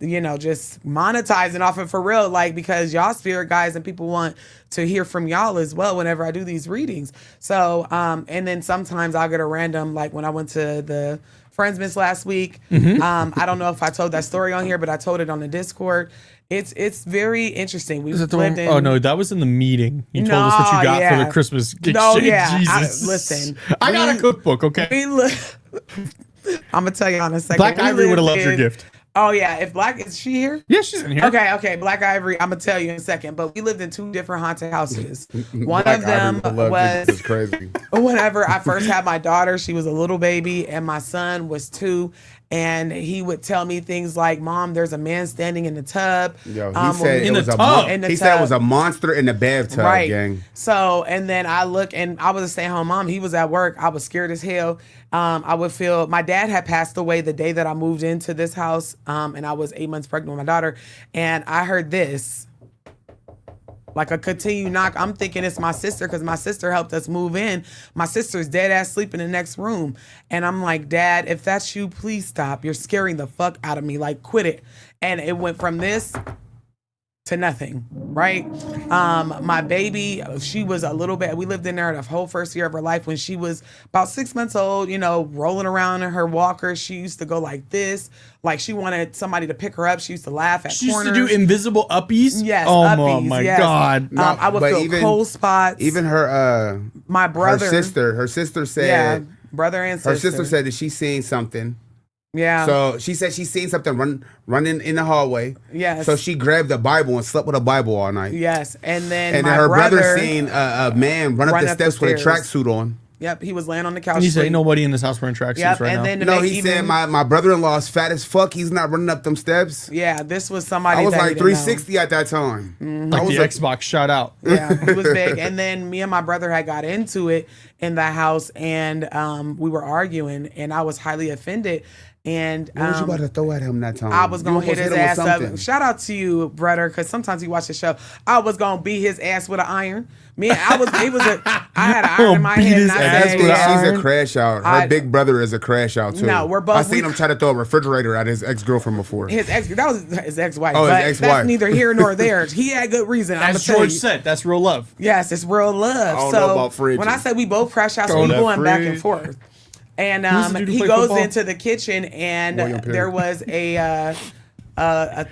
you know, just monetizing off it for real. Like, because y'all spirit guys and people want to hear from y'all as well whenever I do these readings. So, and then sometimes I'll get a random, like when I went to the Friendsmas last week. I don't know if I told that story on here, but I told it on the Discord. It's very interesting. Is it the one? Oh no, that was in the meeting. You told us what you got for the Christmas exchange. No, yeah. Jesus. Listen, I got a cookbook. Okay. I'm gonna tell you in a second. Black Ivory would have loved your gift. Oh yeah, is she here? Yeah, she's in here. Okay, Black Ivory. I'm gonna tell you in a second. But we lived in 2 different haunted houses. One Black of them Ivory would love was this. It's crazy. whenever I first had my daughter, she was a little baby, and my son was 2. And he would tell me things like, "Mom, there's a man standing in the tub." Yo, he said in it was the a tub. In the he said it tub. was a monster in the bathtub, Right. gang. So, and then I look, and I was a stay-at-home mom. He was at work. I was scared as hell. I would feel, my dad had passed away the day that I moved into this house, and I was 8 months pregnant with my daughter. And I heard this, like a continued knock. I'm thinking it's my sister because my sister helped us move in. My sister's dead ass sleep in the next room. And I'm like, "Dad, if that's you, please stop. You're scaring the fuck out of me. Like, quit it." And it went from this to nothing, right? My baby, she was a little bit, we lived in there the whole first year of her life. When she was about 6 months old, you know, rolling around in her walker, she used to go like this, like she wanted somebody to pick her up. She used to laugh at She used corners. to do invisible uppies. Yes, Oh uppies, my yes. God. I would but feel even- cold spots. Even her my brother, her sister said yeah, brother and sister. her sister said that she seen something. yeah. So she said she seen something running in the hallway. Yes. So she grabbed a Bible and slept with a Bible all night. Yes, and then And my then her brother brother seen a man run up the steps with a stairs. tracksuit on. Yep, he was laying on the couch. And you say sleep. nobody in this house wearing tracksuits Yep, right and now. then to No, make he even, said my brother-in-law is fat as fuck. He's not running up them steps. yeah, this was somebody. I was that like he didn't know. 360 at that time. Mm-hmm. I like was the Xbox shout out. Yeah, he was big. And then me and my brother had got into it in the house, and we were arguing, and I was highly offended. And What was you about to throw at him that time? I was gonna You hit almost his him with ass something. up. Shout out to you, brother, because sometimes you watch the show. I was gonna beat his ass with an iron. I had an iron in my Beat head, his and I ass said, with an yeah. She's iron. a crash out. Her I- big brother is a crash out too. No, we're both- I seen him try to throw a refrigerator at his ex-girlfriend before. That was his ex-wife. Oh, his but ex-wife. That's neither here nor there. He had good reason. I'm As gonna tell George you. said, that's real love. Yes, it's real love. I don't so know about fridges. when I say we both crash out, so Throwing we that going back and fridge. forth. And Who's the dude who he played goes football? into the kitchen, and William Perry. there was a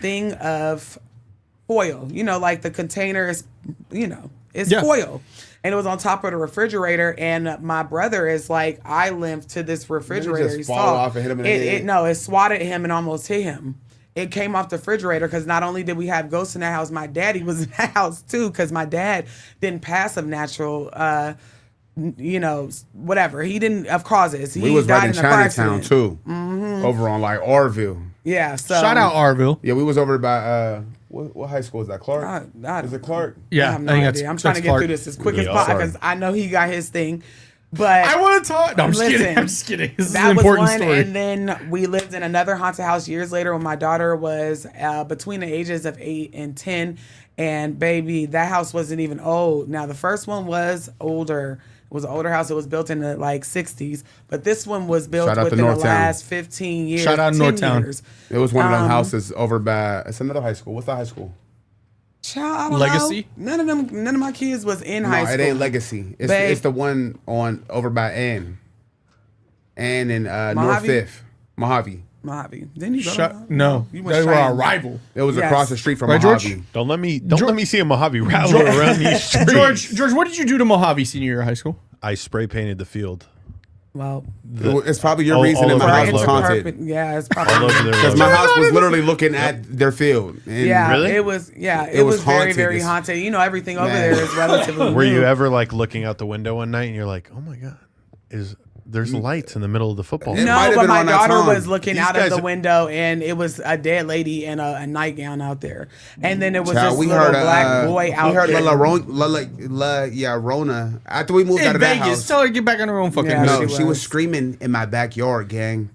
thing of foil. You know, like the container is, you know, it's Yeah. foil. And it was on top of the refrigerator, and my brother is like, I limped to this refrigerator. just He fall saw off and hit him in the head? No, it swatted him and almost hit him. It came off the refrigerator because not only did we have ghosts in that house, my daddy was in that house too, because my dad didn't pass of natural, you know, whatever. He didn't of causes. He We was died right in in a car Chinatown accident. too, over on like Orville. Yeah. So Shout out Arville. Yeah, we was over by what high school is that? Clark? I is it Clark? I Yeah, have no I think idea. I'm trying that's to get Clark. through this as quick as Yeah, possible sorry. because I know he got his thing. But I want to talk. No, I'm just kidding. listen, I'm just kidding. This is that an was important one, story. and then we lived in another haunted house years later when my daughter was between the ages of 8 and 10. And baby, that house wasn't even old. Now the first one was older. It was an older house. It was built in the like 60s, but this one was built Shout out to within the Northtown. last 15 years. Shout out 10 Northtown. years. It was one of them houses over by. It's another high school. What's the high school? Child, I don't Legacy? know. None of my kids was in No, high school. it ain't Legacy. Babe. It's the one on over by Ann in North Mojave? Fifth, Mojave. Mojave. Didn't you go to Shut. Mojave? No, You went they were straight our in. rival. It was Yes. across the street from Right, George? Mojave. Don't let me see a Mojave rattle around these streets. George, what did you do to Mojave senior year of high school? I spray painted the field. Well, It's probably your all reason that over my the house was logo. haunted. Yeah, it's All probably. over their Because logo. my house was literally looking at their field. And Yeah, Really? it was. Yeah, It it was was very, haunted. very It's- haunted. You know, everything over Man. there is relatively. Were you new. ever like looking out the window one night and you're like, oh my god, there's lights in the middle of the football It field? might No, have but been my around that daughter time. was looking These out of guys the are- window, and it was a dead lady in a nightgown out there, and then there was Child, this we little heard black boy out we heard there. Rona. After we moved out In of that Vegas, house. tell her to get back on her own fucking. Yeah, hood. No, she she was was. screaming in my backyard, gang.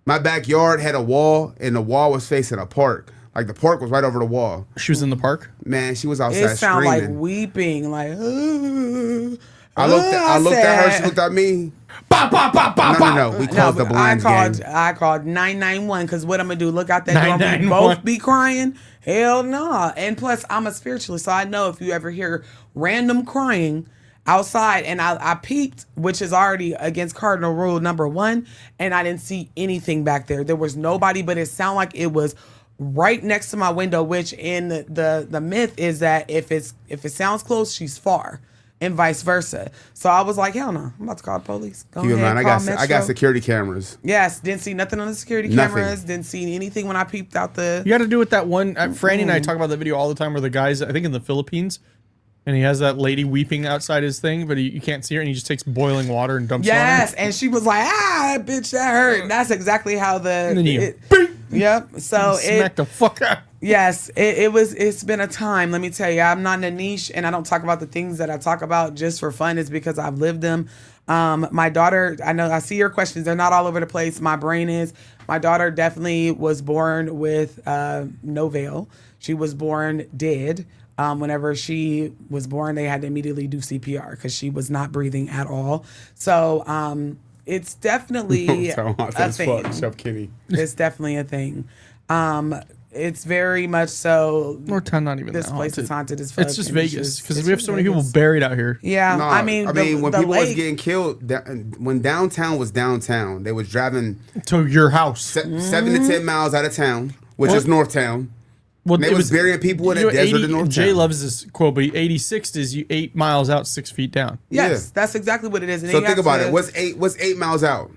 My backyard had a wall, and the wall was facing a park. Like the park was right over the wall. She was in the park. Man, she was outside It sounded like screaming. weeping, like. I looked at her. She said- looked at me. Bah, bah, bah, bah, bah. No. We closed the but blinds, gang. I called 991 because what I'm gonna do? Look out that door. and We 991. both be crying? Hell no. And plus, I'm a spiritualist, so I know if you ever hear random crying outside, and I peeped, which is already against cardinal rule number 1, and I didn't see anything back there. There was nobody, but it sounded like it was right next to my window. Which in the myth is that if it sounds close, she's far. And vice versa. So I was like, hell no, I'm about to call the police. Go Keep in ahead, mind, call I got Metro. security cameras. Yes, didn't see nothing on the security Nothing. cameras. Didn't see anything when I peeped out the. You got to do with that one. Franny and I talk about that video all the time where the guy's, I think, in the Philippines, and he has that lady weeping outside his thing, but you can't see her, and he just takes boiling water and dumps Yes, it on her. and she was like, that bitch, that hurt. And that's exactly how the. And then you it- yep. So smack the fuck out. Yes, it's been a time. Let me tell you, I'm not in a niche, and I don't talk about the things that I talk about just for fun. It's because I've lived them. My daughter, I see your questions. They're not all over the place. My brain is. My daughter definitely was born with no veil. She was born dead. Whenever she was born, they had to immediately do CPR because she was not breathing at all. So it's definitely a thing. Chef Kenny. It's definitely a thing. It's very much so. Northtown, not even This that place haunted. is haunted as fuck. It's just and Vegas because it's we have just so many people Vegas. buried out here. Yeah, No, I mean, when the people was lake, getting killed, when downtown was downtown, they was driving To your house. 7 to 10 miles out of town, which is Northtown. Well, They was burying people in the desert in Northtown. Jay loves this quote, but 86 is you 8 miles out, 6 feet down. yes, Yeah. that's exactly what it is. And So then you think have about to- it. What's 8 miles out?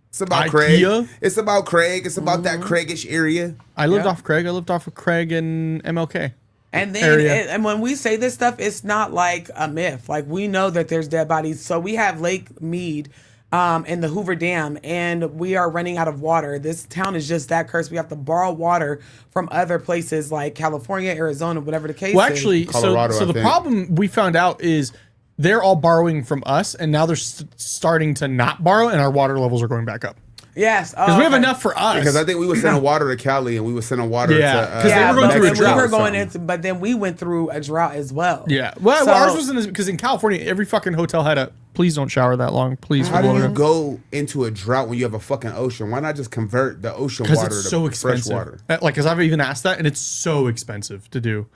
It's about IKEA? Craig. It's about Craig. It's about that Craigish area. I lived Yeah. off Craig. I lived off of Craig and MLK. And then, area. and when we say this stuff, it's not like a myth. Like we know that there's dead bodies. So we have Lake Mead, and the Hoover Dam, and we are running out of water. This town is just that cursed. We have to borrow water from other places like California, Arizona, whatever the case Well, is. actually, Colorado, so I the think. problem we found out is they're all borrowing from us, and now they're starting to not borrow, and our water levels are going back up. Yes, Because we have enough for us. Because I think we were sending water to Cali and we were sending water Yeah, to. 'cause they Yeah, were going but through a then drought we or were going something. into, but then we went through a drought as well. Yeah. Well, So- ours wasn't because in California, every fucking hotel had a please don't shower that long. Please. How for do the you water. go into a drought when you have a fucking ocean? Why not just convert the ocean Because water it's to so fresh expensive. water? Like, because I've even asked that, and it's so expensive to do.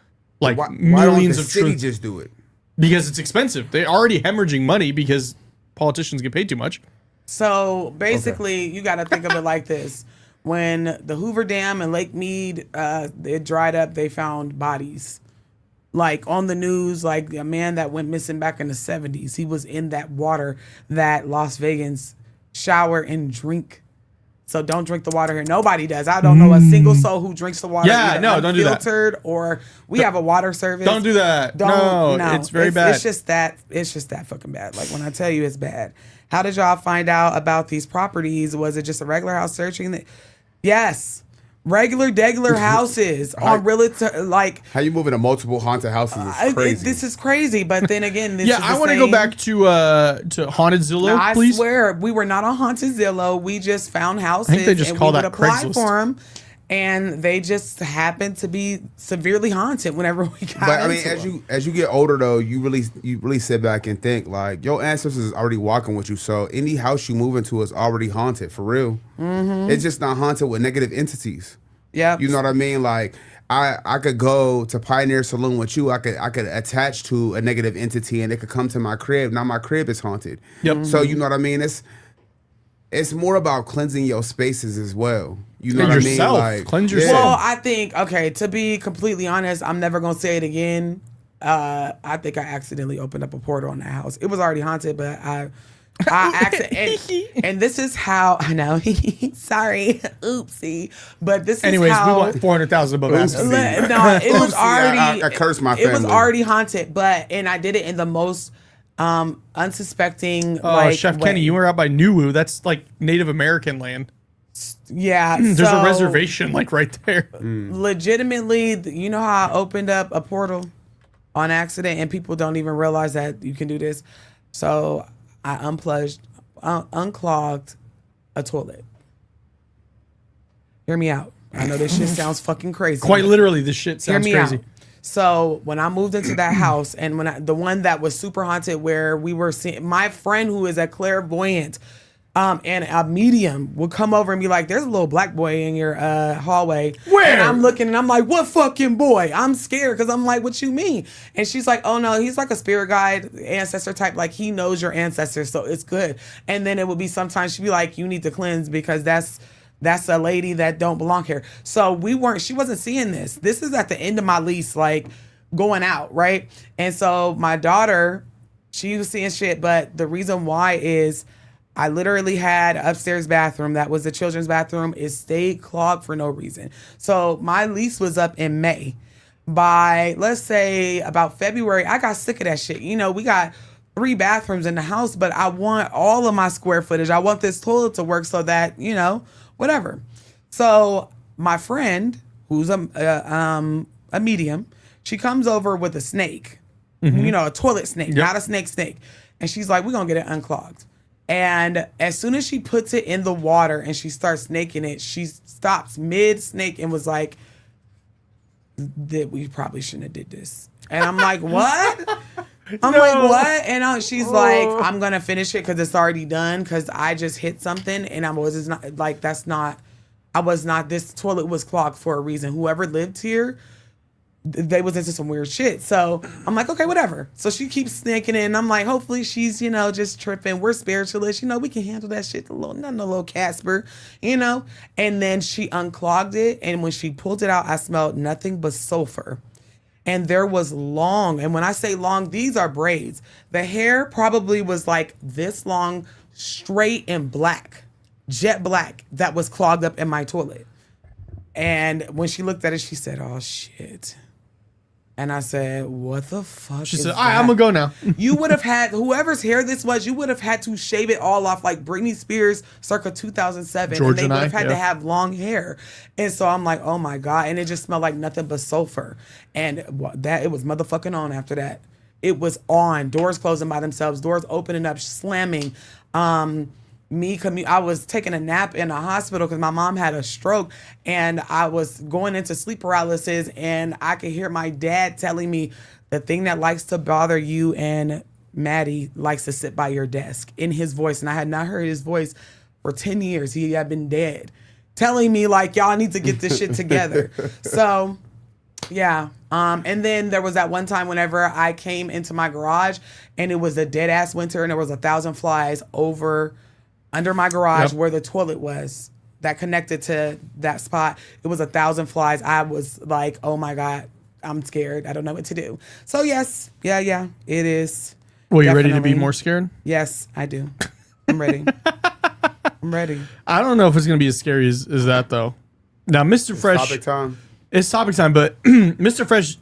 Like Why don't millions the of city trillions. just do it? Because it's expensive. They're already hemorrhaging money because politicians get paid too much. So basically, you got to think of it like this: when the Hoover Dam and Lake Mead it dried up, they found bodies. Like on the news, like a man that went missing back in the 70s. He was in that water that Las Vegans shower and drink. So don't drink the water here. Nobody does. I don't know a single soul who drinks the water. Yeah, either no, don't do that. unfiltered or we have a water service. Don't do that. Don't, No, it's very bad. It's just that fucking bad. Like when I tell you it's bad. How did y'all find out about these properties? Was it just a regular house searching? Yes. regular houses on realtor, like. How you moving to multiple haunted houses is crazy. This is crazy, but then again, this is I want to go back to Haunted Zillow, please. I swear, we were not on Haunted Zillow. We just found houses. I think they just and call we would that apply Craigslist. for them, and they just happened to be severely haunted whenever we got. But I mean, into them. as you get older though, you really sit back and think like your ancestors is already walking with you. So any house you move into is already haunted for real. Mm-hmm. It's just not haunted with negative entities. Yeah, you know what I mean. Like I could go to Pioneer Saloon with you. I could attach to a negative entity and it could come to my crib. Now my crib is haunted. Yep. So you know what I mean. It's more about cleansing your spaces as well. You know And what yourself. I mean? Like, Cleanse yourself. Well, I think, okay, to be completely honest, I'm never going to say it again. I think I accidentally opened up a portal in that house. It was already haunted, but I accidentally, and this is how, I know, sorry, oopsie, but this Anyways, is how. we want 400,000 above ask. No, it was already, I cursed my it was family. already haunted, and I did it in the most unsuspecting, Chef way. Kenny, you were out by Nuwu. That's like Native American land. Yeah, There's a so reservation like right there. legitimately, you know how I opened up a portal on accident and people don't even realize that you can do this. So I unclogged a toilet. Hear me out. I know this shit sounds fucking crazy. Quite literally, this shit Hear sounds me crazy. out. So when I moved into that house, and the one that was super haunted, where we were seeing my friend who is a clairvoyant, and a medium would come over and be like, "There's a little black boy in your hallway." Where? And I'm looking and I'm like, "What fucking boy?" I'm scared because I'm like, "What you mean?" And she's like, "Oh no, he's like a spirit guide, ancestor type. Like he knows your ancestors, so it's good." And then it would be sometimes she'd be like, "You need to cleanse because that's a lady that don't belong here." So she wasn't seeing this. This is at the end of my lease, like going out, right? And so my daughter, she was seeing shit, but the reason why is I literally had upstairs bathroom that was the children's bathroom. It stayed clogged for no reason. So my lease was up in May. By, let's say, about February, I got sick of that shit. You know, we got 3 bathrooms in the house, but I want all of my square footage. I want this toilet to work so that, you know, whatever. So my friend, who's a medium, she comes over with a snake, you know, a toilet snake, not a snake. And she's like, "We're going to get it unclogged." And as soon as she puts it in the water and she starts snaking it, she stops mid snake and was like, "We probably shouldn't have did this." And I'm like, "What?" I'm like, "What?" And she's like, "I'm going to finish it because it's already done because I just hit something and I was just not like, this toilet was clogged for a reason. Whoever lived here, they was into some weird shit." So I'm like, "Okay, whatever." So she keeps snaking in. I'm like, hopefully she's, you know, just tripping. We're spiritualists, you know, we can handle that shit. Nothing a little Casper, you know. And then she unclogged it, and when she pulled it out, I smelled nothing but sulfur. And there was long, and when I say long, these are braids. The hair probably was like this long, straight and black, jet black, that was clogged up in my toilet. And when she looked at it, she said, "Oh shit." And I said, "What the fuck?" She said, "All right, I'm gonna go now." You would have had, whoever's hair this was, you would have had to shave it all off like Britney Spears circa 2007. George and they and would I, have had yeah. to have long hair. And so I'm like, "Oh my God." And it just smelled like nothing but sulfur. And it was motherfucking on after that. It was on. Doors closing by themselves, doors opening up, slamming. I was taking a nap in a hospital because my mom had a stroke and I was going into sleep paralysis, and I could hear my dad telling me, "The thing that likes to bother you and Maddie likes to sit by your desk," in his voice. And I had not heard his voice for 10 years. He had been dead, telling me like, "Y'all need to get this shit together." So yeah. And then there was that one time whenever I came into my garage and it was a dead ass winter and there was 1,000 flies under my garage where the toilet was that connected to that spot. It was 1,000 flies. I was like, "Oh my God, I'm scared. I don't know what to do." So yes, yeah, it is. Well, you ready to be definitely. more scared? Yes, I do. I'm ready. I'm ready. I don't know if it's gonna be as scary as that though. Now, Mr. Fresh, Topic time. it's topic time, but Mr. Fresh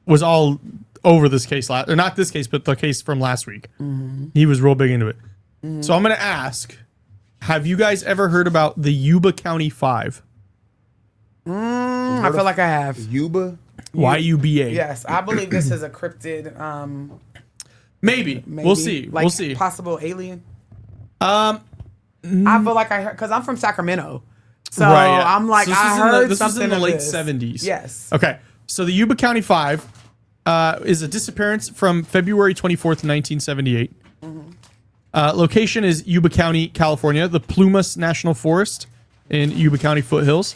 was all over this case or not this case, but the case from last week. Mm-hmm. He was real big into it. Mm-hmm. So I'm gonna ask, have you guys ever heard about the Yuba County 5? I feel like I have. Yuba? YUBA. Yes, I believe this is a cryptid. Maybe. We'll see. Like We'll see. Possible alien. I feel like I heard because I'm from Sacramento, so Right, yeah. I'm like So this I was in the- heard this was something in the of late this. 70s. Yes. Okay. So the Yuba County 5 is a disappearance from February 24th, 1978. Location is Yuba County, California, the Plumas National Forest in Yuba County foothills.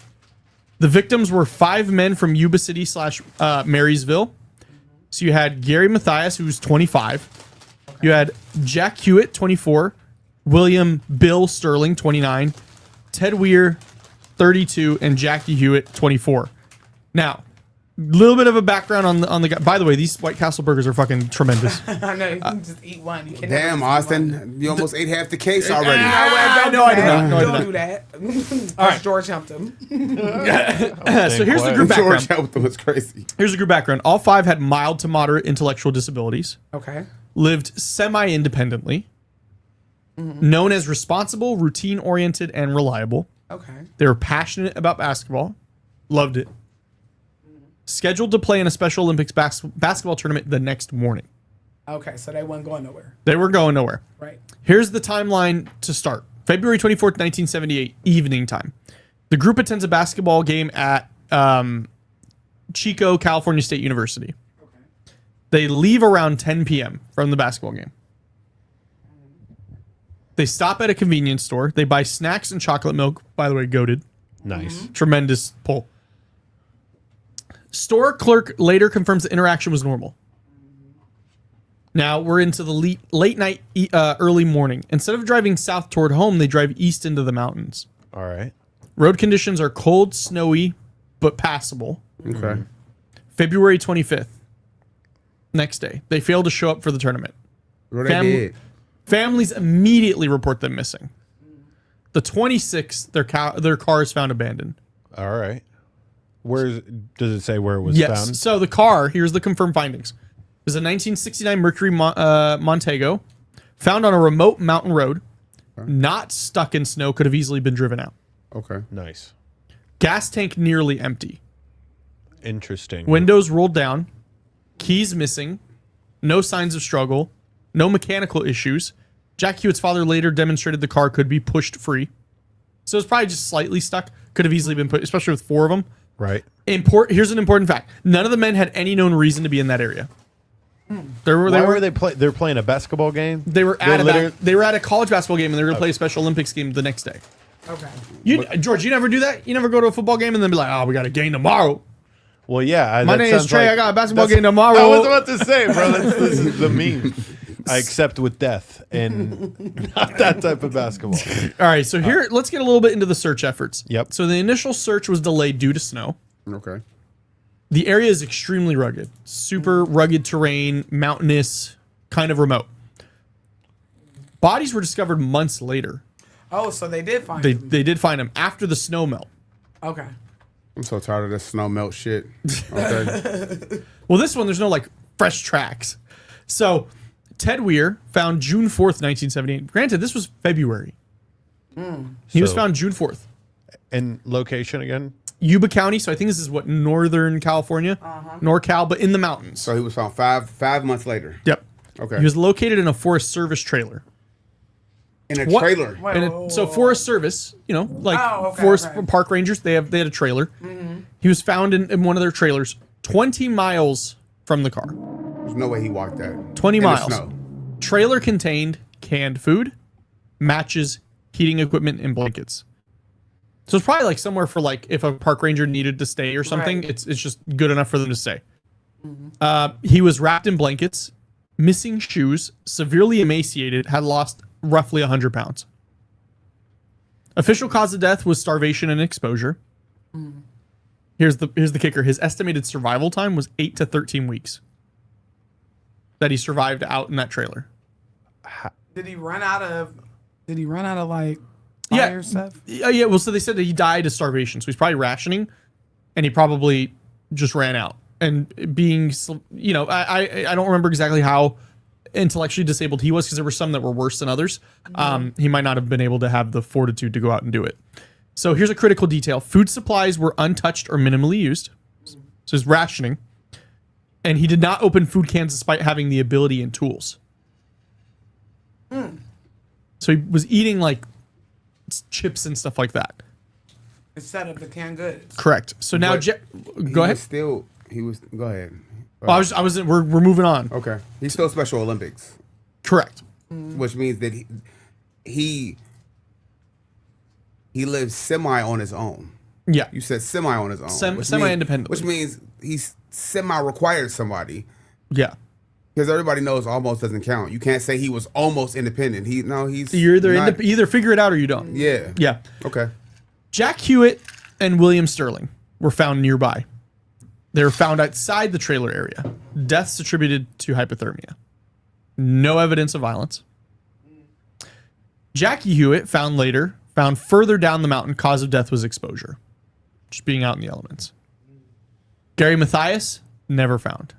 The victims were 5 men from Yuba City / Marysville. So you had Gary Mathias, who was 25. You had Jack Hewitt, 24. William Bill Sterling, 29. Ted Weir, 32. And Jackie Hewitt, 24. Now, a little bit of a background on the guy. By the way, these White Castle burgers are fucking tremendous. I know you can just eat one. You can Damn, never just eat one. Austin, you almost ate half the case already. No, I did not. No, I did Don't not. do that. All right, George helped him. So here's the group George background. Hamilton was crazy. Here's the group background. All 5 had mild to moderate intellectual disabilities. Okay. Lived semi-independently. Known as responsible, routine-oriented, and reliable. Okay. They were passionate about basketball. Loved it. Scheduled to play in a Special Olympics basketball tournament the next morning. Okay. So they weren't going nowhere. They were going nowhere. Right. Here's the timeline to start. February 24th, 1978, evening time. The group attends a basketball game at Chico, California State University. Okay. They leave around 10 p.m. from the basketball game. They stop at a convenience store. They buy snacks and chocolate milk. By the way, goated. Nice. Tremendous pull. Store clerk later confirms the interaction was normal. Now we're into the late night, early morning. Instead of driving south toward home, they drive east into the mountains. All right. Road conditions are cold, snowy, but passable. Okay. February 25th, next day, they fail to show up for the tournament. What they did? Families immediately report them missing. The 26th, their car is found abandoned. All right. Does it say where it was Yes. found? So the car, here's the confirmed findings. It was a 1969 Mercury Montego, found on a remote mountain road, not stuck in snow, could have easily been driven out. Okay. Nice. Gas tank nearly empty. Interesting. Windows rolled down. Keys missing. No signs of struggle. No mechanical issues. Jack Hewitt's father later demonstrated the car could be pushed free. So it's probably just slightly stuck. Could have easily been put, especially with 4 of them. Right. Here's an important fact. None of the men had any known reason to be in that area. They're playing a basketball game. They were at a college basketball game and they were going to play a Special Olympics game the next day. Okay. George, you never do that? You never go to a football game and then be like, oh, we got a game tomorrow. Well, yeah. My name is Trey. I got a basketball game tomorrow. I was about to say, bro. This is the meme. I accept with death and not that type of basketball. All right, so here, let's get a little bit into the search efforts. Yep. So the initial search was delayed due to snow. Okay. The area is extremely rugged, super rugged terrain, mountainous, kind of remote. Bodies were discovered months later. Oh, so they did find They him. did find them after the snow melt. Okay. I'm so tired of this snow melt shit. Okay. Well, this one, there's no like fresh tracks. So Ted Weir found June 4th, 1978. Granted, this was February. He was So- found June 4th. And location again? Yuba County, so I think this is what, Northern California? NorCal, but in the mountains. So he was found five months later. Yep. Okay. He was located in a Forest Service trailer. In a What- trailer. Wait, And whoa, so whoa, Forest Service, like Oh, okay, Forest okay. Park Rangers, they had a trailer. He was found in one of their trailers 20 miles from the car. There's no way he walked that. 20 In the miles. snow. Trailer contained canned food, matches, heating equipment, and blankets. So it's probably like somewhere for like if a park ranger needed to stay or something, Right. it's just good enough for them to stay. He was wrapped in blankets, missing shoes, severely emaciated, had lost roughly 100 pounds. Official cause of death was starvation and exposure. Here's the kicker. His estimated survival time was 8 to 13 weeks that he survived out in that trailer. Did he run out of like Yeah. fire stuff? Yeah, well, so they said that he died of starvation. So he's probably rationing, and he probably just ran out. And being, I don't remember exactly how intellectually disabled he was because there were some that were worse than others. He might not have been able to have the fortitude to go out and do it. So here's a critical detail. Food supplies were untouched or minimally used. So it's rationing. And he did not open food cans despite having the ability and tools. So he was eating like chips and stuff like that. Instead of the canned goods. Correct. So now, go ahead. Go ahead. Well, we're moving on. Okay. He's still Special Olympics, Correct. which means that he lives semi on his own. Yeah. You said semi on his own. Semi-independently. Which means he's semi-required somebody. Yeah. Because everybody knows almost doesn't count. You can't say he was almost independent. He's You're either not, either figure it out or you don't. Yeah. Yeah. Okay. Jack Hewitt and William Sterling were found nearby. They were found outside the trailer area. Deaths attributed to hypothermia. No evidence of violence. Jackie Hewitt, found further down the mountain, cause of death was exposure. Just being out in the elements. Gary Mathias, never found.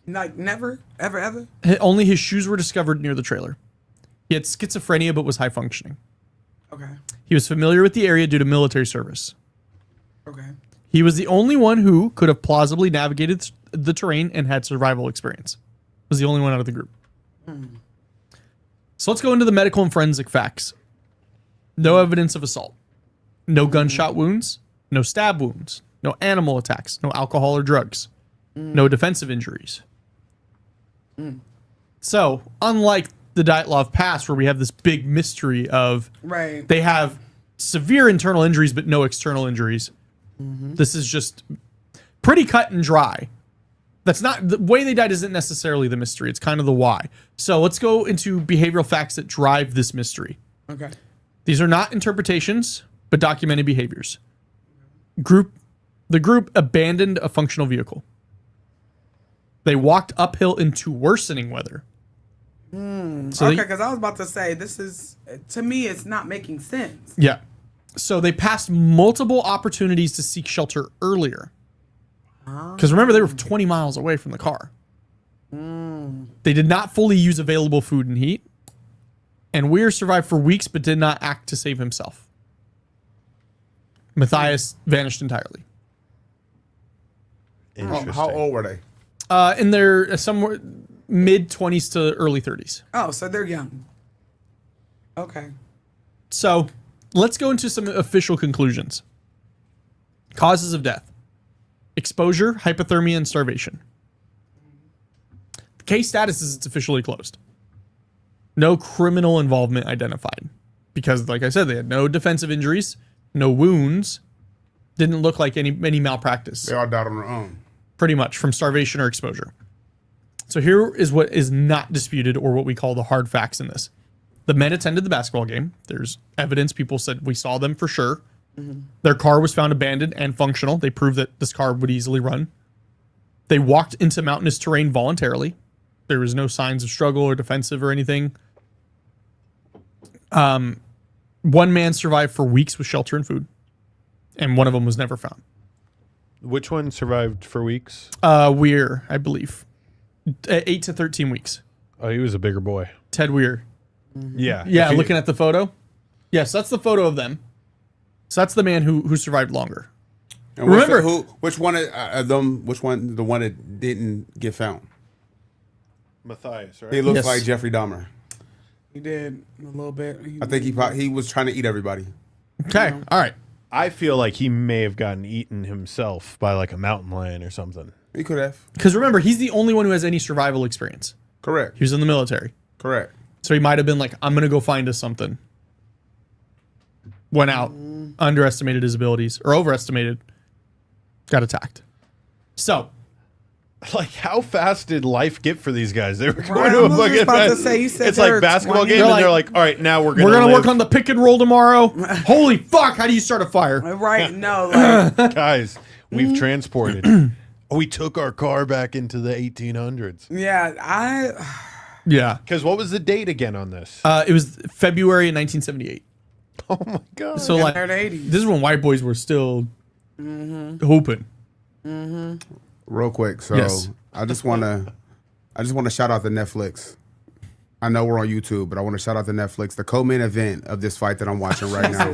Like never? Ever? Only his shoes were discovered near the trailer. He had schizophrenia but was high functioning. Okay. He was familiar with the area due to military service. Okay. He was the only one who could have plausibly navigated the terrain and had survival experience. Was the only one out of the group. So let's go into the medical and forensic facts. No evidence of assault. No gunshot wounds. No stab wounds. No animal attacks. No alcohol or drugs. No defensive injuries. So, unlike the Dyatlov Pass, where we have this big mystery of Right. they have severe internal injuries but no external injuries. This is just pretty cut and dry. That's not the way they died isn't necessarily the mystery. It's kind of the why. So let's go into behavioral facts that drive this mystery. Okay. These are not interpretations, but documented behaviors. The group abandoned a functional vehicle. They walked uphill into worsening weather. So Okay, because I was about to say, this is, to me, it's not making sense. Yeah. So they passed multiple opportunities to seek shelter earlier. Because remember, they were 20 miles away from the car. They did not fully use available food and heat. And Weir survived for weeks but did not act to save himself. Mathias vanished entirely. Interesting. How old were they? In their somewhere mid-20s to early 30s. Oh, so they're young. Okay. So let's go into some official conclusions. Causes of death. Exposure, hypothermia, and starvation. The case status is it's officially closed. No criminal involvement identified. Because, like I said, they had no defensive injuries, no wounds, didn't look like any malpractice. They all died on their own. Pretty much from starvation or exposure. So here is what is not disputed, or what we call the hard facts in this. The men attended the basketball game. There's evidence. People said we saw them for sure. Their car was found abandoned and functional. They proved that this car would easily run. They walked into mountainous terrain voluntarily. There was no signs of struggle or defensive or anything. One man survived for weeks with shelter and food, and one of them was never found. Which one survived for weeks? Weir, I believe. 8 to 13 weeks. Oh, he was a bigger boy. Ted Weir. Yeah. Yeah, looking at the photo. Yes, that's the photo of them. So that's the man who survived longer. And Remember which one of them? Which one? The one that didn't get found? Mathias, right? He looks Yes. like Jeffrey Dahmer. He did a little bit. I think he was trying to eat everybody. Okay, all right. I feel like he may have gotten eaten himself by like a mountain lion or something. He could have. Because remember, he's the only one who has any survival experience. Correct. He was in the military. Correct. So he might have been like, I'm going to go find us something. Went out, underestimated his abilities, or overestimated, got attacked. So, Like, how fast did life get for these guys? They were going Right, to I a was fucking. just about to say, you said it's they like were basketball 20. game, They're and like, they're like, all right, now we're we're going to work live. on the pick and roll tomorrow. Holy fuck, how do you start a fire? Right? No, like, Guys, we've transported. We took our car back into the 1800s. yeah, Yeah. Because what was the date again on this? It was February of 1978. Oh my god! So, like, they're the 80s. this is when white boys were still hooping. Real quick, so Yes. I just want to shout out to Netflix. I know we're on YouTube, but I want to shout out to Netflix. The co-main event of this fight that I'm watching right now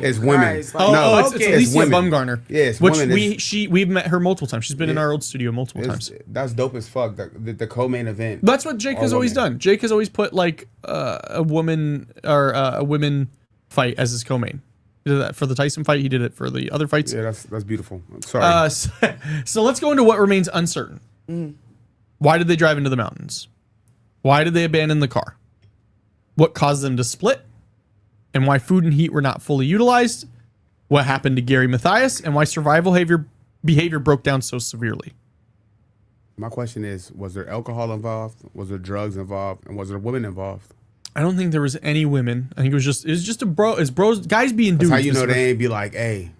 is women. Christ, like- It's Okay. Alicia women. Bumgarner. Yeah, it's which women. we've met her multiple times. She's been in our old studio multiple times. That's dope as fuck. The co-main event. That's what Jake has always done. Jake has always put like a woman or a women fight as his co-main. He did that for the Tyson fight. He did it for the other fights. Yeah, that's beautiful. I'm sorry. So let's go into what remains uncertain. Why did they drive into the mountains? Why did they abandon the car? What caused them to split? And why food and heat were not fully utilized? What happened to Gary Mathias? And why survival behavior broke down so severely? My question is, was there alcohol involved? Was there drugs involved? And was there women involved? I don't think there was any women. I think it was just a bro. It's bros, guys being dudes. How you know they ain't be like, hey,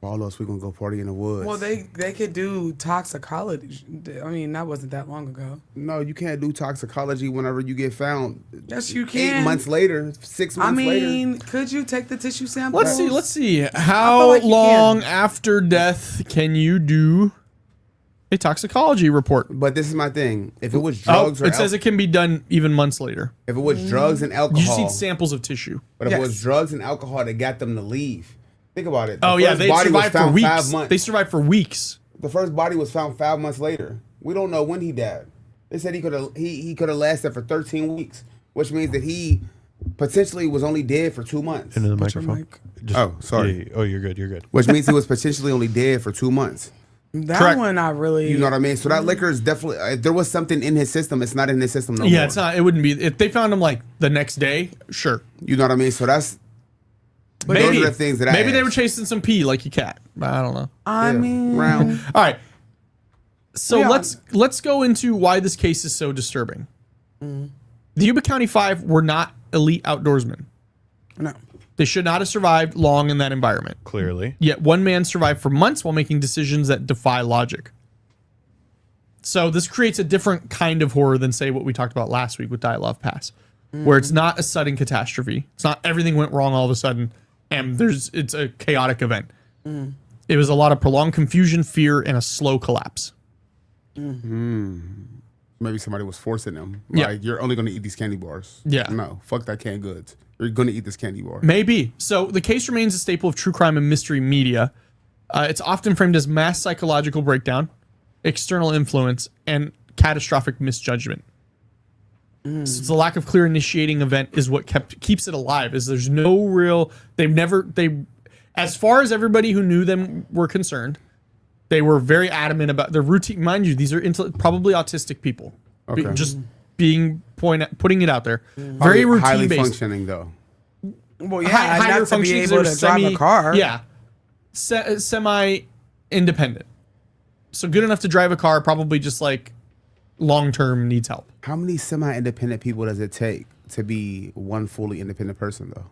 follow us, we're gonna go party in the woods. Well, they could do toxicology. I mean, that wasn't that long ago. No, you can't do toxicology whenever you get found. Yes, you can. 8 months later, 6 months later. Could you take the tissue sample? Let's see. How like you long can. after death can you do a toxicology report? But this is my thing. If it was drugs or it says it can be done even months later. if it was drugs and alcohol, You just need samples of tissue. but if it was Yes. drugs and alcohol that got them to leave, think about it. Oh yeah, they survived for 5 weeks. months. They survived for weeks. The first body was found 5 months later. We don't know when he died. They said he could have lasted for 13 weeks, which means that he potentially was only dead for 2 months. Into the Put your microphone. mic. Oh, sorry. Yeah, oh, you're good. You're good. Which means he was potentially only dead for 2 months. That Correct. one I really. You know what I mean? So that liquor is definitely. If there was something in his system, it's not in his system no more. Yeah, it's not. It wouldn't be. If they found him like the next day, sure. You know what I mean? So that's. Maybe Those are the things that I maybe they were asked. chasing some pee like a cat. I don't know. I mean, round. All right. So Yeah. let's go into why this case is so disturbing. The Yuba County Five were not elite outdoorsmen. no. They should not have survived long in that environment. Clearly. Yet one man survived for months while making decisions that defy logic. So this creates a different kind of horror than, say, what we talked about last week with Dyatlov Pass, where it's not a sudden catastrophe. It's not everything went wrong all of a sudden, and it's a chaotic event. It was a lot of prolonged confusion, fear, and a slow collapse. Maybe somebody was forcing them. Yeah. Like, you're only going to eat these candy bars. Yeah. No, fuck that canned goods. You're going to eat this candy bar. Maybe. So the case remains a staple of true crime and mystery media. It's often framed as mass psychological breakdown, external influence, and catastrophic misjudgment. So it's the lack of clear initiating event is what keeps it alive. Is there's no real. As far as everybody who knew them were concerned, they were very adamant about their routine. Mind you, these are probably autistic people. Okay. Just putting it out there. Very routine Highly based. functioning, though. Well, yeah, Higher not to be functions. able They're to drive a car. Yeah, semi-independent. So good enough to drive a car. Probably just like long-term needs help. How many semi-independent people does it take to be one fully independent person, though?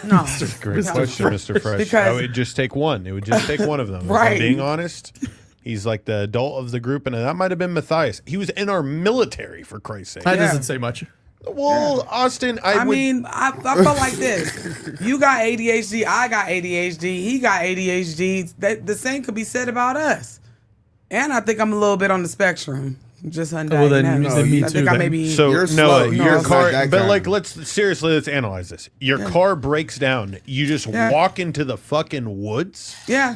No. Great question, Mr. Fresh. Because- It would just take one. It would just take one of them. If Right. I'm being honest, he's like the adult of the group, and that might have been Matthias. He was in our military, for Christ's sake. That Yeah. doesn't say much. Well, Austin, I mean, I felt like this. You got ADHD. I got ADHD. He got ADHD. The same could be said about us. And I think I'm a little bit on the spectrum. Just undiagnosed. Well, then me I too, think I then. maybe. So You're no, slow. your No, it's car. not that But kind. like, let's analyze this. Your car breaks down. You just Yeah. walk into the fucking woods. Yeah.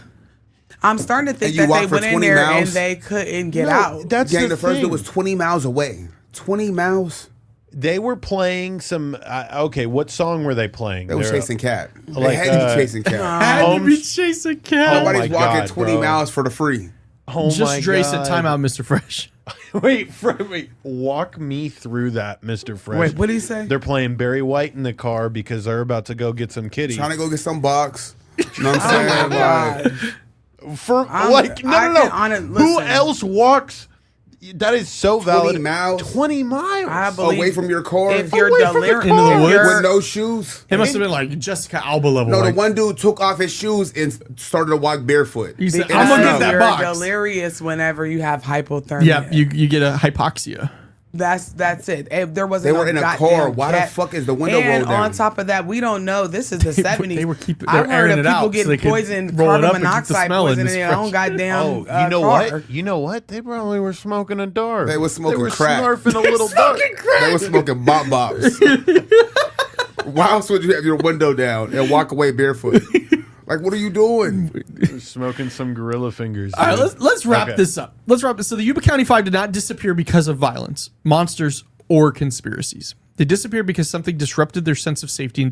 I'm starting to think And you that walk they for went in 20 there miles? and they couldn't get No, out. That's Gang, the the first thing. dude was 20 miles away. 20 miles? They were playing some. Okay, what song were they playing? They were They're- chasing cat. They like, had to be chasing cat. Had to be Holmes- chasing cat. Nobody's my walking God, 20 bro. miles for the free. Oh Just my Drace God. at timeout, Mr. Fresh. Wait, walk me through that, Mr. Fresh. Wait, what did he say? They're playing Barry White in the car because they're about to go get some kitties. Trying to go get some box. You know what Oh I'm my saying? God. For I'm- like, no. I can honest- Who listen. else walks? That is so valid. 20 miles? 20 miles. I believe Away from your car? If you're Away from the delirious, car. Into the woods? With no shoes? It must have been like Jessica Alba level. No, like, the one dude took off his shoes and started to walk barefoot. he said, In I'm the gonna snow. get that you're box. delirious whenever you have hypothermia. Yeah, you get a hypoxia. That's it. If there wasn't They were in a goddamn car. Why the cat. fuck is the window rolled And down? on top of that, we don't know. This is the 70s. They were keeping. I've heard airing of it people out so getting they could poisoned, roll it carbon up and keep the monoxide smell in poison in this their own fresh. goddamn you know car. what? You know what? They probably were smoking a dart. They were smoking crack. Snarfing a little dart. They were smoking bop bops. Why else would you have your window down and walk away barefoot? Like, what are you doing? Smoking some gorilla fingers. All right, dude. let's wrap Okay. this up. Let's wrap this. So the Yuba County Five did not disappear because of violence, monsters, or conspiracies. They disappeared because something disrupted their sense of safety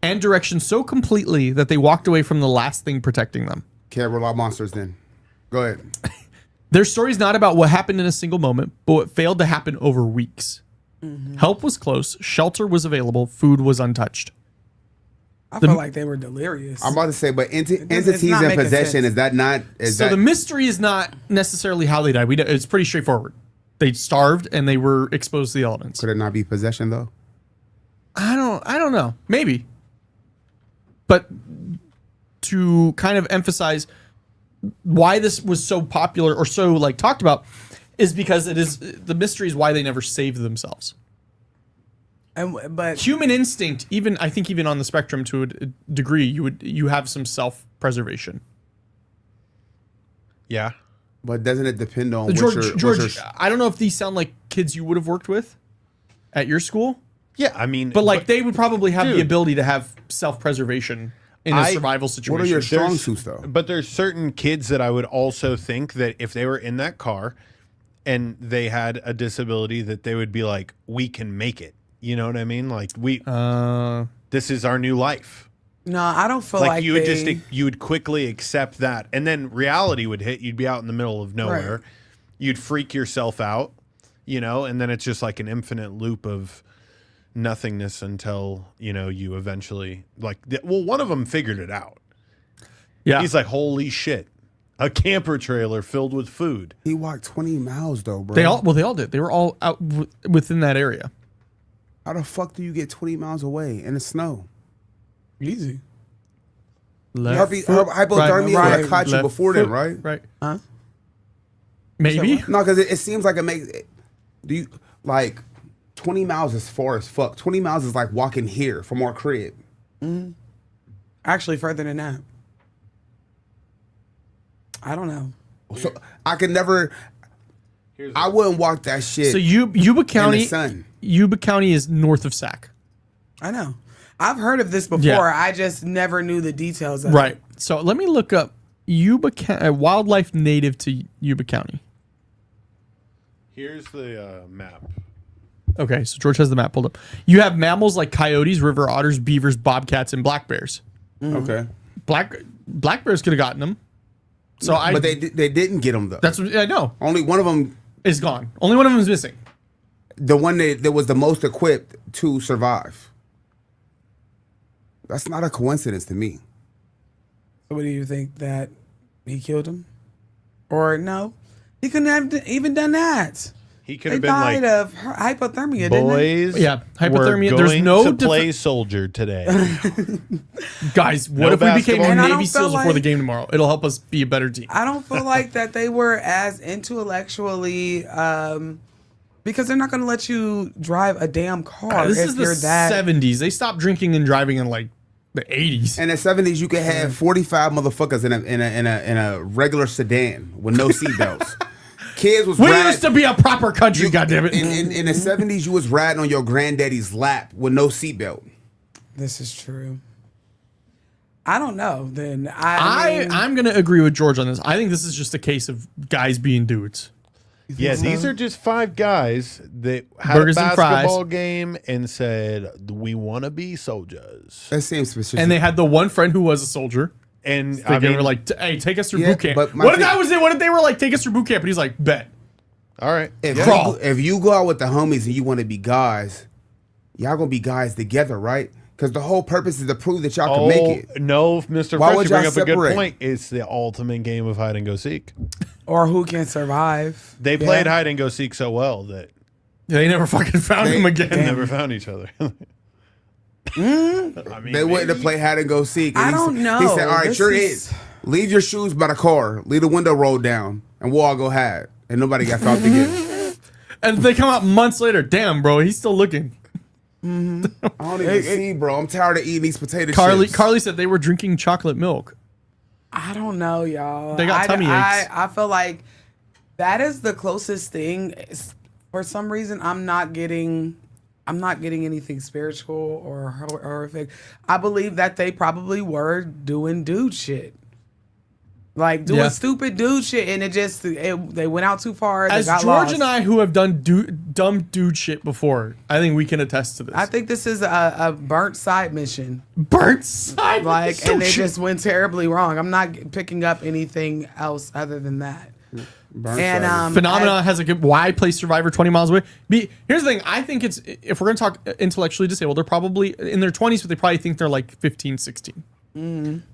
and direction so completely that they walked away from the last thing protecting them. Can't rely on monsters then. Go ahead. Their story is not about what happened in a single moment, but what failed to happen over weeks. Help was close, shelter was available, food was untouched. I feel like they were delirious. I'm about to say, but entities not in making possession, sense. is that not? So the mystery is not necessarily how they died. It's pretty straightforward. They starved and they were exposed to the elements. Could it not be possession though? I don't know. Maybe. But to kind of emphasize why this was so popular or so like talked about is because it is the mystery is why they never saved themselves. But Human instinct, even I think even on the spectrum to a degree, you have some self-preservation. Yeah. But doesn't it depend on George, I don't know if these sound like kids you would have worked with at your school. Yeah, I mean, But like they would probably have the dude. ability to have self-preservation in a survival situation. What are your strong suits though? But there's certain kids that I would also think that if they were in that car and they had a disability, that they would be like, we can make it. You know what I mean? Like this is our new life. no, I don't feel Like like you would they, you would quickly accept that, and then reality would hit. You'd be out in the middle of nowhere. Right. You'd freak yourself out, and then it's just like an infinite loop of nothingness until you eventually one of them figured it out. Yeah. He's like, holy shit, a camper trailer filled with food. He walked 20 miles though, bro. They all did. They were all out within that area. How the fuck do you get 20 miles away in the snow? easy. Hypothermia would have caught you before then, right? Right. Huh? Maybe. No, because it seems like it makes. Do you like 20 miles is far as fuck? 20 miles is like walking here from our crib. Actually, further than that. I don't know. So I could never. I wouldn't walk that shit. So Yuba County, sun. Yuba County is north of Sac. I know. I've heard of this before. Yeah. I just never knew the details of Right. it. So let me look up wildlife native to Yuba County. Here's the map. Okay, so George has the map pulled up. You have mammals like coyotes, river otters, beavers, bobcats, and black bears. Okay. Black bears could have gotten them. So But they didn't get them though. That's what I know. Only one of them. Is gone. Only one of them is missing. The one that was the most equipped to survive. That's not a coincidence to me. So what do you think, that he killed him? Or no? He couldn't have even done that. He could They have been died like, of hypothermia, didn't they? boys. Yeah, hypothermia, We're there's going no to play soldier today. Guys, what No if we became basketball. And I Navy don't SEALs feel before the like- game tomorrow? It'll help us be a better team. I don't feel like that they were as intellectually, because they're not going to let you drive a damn car This if is the you're that. 70s. They stopped drinking and driving in like the 80s. In the 70s, you could have 45 motherfuckers in a regular sedan with no seatbelts. Kids was We riding, used to be a proper country, goddammit. in the 70s, you was riding on your granddaddy's lap with no seatbelt. This is true. I don't know. Then I mean, I'm going to agree with George on this. I think this is just a case of guys being dudes. Yeah, these are just 5 guys that had Burgers a and fries. basketball game and said, we want to be soldiers. That seems suspicious. And they had the one friend who was a soldier. And They I mean, were like, hey, take us through Yeah, boot camp. but my What if thing- that was it? What if they were like, take us through boot camp? And he's like, bet. all right. if you go out with the homies and you want to be guys, y'all gonna be guys together, right? Because the whole purpose is to prove that y'all can make it. No, Mr. Why Fresh, would you bring y'all up a good separate? point. It's the ultimate game of hide and go seek. or who can survive. They played hide and go seek so well that They never fucking found him again. they never found each other. I mean, They went to play hide and go seek. and I he don't said- know. He said, "All right, This sure is- is. Leave your shoes by the car. Leave the window rolled down, and we'll all go hide." And nobody got found again. And they come out months later. Damn, bro, he's still looking. I don't even see, bro. I'm tired of eating these potato chips. Carly said they were drinking chocolate milk. I don't know, y'all. They got tummy aches. I feel like that is the closest thing. For some reason, I'm not getting anything spiritual or horrific. I believe that they probably were doing dude shit. Like doing stupid dude shit, and they went out too far. As got George lost. and I, who have done dumb dude shit before, I think we can attest to this. I think this is a burnt side mission. Burnt side, like, and they just went terribly wrong. I'm not picking up anything else other than that. And Phenomena has a good why play Survivor 20 miles away. Here's the thing. I think it's, if we're going to talk intellectually disabled, they're probably in their 20s, but they probably think they're like 15, 16.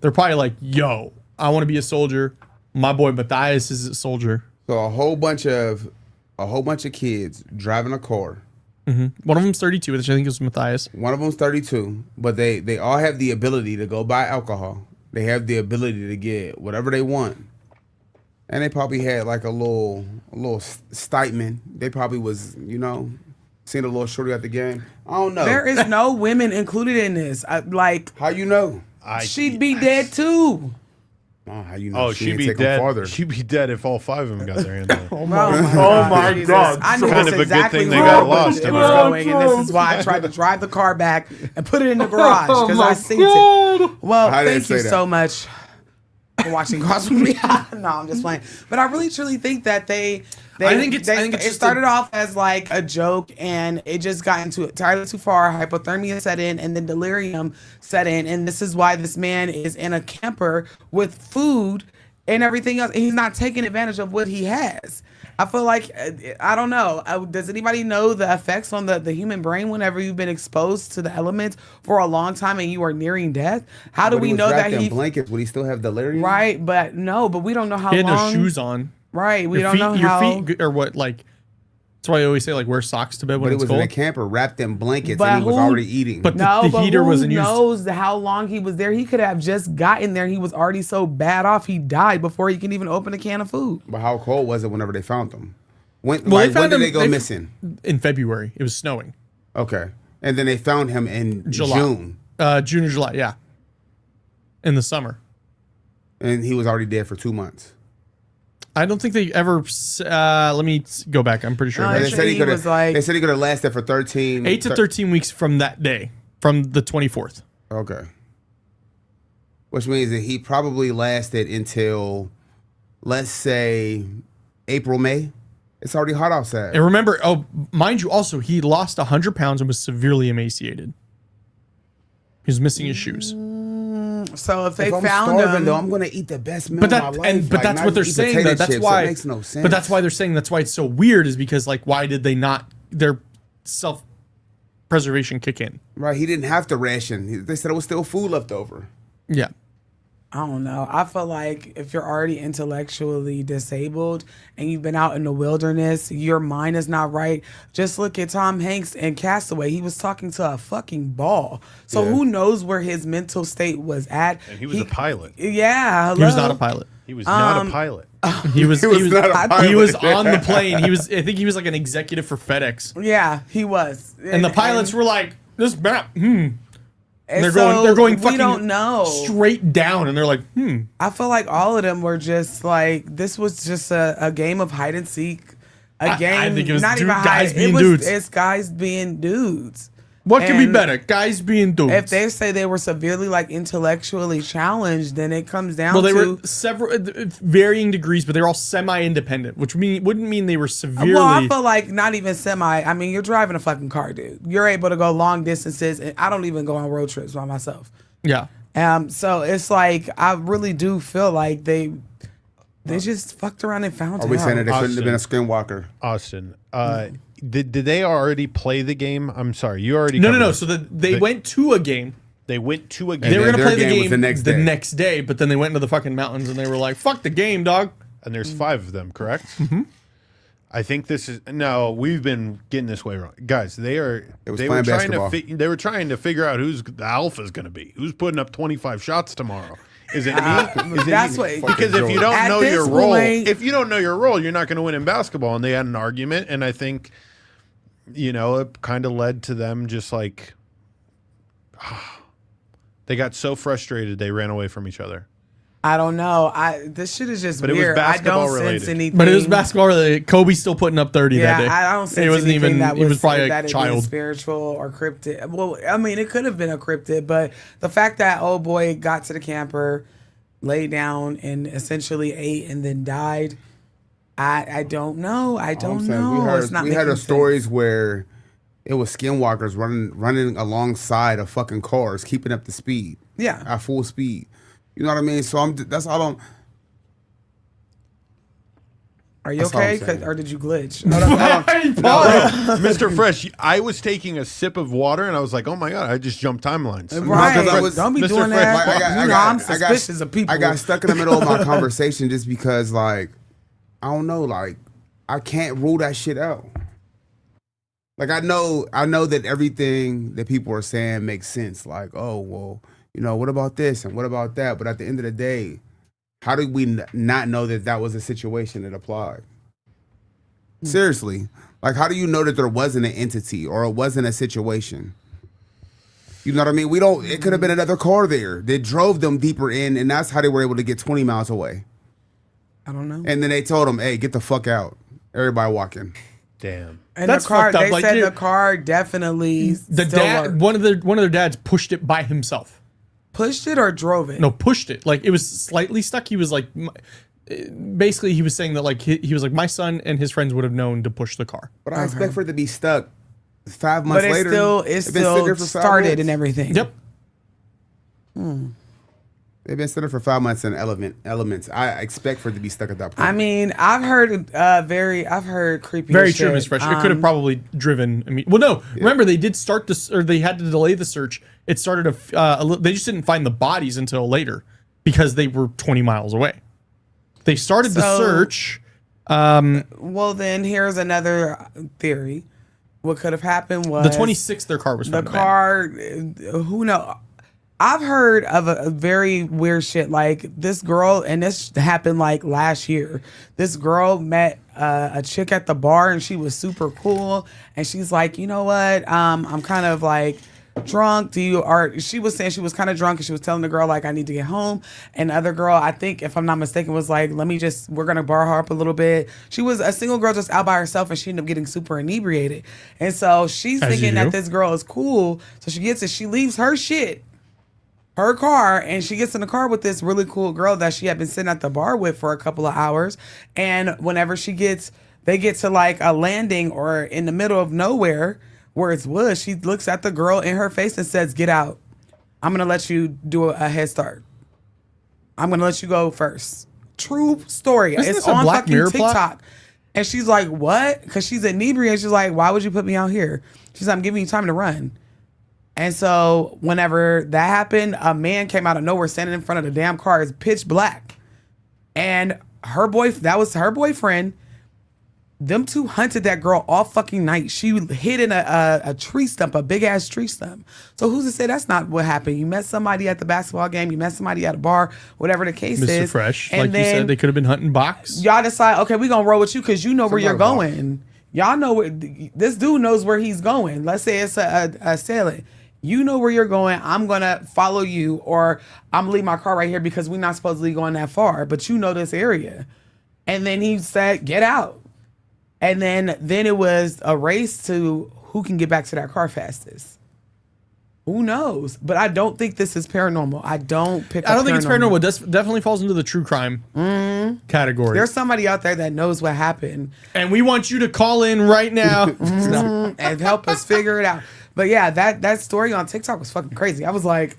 They're probably like, yo, I want to be a soldier. My boy Matthias is a soldier. So a whole bunch of kids driving a car. One of them's 32, which I think is Matthias. One of them's 32, but they all have the ability to go buy alcohol. They have the ability to get whatever they want. And they probably had like a little stipend. They probably was, seeing a little shorty at the game. I don't know. There is no women included in this. How you know? She'd be dead too. Oh, how you know? She'd be dead. She'd be dead if all 5 of them got their hands on it. Oh my God! I knew kind this of a good exactly thing they where got lost. it was going, and this is why I tried to drive the car back and put it in the garage because I seen it. Well, thank you so much for watching Calls From Beyond. No, I'm just playing. But I really truly think that I think it started off as like a joke, and it just got entirely too far. Hypothermia set in, and then delirium set in, and this is why this man is in a camper with food and everything else, and he's not taking advantage of what he has. I feel like, I don't know. Does anybody know the effects on the human brain whenever you've been exposed to the elements for a long time and you are nearing death? How do we know that he blankets? Would he still have delirium? Right, but we don't know how long. He had no shoes on. Right, we don't know how. Your feet or what, like, that's why I always say, like, wear socks to bed when it's cold. But it was in a camper wrapped in blankets, and he was already eating. But the heater wasn't used. Who knows how long he was there? He could have just gotten there. He was already so bad off, he died before he can even open a can of food. But how cold was it whenever they found him? When did they go missing? In February. It was snowing. Okay. And then they found him in June. June or July, yeah. In the summer. And he was already dead for 2 months. I don't think they ever. Let me go back. I'm pretty sure. No, they said he could have lasted for 8 to 13 weeks from that day, from the 24th. Okay. Which means that he probably lasted until, let's say, April, May. It's already hot outside. And remember, mind you, also, he lost 100 pounds and was severely emaciated. He was missing his shoes. So if they I'm found starving, him, though, I'm gonna eat the best meal of my life. But that's what they're saying. Though. That's why. It makes no sense. But that's why they're saying that's why it's so weird is because like why did they not their self-preservation kick in? Right, he didn't have to ration. They said it was still food left over. Yeah. I don't know. I feel like if you're already intellectually disabled and you've been out in the wilderness, your mind is not right. Just look at Tom Hanks in Castaway. He was talking to a fucking ball. So who knows where his mental state was at? And he was a pilot. Yeah. He was not a pilot. He was not a pilot. He was not a pilot. He was on the plane. I think he was like an executive for FedEx. Yeah, he was. And the pilots were like, this map, And they're so going fucking we don't know. Straight down, and they're like, I feel like all of them were just like, this was just a game of hide and seek. A game, I think it was not even guys hide. being dudes. It's guys being dudes. What could be better? Guys being dudes. If they say they were severely like intellectually challenged, then it comes down well, they to were several varying degrees, but they're all semi-independent, which wouldn't mean they were severely. Well, I feel like not even semi. I mean, you're driving a fucking car, dude. You're able to go long distances, and I don't even go on road trips by myself. Yeah. So it's like I really do feel like they just fucked around and found. Are we saying that they couldn't Austin. have been a skinwalker? Austin, did they already play the game? I'm sorry, you already. No. So they went to a game. They went to a game. They were gonna play the game game was the next day, but then they went into the fucking mountains and they were like, "Fuck the game, dog." And there's 5 of them, correct? Mm-hmm. I think this is no. We've been getting this way wrong, guys. They were trying basketball. to figure out who's the alpha is going to be, who's putting up 25 shots tomorrow. Is it me? Is it That's me? what- Because if you don't At know this your role, point- if you don't know your role, you're not going to win in basketball. And they had an argument, and I think, it kind of led to them just like they got so frustrated they ran away from each other. I don't know. This shit is just But it was weird. basketball I don't related. sense anything. But it was basketball related. Kobe's still putting up 30 that day. I don't sense it wasn't anything even. that He was probably that a it child. was spiritual or cryptid. Well, I mean, it could have been a cryptid, but the fact that old boy got to the camper, laid down, and essentially ate and then died, I don't know. I don't know. It's not We heard making of stories sense. where it was skinwalkers running alongside of fucking cars, keeping up the speed. Yeah. At full speed. You know what I mean? So that's all I'm. Are you That's all I'm okay? saying. Or did you glitch? Mr. Fresh, I was taking a sip of water, and I was like, "Oh my god!" I just jumped timelines. Right. 'cause I was- Don't be Mr. doing Fresh, that. Like, I'm suspicious of people. I got stuck in the middle of my conversation just because, like, I don't know, like, I can't rule that shit out. Like, I know that everything that people are saying makes sense. Like, oh, well, what about this and what about that? But at the end of the day, how do we not know that was a situation that applied? Seriously. Like, how do you know that there wasn't an entity or it wasn't a situation? You know what I mean? It could have been another car there that drove them deeper in, and that's how they were able to get 20 miles away. I don't know. And then they told them, hey, get the fuck out. Everybody walk in. Damn. And That's the car, fucked up. they Like, said dude, the car definitely The still dad, worked. one of their dads pushed it by himself. Pushed it or drove it? No, pushed it. Like it was slightly stuck. He was like, basically, he was saying that like he was like, my son and his friends would have known to push the car. But I expect for it to be stuck 5 months But later. it's They've been sitting there still for 5 started months. and everything. Yep. They've been sitting for 5 months in elements. I expect for it to be stuck at that point. I mean, I've heard creepy. Very shit. true, Miss Fresh. It could have probably driven. Well, no. Remember, they did start this, or they had to delay the search. It started they just didn't find the bodies until later because they were 20 miles away. They started the search. Well, then here's another theory. What could have happened was The 26th, their car was the found. car. Who knows? I've heard of a very weird shit. Like this girl, and this happened like last year. This girl met a chick at the bar, and she was super cool. And she's like, you know what? I'm kind of like drunk. She was saying she was kind of drunk, and she was telling the girl like, I need to get home. And the other girl, I think if I'm not mistaken, was like, we're gonna bar her up a little bit. She was a single girl just out by herself, and she ended up getting super inebriated. And so she's As thinking you do. that this girl is cool. So she leaves her shit, her car, and she gets in the car with this really cool girl that she had been sitting at the bar with for a couple of hours. And whenever they get to like a landing or in the middle of nowhere where it's woods, she looks at the girl in her face and says, get out. I'm going to let you do a head start. I'm going to let you go first. True story. Isn't It's this a on Black fucking Mirror TikTok. plot? And she's like, what? Because she's inebriated. She's like, why would you put me out here? She's like, I'm giving you time to run. And so whenever that happened, a man came out of nowhere standing in front of the damn car. It's pitch black. And that was her boyfriend. Them two hunted that girl all fucking night. She hid in a tree stump, a big ass tree stump. So who's to say that's not what happened? You met somebody at the basketball game, you met somebody at a bar, whatever the case Mr. is. Fresh, And like you then said, they could have been hunting box. y'all decide, okay, we're gonna roll with you because you know where you're Somebody going. Y'all know where this dude knows where he's going. Let's say it's a assailant. You know where you're going. I'm gonna follow you, or I'm gonna leave my car right here because we're not supposedly going that far. But you know this area. And then he said, "Get out." And then it was a race to who can get back to that car fastest. Who knows? But I don't think this is paranormal. I don't think it's paranormal. It definitely falls into the true crime category. There's somebody out there that knows what happened. And we want you to call in right now. And help us figure it out. But yeah, that story on TikTok was fucking crazy. I was like,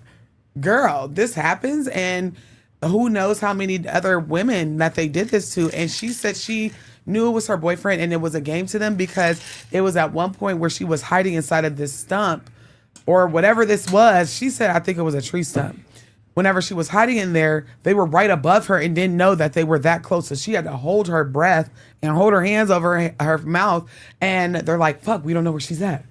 girl, this happens, and who knows how many other women that they did this to. And she said she knew it was her boyfriend, and it was a game to them because it was at one point where she was hiding inside of this stump or whatever this was. She said, I think it was a tree stump. Whenever she was hiding in there, they were right above her and didn't know that they were that close. So she had to hold her breath and hold her hands over her mouth. And they're like, fuck, we don't know where she's at.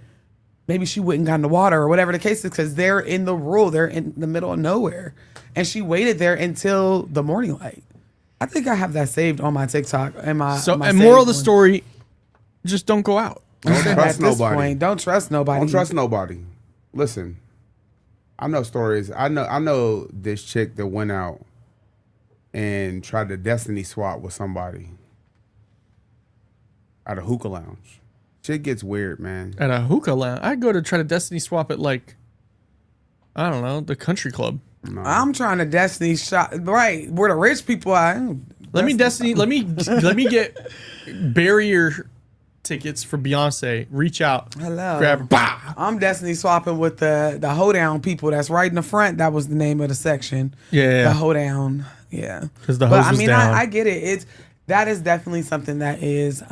maybe she wouldn't got in the water or whatever the case is, because they're in the rural, they're in the middle of nowhere, and she waited there until the morning light. I think I have that saved on my TikTok and my. So, my and moral of the one. story, just don't go out. Don't At trust this nobody. point, don't trust nobody. Don't trust nobody. Listen, I know stories. I know this chick that went out and tried to destiny swap with somebody at a hookah lounge. Shit gets weird, man. At a hookah lounge, I go to try to destiny swap at like, I don't know, the country club. I'm trying to destiny shop right where the rich people are. Let me get barrier tickets for Beyonce. Reach out. Hello. Grab her. Bah! I'm destiny swapping with the hoedown people that's right in the front. That was the name of the section. Yeah. The hoedown. Yeah. Because the But hose I was mean, down. I get it. That is definitely something that is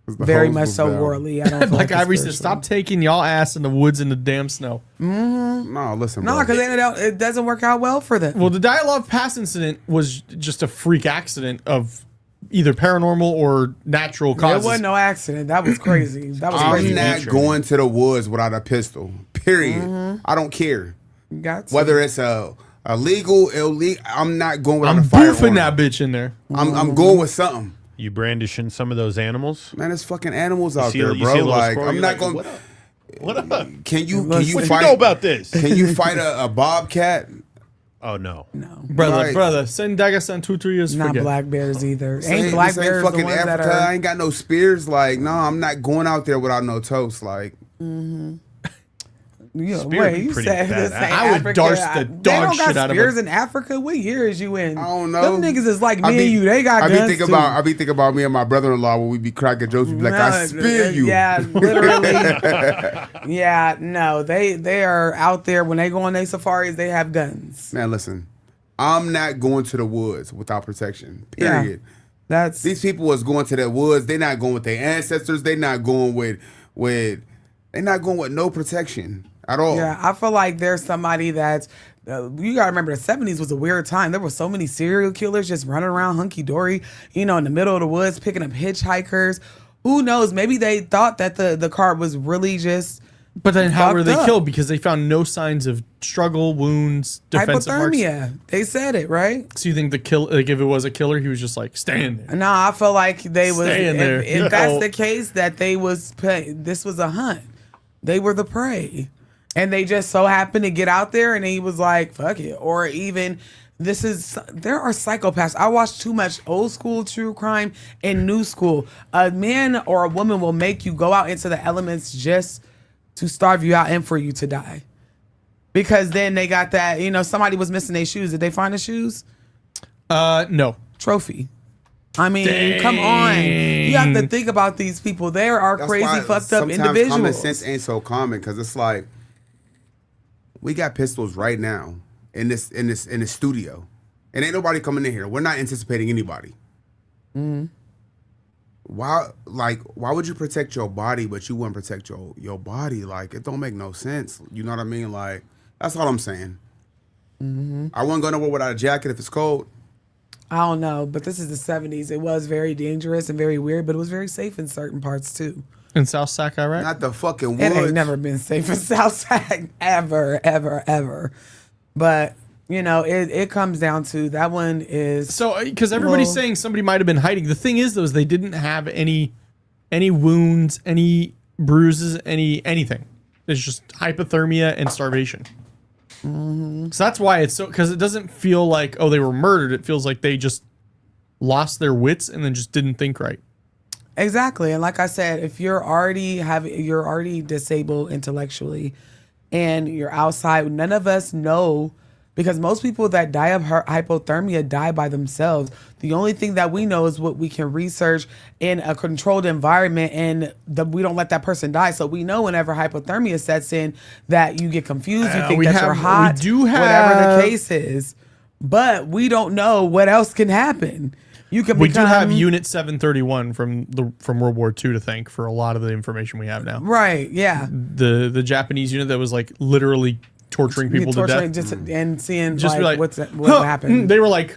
'Cause the very hose much was so down. worldly. I don't feel like it's Ivory said, spiritual. stop taking y'all ass in the woods in the damn snow. No, listen, No, bro. because it doesn't work out well for them. Well, the Dialogue Pass incident was just a freak accident of either paranormal or natural It causes. wasn't no accident. That was crazy. That was I'm crazy. not going to the woods without a pistol. Period. I don't care Got to. whether it's illegal, illegal. I'm not going without I'm a firearm. boofing that bitch in there. I'm going with something. You brandishing some of those animals? Man, there's fucking animals out see there, a- you bro. see a little Like, squirrel, I'm you're not like, going. "What up? What up? Can you What What fight? you know about this? Can you fight a bobcat? Oh no. No. Brother, send Dagestan 2-3 years. Not forget. black bears either. This Ain't black this ain't bears the fucking ones that Africa. I are. ain't got no spears. Like, no, I'm not going out there without no toast. Like, Yeah, Spear wait, be you pretty said this badass. ain't I would Africa. darce the They dog don't got shit out of spears them. in Africa. What year is you in? I don't know. Them niggas is like me I be- and you. They got I be guns thinking too. about. I be thinking about me and my brother-in-law when we be cracking jokes. We be like, I spear you. Yeah, literally. Yeah, no, they are out there when they go on their safaris. They have guns. Man, listen, I'm not going to the woods without protection. Yeah. Period. That's These people was going to the woods. They're not going with their ancestors. They're not going with. They're not going with no protection at all. yeah. I feel like there's somebody that's. You gotta remember the 70s was a weird time. There were so many serial killers just running around hunky dory, in the middle of the woods, picking up hitchhikers. Who knows? Maybe they thought that the car was really just But then how were fucked they up. killed? Because they found no signs of struggle, wounds, defensive marks. hypothermia. They said it, right? So you think the kill, like if it was a killer, he was just like staying there. No, I feel like they was. Staying there. If that's the case, that they was. This was a hunt. They were the prey, and they just so happened to get out there, and he was like, "Fuck it," or even. There are psychopaths. I watch too much old school true crime and new school. A man or a woman will make you go out into the elements just to starve you out and for you to die. Because then they got that, somebody was missing their shoes. Did they find the shoes? No. Trophy. I mean, come on. You have to think about these people. They are That's crazy, why fucked up sometimes individuals. Common sense ain't so common because it's like we got pistols right now in this studio, and ain't nobody coming in here. We're not anticipating anybody. Why would you protect your body, but you wouldn't protect your body? Like, it don't make no sense. You know what I mean? Like, that's all I'm saying. I wouldn't go nowhere without a jacket if it's cold. I don't know, but this is the 70s. It was very dangerous and very weird, but it was very safe in certain parts too. In South Sac, Iraq? Not the fucking woods. It ain't never been safe in Southside ever, ever, ever. But, it comes down to that one is. So, because everybody's Well- saying somebody might have been hiding. The thing is, though, is they didn't have any wounds, any bruises, anything. It's just hypothermia and starvation. So that's why it's so, because it doesn't feel like, oh, they were murdered. It feels like they just lost their wits and then just didn't think right. Exactly. And like I said, if you're already disabled intellectually and you're outside, none of us know, because most people that die of hypothermia die by themselves. The only thing that we know is what we can research in a controlled environment, and we don't let that person die. So we know whenever hypothermia sets in that you get confused, you think that you're hot, whatever the case is. But we don't know what else can happen. You can We do have become- Unit 731 from World War II to thank for a lot of the information we have now. Right, yeah. The Japanese unit that was like literally torturing people to death. Just, and seeing Just be like, what "Huh." happened. They were like,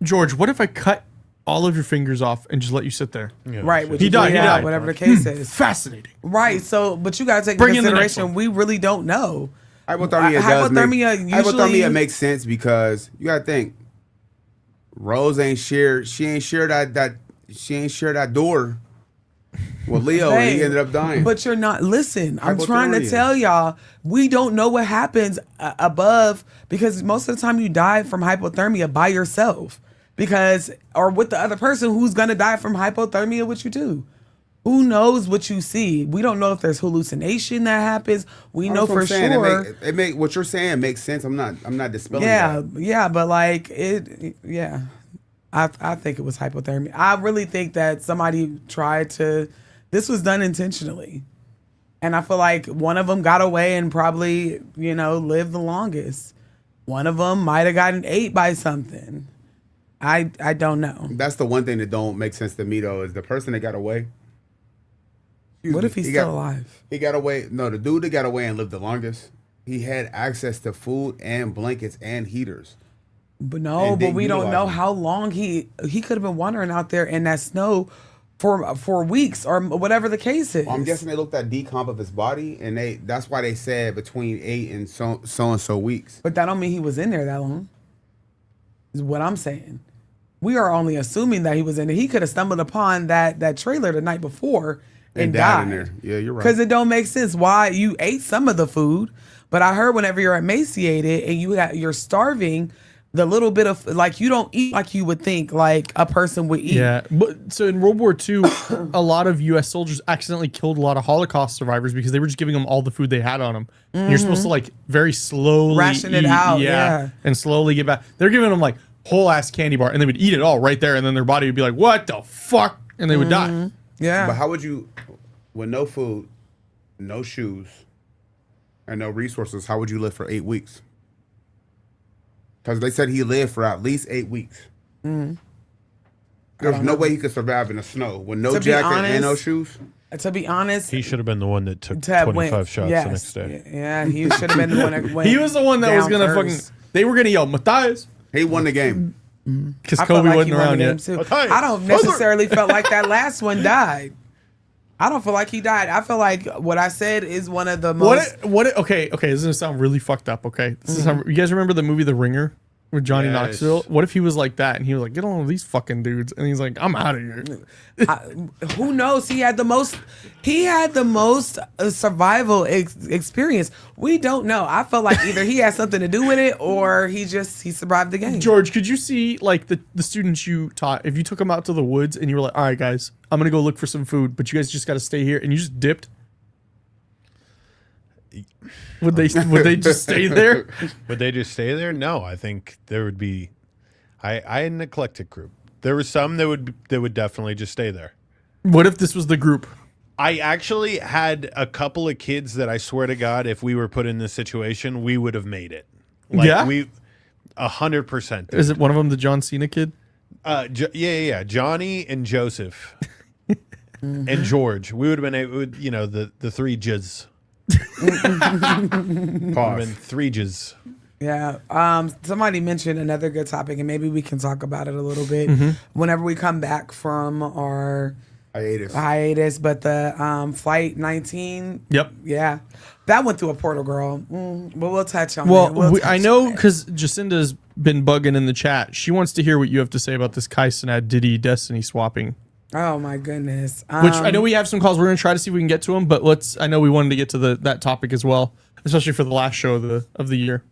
George, what if I cut all of your fingers off and just let you sit there. Yeah, Right. shit. Which He is died, he died. whatever the case is. Fascinating. Right. So, but you got to take Bring into in the next consideration, one. we really don't know. Hypothermia makes sense because you gotta think. Rose ain't shared. She ain't shared that door with Leo, and he Babe, ended up dying. But you're not. Listen, I'm trying to Hypothermia. tell y'all, we don't know what happens above, because most of the time you die from hypothermia by yourself, or with the other person who's gonna die from hypothermia with you too. Who knows what you see? We don't know if there's hallucination that happens. We know for sure. It make what you're saying makes sense. I'm not dispelling Yeah, that. yeah, but like yeah. I think it was hypothermia. I really think that somebody tried to. This was done intentionally, and I feel like one of them got away and probably lived the longest. One of them might have gotten ate by something. I don't know. That's the one thing that don't make sense to me though, is the person that got away. What if he's still alive? He got away. No, the dude that got away and lived the longest, he had access to food and blankets and heaters. But we don't know how long he could have been wandering out there in that snow for weeks or whatever the case is. Well, I'm guessing they looked at decomp of his body, and that's why they said between 8 and so weeks. But that don't mean he was in there that long. Is what I'm saying. We are only assuming that he was in there. He could have stumbled upon that trailer the night before and died in there. Yeah, you're right. Because it don't make sense why you ate some of the food, but I heard whenever you're emaciated and you're starving, the little bit of you don't eat like you would think like a person would eat. Yeah, but so in World War II, a lot of U.S. soldiers accidentally killed a lot of Holocaust survivors because they were just giving them all the food they had on them. And you're supposed to very slowly ration it out, yeah, and slowly get back. They're giving them whole ass candy bar, and they would eat it all right there, and then their body would be like, "What the fuck?" and they would die. Yeah. But how would you, with no food, no shoes, and no resources, how would you live for 8 weeks? Because they said he lived for at least 8 weeks. There's no way he could survive in the snow with no jacket and no shoes. To be honest, He should have been the one that took 25 shots the next day. Yeah, he should have been the one that went. He was the one that was gonna first. They were gonna yell Matthias He won the game. because I felt Kobe like wasn't he won the around game yet. too. Matthias, I don't necessarily felt like that last one died. I don't feel like he died. I feel like what I said is one of the most. Okay, this is gonna sound really fucked up. Okay, this is how, you guys remember the movie The Ringer with Johnny Yes. Knoxville? What if he was like that and he was like, get along with these fucking dudes, and he's like, I'm out of here. Who knows? He had the most. He had the most survival experience. We don't know. I felt like either he had something to do with it or he survived the game. George, could you see the students you taught, if you took them out to the woods and you were like, all right guys, I'm gonna go look for some food, but you guys just got to stay here, and you just dipped? Would they just stay there? Would they just stay there? No, I think there would be. I had an eclectic group. There were some that would definitely just stay there. What if this was the group? I actually had a couple of kids that I swear to God, if we were put in this situation, we would have made it. Yeah? 100%. Is it one of them the John Cena kid? Yeah. Johnny and Joseph and George. We would have been able, the three jizz. Pause. Three jizz. Yeah. Somebody mentioned another good topic, and maybe we can talk about it a little bit whenever we come back from our hiatus. But the Flight 19. Yep. Yeah. That went through a portal, girl. But we'll touch on Well, that. I know because Jacinda's been bugging in the chat. She wants to hear what you have to say about this Kai Cenat Diddy Destiny swapping. Oh my goodness. Which I know we have some calls. We're gonna try to see if we can get to them, but I know we wanted to get to that topic as well, especially for the last show of the year.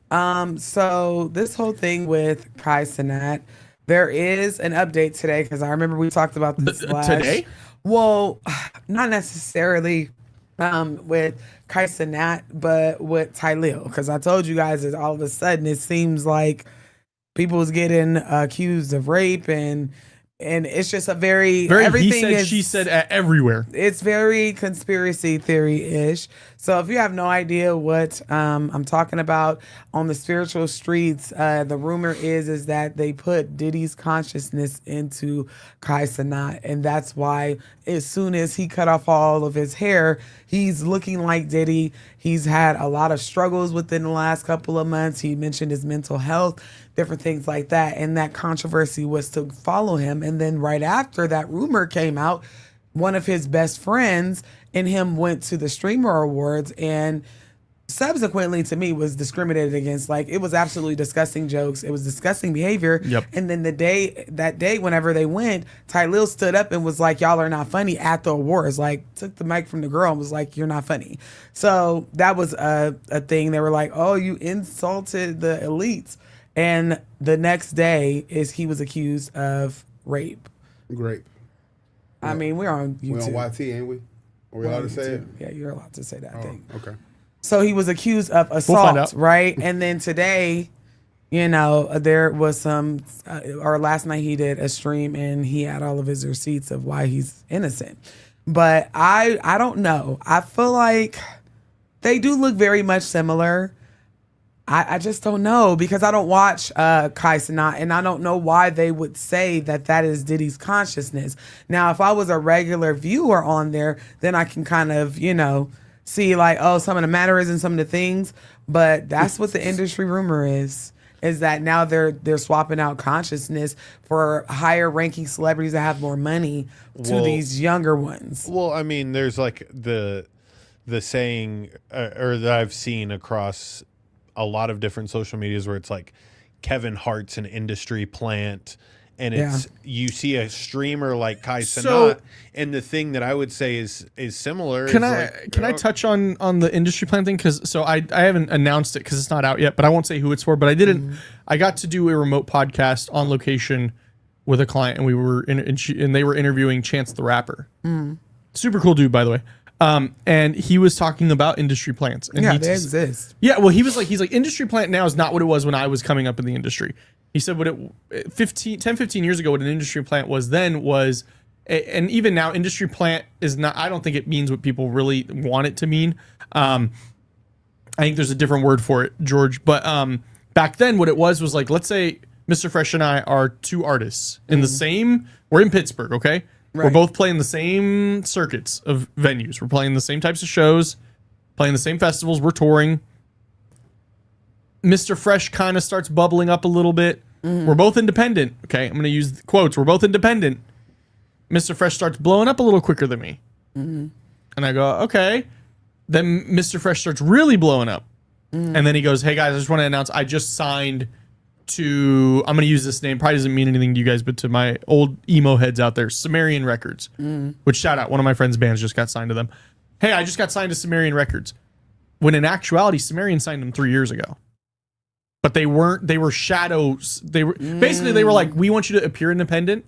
So this whole thing with Kai Cenat, there is an update today because I remember we talked about this today. Well, not necessarily with Kai Cenat, but with Tylil, because I told you guys that all of a sudden it seems like people was getting accused of rape and it's just a very everything he said, she said everywhere. It's very conspiracy theory-ish. So if you have no idea what I'm talking about, on the spiritual streets, the rumor is that they put Diddy's consciousness into Kai Cenat, and that's why as soon as he cut off all of his hair, he's looking like Diddy. He's had a lot of struggles within the last couple of months. He mentioned his mental health, different things like that, and that controversy was to follow him. And then right after that rumor came out, one of his best friends and him went to the Streamer Awards and subsequently to me was discriminated against. Like, it was absolutely disgusting jokes. It was disgusting behavior. Yep. And then that day, whenever they went, Tylil stood up and was like, y'all are not funny at the awards. Like, took the mic from the girl and was like, you're not funny. So that was a thing. They were like, oh, you insulted the elites. And the next day he was accused of rape. Great. I mean, we're on YouTube. We're on YT, ain't we? Are we allowed to say it? Yeah, you're allowed to say that, I think. Okay. So he was accused of find assault, out. right? And then today, there was or last night he did a stream and he had all of his receipts of why he's innocent. But I don't know. I feel like they do look very much similar. I just don't know because I don't watch Kai Cenat, and I don't know why they would say that is Diddy's consciousness. Now, if I was a regular viewer on there, then I can kind of, see like, oh, some of the mannerisms, some of the things. But that's what the industry rumor is that now they're swapping out consciousness for higher ranking celebrities that have more money to these younger ones. Well, I mean, there's like the saying or that I've seen across a lot of different social medias where it's like Kevin Hart's an industry plant, and it's you see a streamer like Kai Cenat, and the thing that I would say is similar. Can I touch on the industry plan thing? Because I haven't announced it because it's not out yet, but I won't say who it's for. But I didn't. I got to do a remote podcast on location with a client, and we were and they were interviewing Chance the Rapper. Super cool dude, by the way. And he was talking about industry plants. And they exist. Yeah, well, he's like, industry plant now is not what it was when I was coming up in the industry. He said 15 years ago, what an industry plant was then was, and even now, industry plant is not, I don't think it means what people really want it to mean. I think there's a different word for it, George. But back then, what it was like, let's say Mr. Fresh and I are two artists in the same, we're in Pittsburgh, okay? Right. We're both playing the same circuits of venues. We're playing the same types of shows, playing the same festivals. We're touring. Mr. Fresh kind of starts bubbling up a little bit. We're both independent. Okay, I'm going to use quotes. We're both independent. Mr. Fresh starts blowing up a little quicker than me. And I go, okay. Then Mr. Fresh starts really blowing up. And then he goes, hey, guys, I just want to announce I just signed to, I'm going to use this name, probably doesn't mean anything to you guys, but to my old emo heads out there, Sumerian Records, which, shout out, one of my friends' bands just got signed to them. Hey, I just got signed to Sumerian Records. When in actuality, Sumerian signed them 3 years ago. But they were shadows. They were basically, they were like, we want you to appear independent.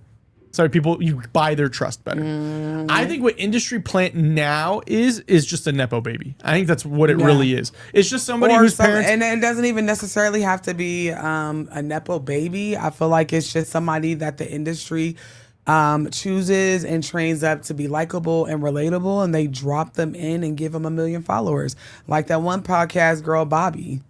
So you buy their trust better. I think what industry plant now is just a Nepo baby. I think that's what it really is. It's just somebody whose parents... And it doesn't even necessarily have to be a Nepo baby. I feel like it's just somebody that the industry chooses and trains up to be likable and relatable, and they drop them in and give them 1 million followers. Like that one podcast girl, Bobby.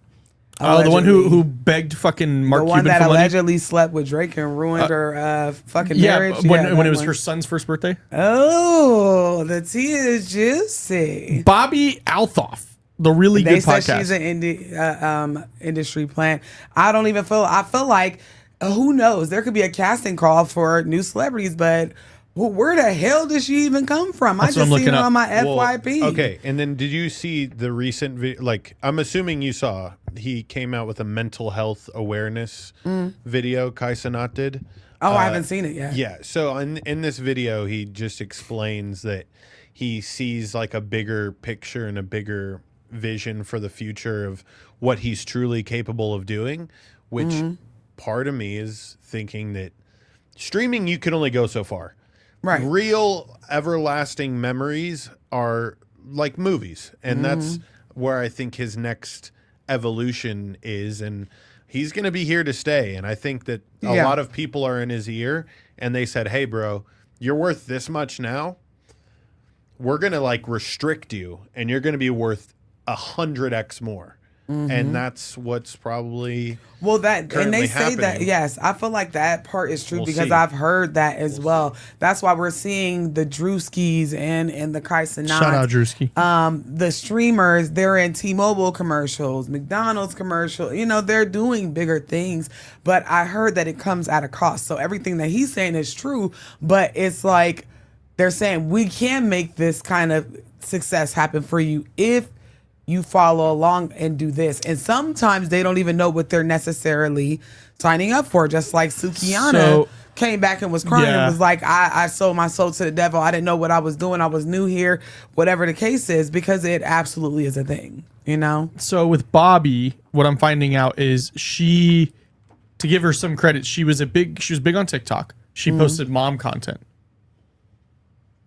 Oh, the one who begged fucking Mark Cuban for money? The one that allegedly slept with Drake and ruined her fucking marriage. When it was her son's first birthday. Oh, the tea is juicy. Bobby Althoff, the really good podcast. They said she's an industry plant. I don't even feel... I feel like, who knows? There could be a casting call for new celebrities, but... Well, where the hell did she even come from? That's I just seen her on my FYP. Okay, and then did you see the recent video? Like, I'm assuming you saw, he came out with a mental health awareness video, Kai Cenat did. Oh, I haven't seen it yet. Yeah, so in this video, he just explains that he sees like a bigger picture and a bigger vision for the future of what he's truly capable of doing, which part of me is thinking that streaming, you can only go so far. Right. Real everlasting memories are like movies. And that's where I think his next evolution is. And he's going to be here to stay. And I think that a lot of people are in his ear and they said, hey, bro, you're worth this much now. we're going to like restrict you and you're going to be worth 100x more. And that's what's probably and they say happening. that. Yes, I feel like that part is true because see. I've heard that as well. That's why we're seeing the Drewskis and the Kaisenats. Shout out Drewski. The streamers, they're in T-Mobile commercials, McDonald's commercial. You know, they're doing bigger things. But I heard that it comes at a cost. So everything that he's saying is true. But it's like they're saying we can make this kind of success happen for you if you follow along and do this. And sometimes they don't even know what they're necessarily signing up for. Just like Sukiana came back and was crying and was like, I sold my soul to the devil. I didn't know what I was doing. I was new here, whatever the case is, because it absolutely is a thing, you know? So with Bobby, what I'm finding out is to give her some credit, she was big on TikTok. She posted mom content.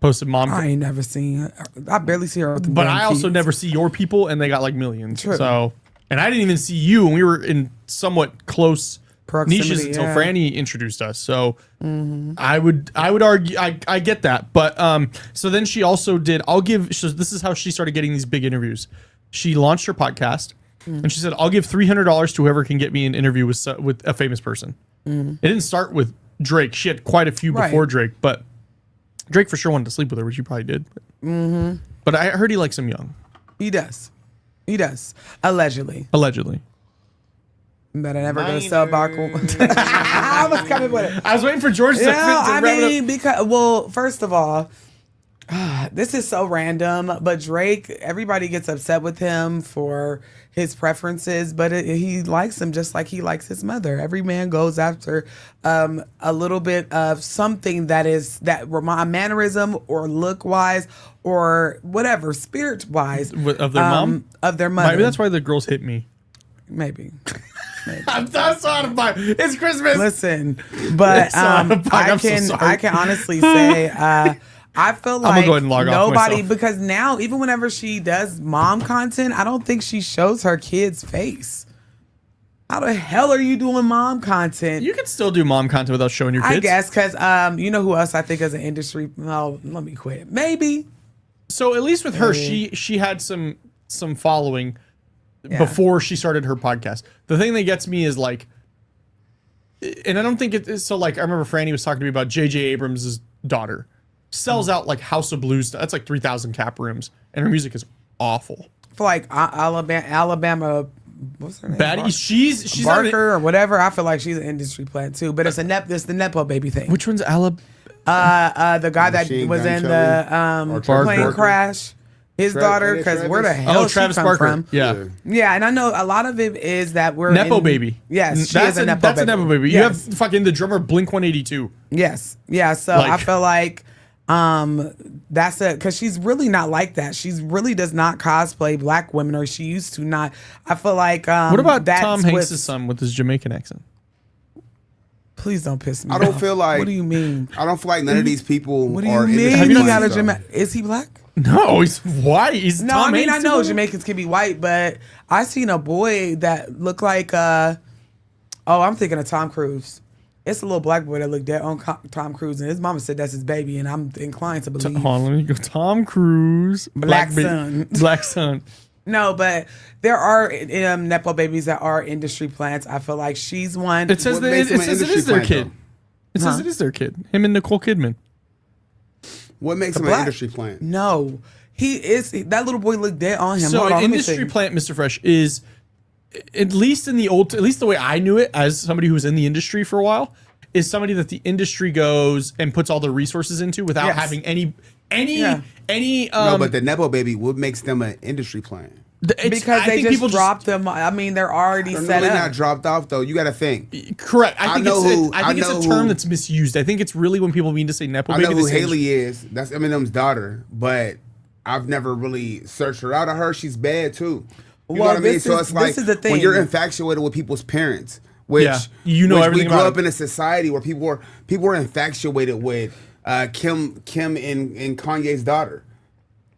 I ain't never seen her. I barely see her with the But damn I also kids. never see your people, and they got like millions. True. So, and I didn't even see you, and we were in somewhat close Proximity, niches until yeah. Franny introduced us. So, I would argue I get that. But so then she also did. So this is how she started getting these big interviews. She launched her podcast, and she said, "I'll give $300 to whoever can get me an interview with a famous person." It didn't start with Drake. She had quite a few before Drake, but Drake for sure wanted to sleep with her, which he probably did. But I heard he likes him young. He does. Allegedly. But I never go to sell Barkle. I was coming with it. I was waiting for George to Yeah, wrap it up. because first of all, this is so random, but Drake, everybody gets upset with him for his preferences, but he likes him just like he likes his mother. Every man goes after a little bit of something that remind mannerism or look wise or whatever, spirit wise Of their mom? of their mother. Maybe that's why the girls hit me. Maybe. That's not a vibe. It's Christmas. Listen, but It's not a bug. I'm so sorry. I can honestly say I feel gonna like go ahead and log off nobody, myself. because now even whenever she does mom content, I don't think she shows her kid's face. How the hell are you doing mom content? You can still do mom content without showing your kids. I guess because you know who else I think as an industry. Oh, let me quit. Maybe. So at least with her, she had some following before she started her podcast. The thing that gets me is like, and I don't think it is so like, I remember Franny was talking to me about J.J. Abrams' daughter. Sells out like House of Blues. That's like 3,000 cap rooms. And her music is awful. For like Alabama, what's her name? Baddie, she's Barker or whatever. I feel like she's an industry plant too. But it's the Nepo baby thing. Which one's Alabama? The guy that Machine was Gun in Kelly? the Or plane Barker? crash. His daughter, because where the hell Travis she come Barker. from? Yeah. Yeah, and I know a lot of it is that we're Nepo in, baby. Yes, she that's is a Nepo that's baby. a Nepo baby. You Yes. have fucking the drummer Blink 182. Yes. Yeah. So Like- I feel like that's because she's really not like that. She's really does not cosplay black women, or she used to not. I feel like What about that's Tom what- Hanks' son with his Jamaican accent? Please don't piss me I don't off. feel like. What do you mean? I don't feel like none of these people What do are. you mean? industry He you got a plants, though. Is he black? No, he's white. He's No, Tom I mean, I Hanks' know brother. Jamaicans can be white, but I seen a boy that looked like I'm thinking of Tom Cruise. It's a little black boy that looked dead on Tom Cruise, and his mama said that's his baby, and I'm inclined to believe. Hold on, let me go. Tom Cruise, Black ba- son. Black son. No, but there are Nepo babies that are industry plants. I feel like she's one. It says What that makes it him an says it industry is their plant, kid. though? It says it is their kid. Him and Nicole Kidman. What makes him an black- industry plant? No, he is. That little boy looked dead on him. So Hold on, an let me industry see. plant, Mr. Fresh, is at least the way I knew it as somebody who was in the industry for a while, is somebody that the industry goes and puts all the resources into without Yes. having any Yeah. No, but the Nepo baby, what makes them an industry plant? Because they just dropped them. I mean, they're already They're set really up. not dropped off though. You got to think. Correct. I think it's a term who- that's misused. I think it's really when people mean to say Nepo I baby. know who they say- Haley is. That's Eminem's daughter, but I've never really searched her out. I heard she's bad too. You know Well, what I mean? this So is- it's like this is the when you're thing. infatuated with people's parents, which Yeah, you know which everything we grew about up it. in a society where people were infatuated with Kim and Kanye's daughter.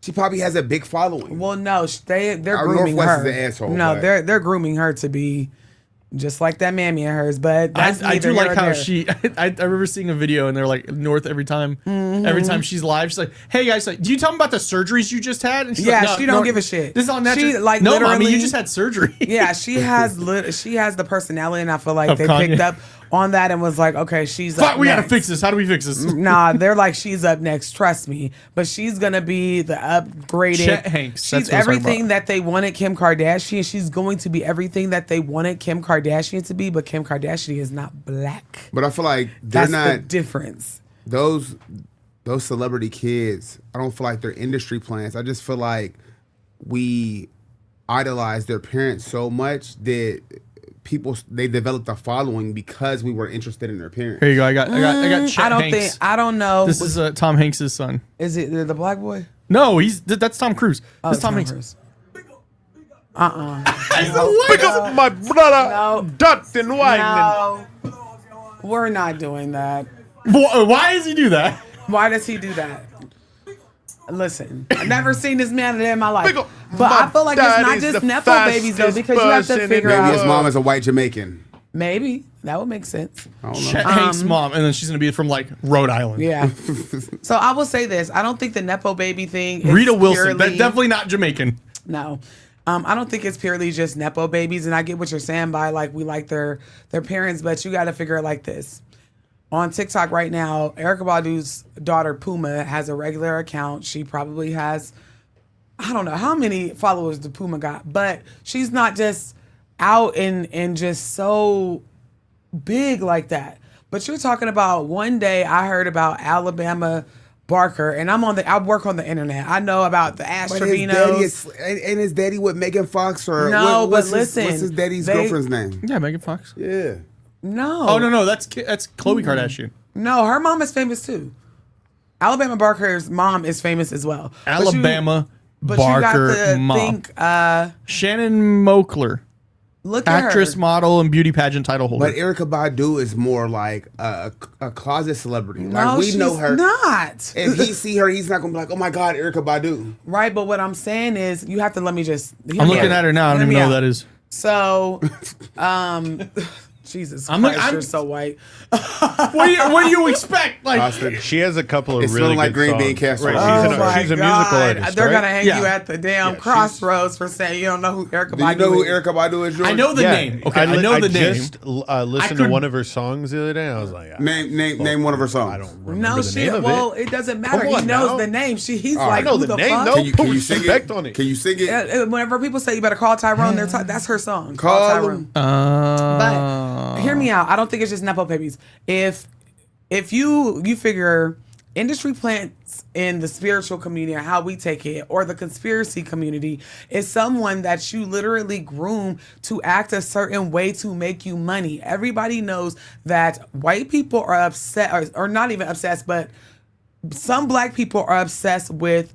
She probably has a big following. Well, no, they're Our grooming Northwest her. is an asshole, No, but- they're grooming her to be just like that mammy of hers. But that's I do neither here like or how there. I remember seeing a video and they're like north every time. Every time she's live, she's like, "Hey guys, like, do you tell them about the surgeries you just had?" And she's Yeah, like, no, she don't give a shit. This is all natural. She, like, no, mommy, literally- you just had surgery. Yeah, she has the personality, and I feel like Of they Kanye. picked up on that and was like, okay, she's Fuck, up we gotta next. fix this. How do we fix this? Nah, they're like, she's up next. Trust me, but she's gonna be the upgraded. Chet Hanks, She's that's what I was talking everything about. that they wanted Kim Kardashian. She's going to be everything that they wanted Kim Kardashian to be. But Kim Kardashian is not black. But I feel like they're That's the not difference. those celebrity kids. I don't feel like they're industry plants. I just feel like we idolize their parents so much that they developed a following because we were interested in their parents. Here you go. I got Chet I don't Hanks. think. I don't know. This is Tom Hanks' son. Is it the black boy? No, that's Tom Cruise. Oh, That's Tom Hanks. Cruise. Pick up my brother, No. Dustin Wine. No, we're not doing that. Why does he do that? Why does he do that? Listen, I've never seen this man a day in my life. Big ol' But I feel like it's dad not is just the Nepo babies, though, fastest because you have to person in figure the Maybe out. his mom is a white Jamaican. Maybe. That would make sense. I don't know. Chet Hanks' mom, and then she's gonna be from like Rhode Island. Yeah. So I will say this. I don't think the Nepo baby thing is Rita Wilson. purely, That's definitely not Jamaican. No. I don't think it's purely just Nepo babies. And I get what you're saying by like we like their parents, but you got to figure it like this. On TikTok right now, Erykah Badu's daughter Puma has a regular account. She probably has, I don't know how many followers the Puma got, but she's not just out and just so big like that. But you're talking about one day I heard about Alabama Barker, and I work on the internet. I know about the Ash But his daddy Trevinos. and his daddy with Megan Fox or No, what's but his, listen, what's his daddy's they- girlfriend's name? Yeah, Megan Fox. Yeah. No. Oh no, that's Khloe Kardashian. No, her mom is famous too. Alabama Barker's mom is famous as well. Alabama But Barker you got to mom. think, Shannon Mokler, look at actress, her. model, and beauty pageant title holder. But Erykah Badu is more like a closet celebrity. No, Like we know she's her. not. If he see her, he's not gonna be like, "Oh my God, Erykah Badu." Right, but what I'm saying is you have to let me just. I'm looking at her now. I don't even know who that is. So, Jesus I'm Christ, look- I'm- you're so white. What do you expect? Like, Austin. She has a couple of It's really smelling like good green bean songs. casserole. Right, Oh she's a my musical God. artist. They're right? gonna hang Yeah. you at the damn she's- crossroads for saying you don't know who Erykah Do you Badu know who is. Erykah Badu is? George? I know the name. Okay, I know the name. Just listened could- to one of her songs the other day. And I was like, Name one of her songs. I don't remember No the shit. name of Well, it. it doesn't matter. Come He on knows now. the name. He's All like, right. I know who the the name, fuck? though. Can you Put sing respect it? on it. Can you sing it? Whenever people say you better call Tyrone, that's her song. Call Tyrone. him. But hear me out. I don't think it's just Nepo babies. If you figure industry plants in the spiritual community or how we take it, or the conspiracy community, is someone that you literally groom to act a certain way to make you money. Everybody knows that white people are upset, or not even obsessed, but some black people are obsessed with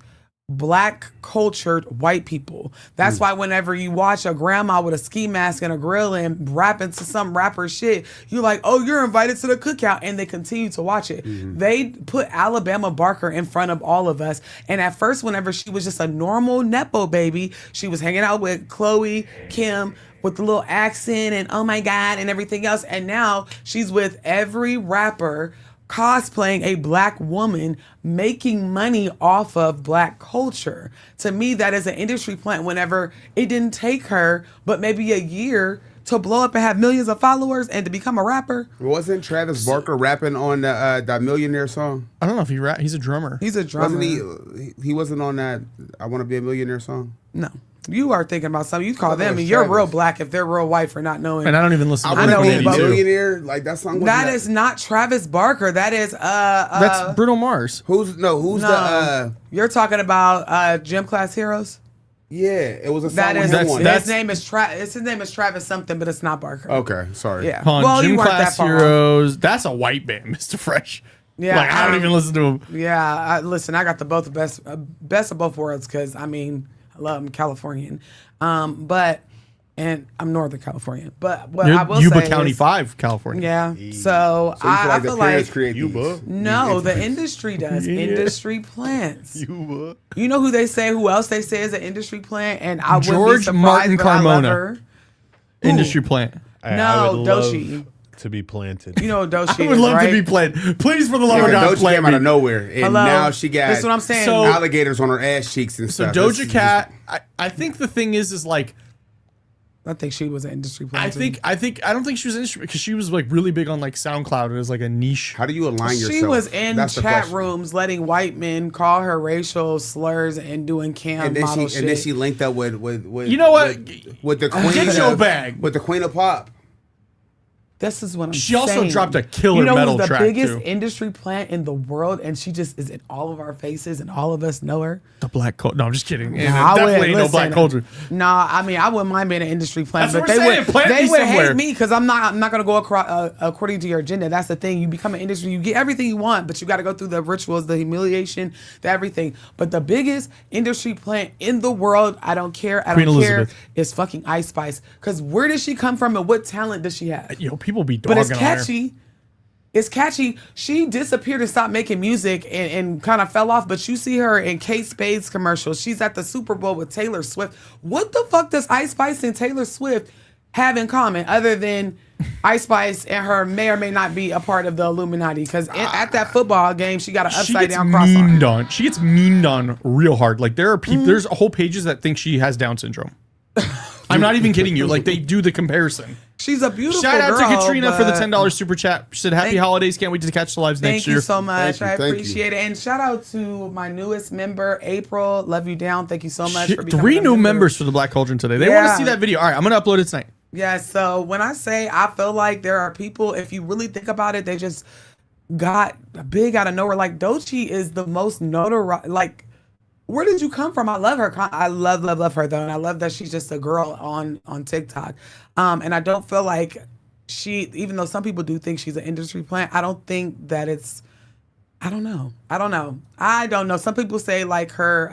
black cultured white people. That's why whenever you watch a grandma with a ski mask and a grill and rapping to some rapper shit, you're like, oh, you're invited to the cookout, and they continue to watch it. They put Alabama Barker in front of all of us. And at first, whenever she was just a normal Nepo baby, she was hanging out with Chloe, Kim, with the little accent and oh my God and everything else. And now she's with every rapper cosplaying a black woman, making money off of black culture. To me, that is an industry plant whenever it didn't take her but maybe a year to blow up and have millions of followers and to become a rapper. Wasn't Travis Barker rapping on that Millionaire song? I don't know if he rap. He's a drummer. He's a drummer. Wasn't he wasn't on that I Want to Be a Millionaire song? No. You are thinking about something. You call thought that them was and you're Travis. real black if they're real white for not knowing. and I don't even listen to I Want to know Be a about- Millionaire. Like that song. That is not Travis Barker. That is That's Bruno Mars. Who's the you're talking about Gym Class Heroes? yeah, it was a song That with is him on. his name is his name is Travis something, but it's not Barker. Okay, sorry. Yeah. Hold on, Well, you Gym weren't that Class far off. Heroes. That's a white band, Mr. Fresh. Yeah, like I don't even listen to him. Yeah, listen, I got the best of both worlds because I mean, I love I'm Californian, and I'm Northern Californian. But what I will Yuba say County is, 5, California. Yeah, so So you feel I like feel the parents like create Yuba. these. no, the industry does. Industry plants. You You know who they say? Who else they say is an industry plant? And I would be George surprised, Martin but I love Carmona. her. Industry plant. I would Doechii. love to be planted. You know what Doechii I would is, love right? to be planted. Please, for the love of Yeah, God, Doja plant came out me. of nowhere, and Hello? now she got That's what I'm saying. So- alligators on her ass cheeks and So stuff. This is Doja Cat, I think the thing is like, I think she was an industry plant. I don't think she was an industry because she was like really big on like SoundCloud. It was like a niche. How do you align yourself? She was in That's the chat question. rooms letting white men call her racial slurs and doing cam And then model she shit. and then she linked up with You know what? with the queen Get your of, bag. with the queen of pop. This is what I'm She saying. also dropped a killer you know metal who's the track, biggest too. industry plant in the world, and she just is in all of our faces, and all of us know her. The black culture. No, I'm just kidding. And Nah, I definitely wouldn't- ain't no black culture. Nah, I mean, I wouldn't mind being an industry plant, That's but what they we're saying. would Plant they me would somewhere. hate me because I'm not gonna go across, according to your agenda. That's the thing. You become an industry, you get everything you want, but you got to go through the rituals, the humiliation, the everything. But the biggest industry plant in the world, I don't care, Queen Elizabeth. is fucking Ice Spice. Because where does she come from and what talent does she have? Yo, people be But dogging it's on her. catchy. It's catchy. She disappeared and stopped making music and kind of fell off. But you see her in Kate Spade's commercials. She's at the Super Bowl with Taylor Swift. What the fuck does Ice Spice and Taylor Swift have in common other than Ice Spice and her may or may not be a part of the Illuminati? Because at that football game, she got an She upside gets down cross on. memed on. She gets memed on real hard. Like there are people. There's whole pages that think she has Down syndrome. I'm not even kidding you. Like they do the comparison. She's a beautiful Shout out girl, to Katrina for the but $10 super chat. She said, "Happy Thank- holidays! Can't wait to catch the lives next Thank year." you so much. Thank you, I thank appreciate it. And shout out to my newest member, April. Love you down. Thank you so much Shit, for becoming 3 a new member. members for the Black Cauldron today. They want to Yeah. see that video. All right, I'm gonna upload it tonight. Yeah, so when I say I feel like there are people, if you really think about it, they just got big out of nowhere. Like Doechii is the most notoriety. Like, where did you come from? I love her. I love her though, and I love that she's just a girl on TikTok. And I don't feel like even though some people do think she's an industry plant, I don't think that it's. I don't know. Some people say like her.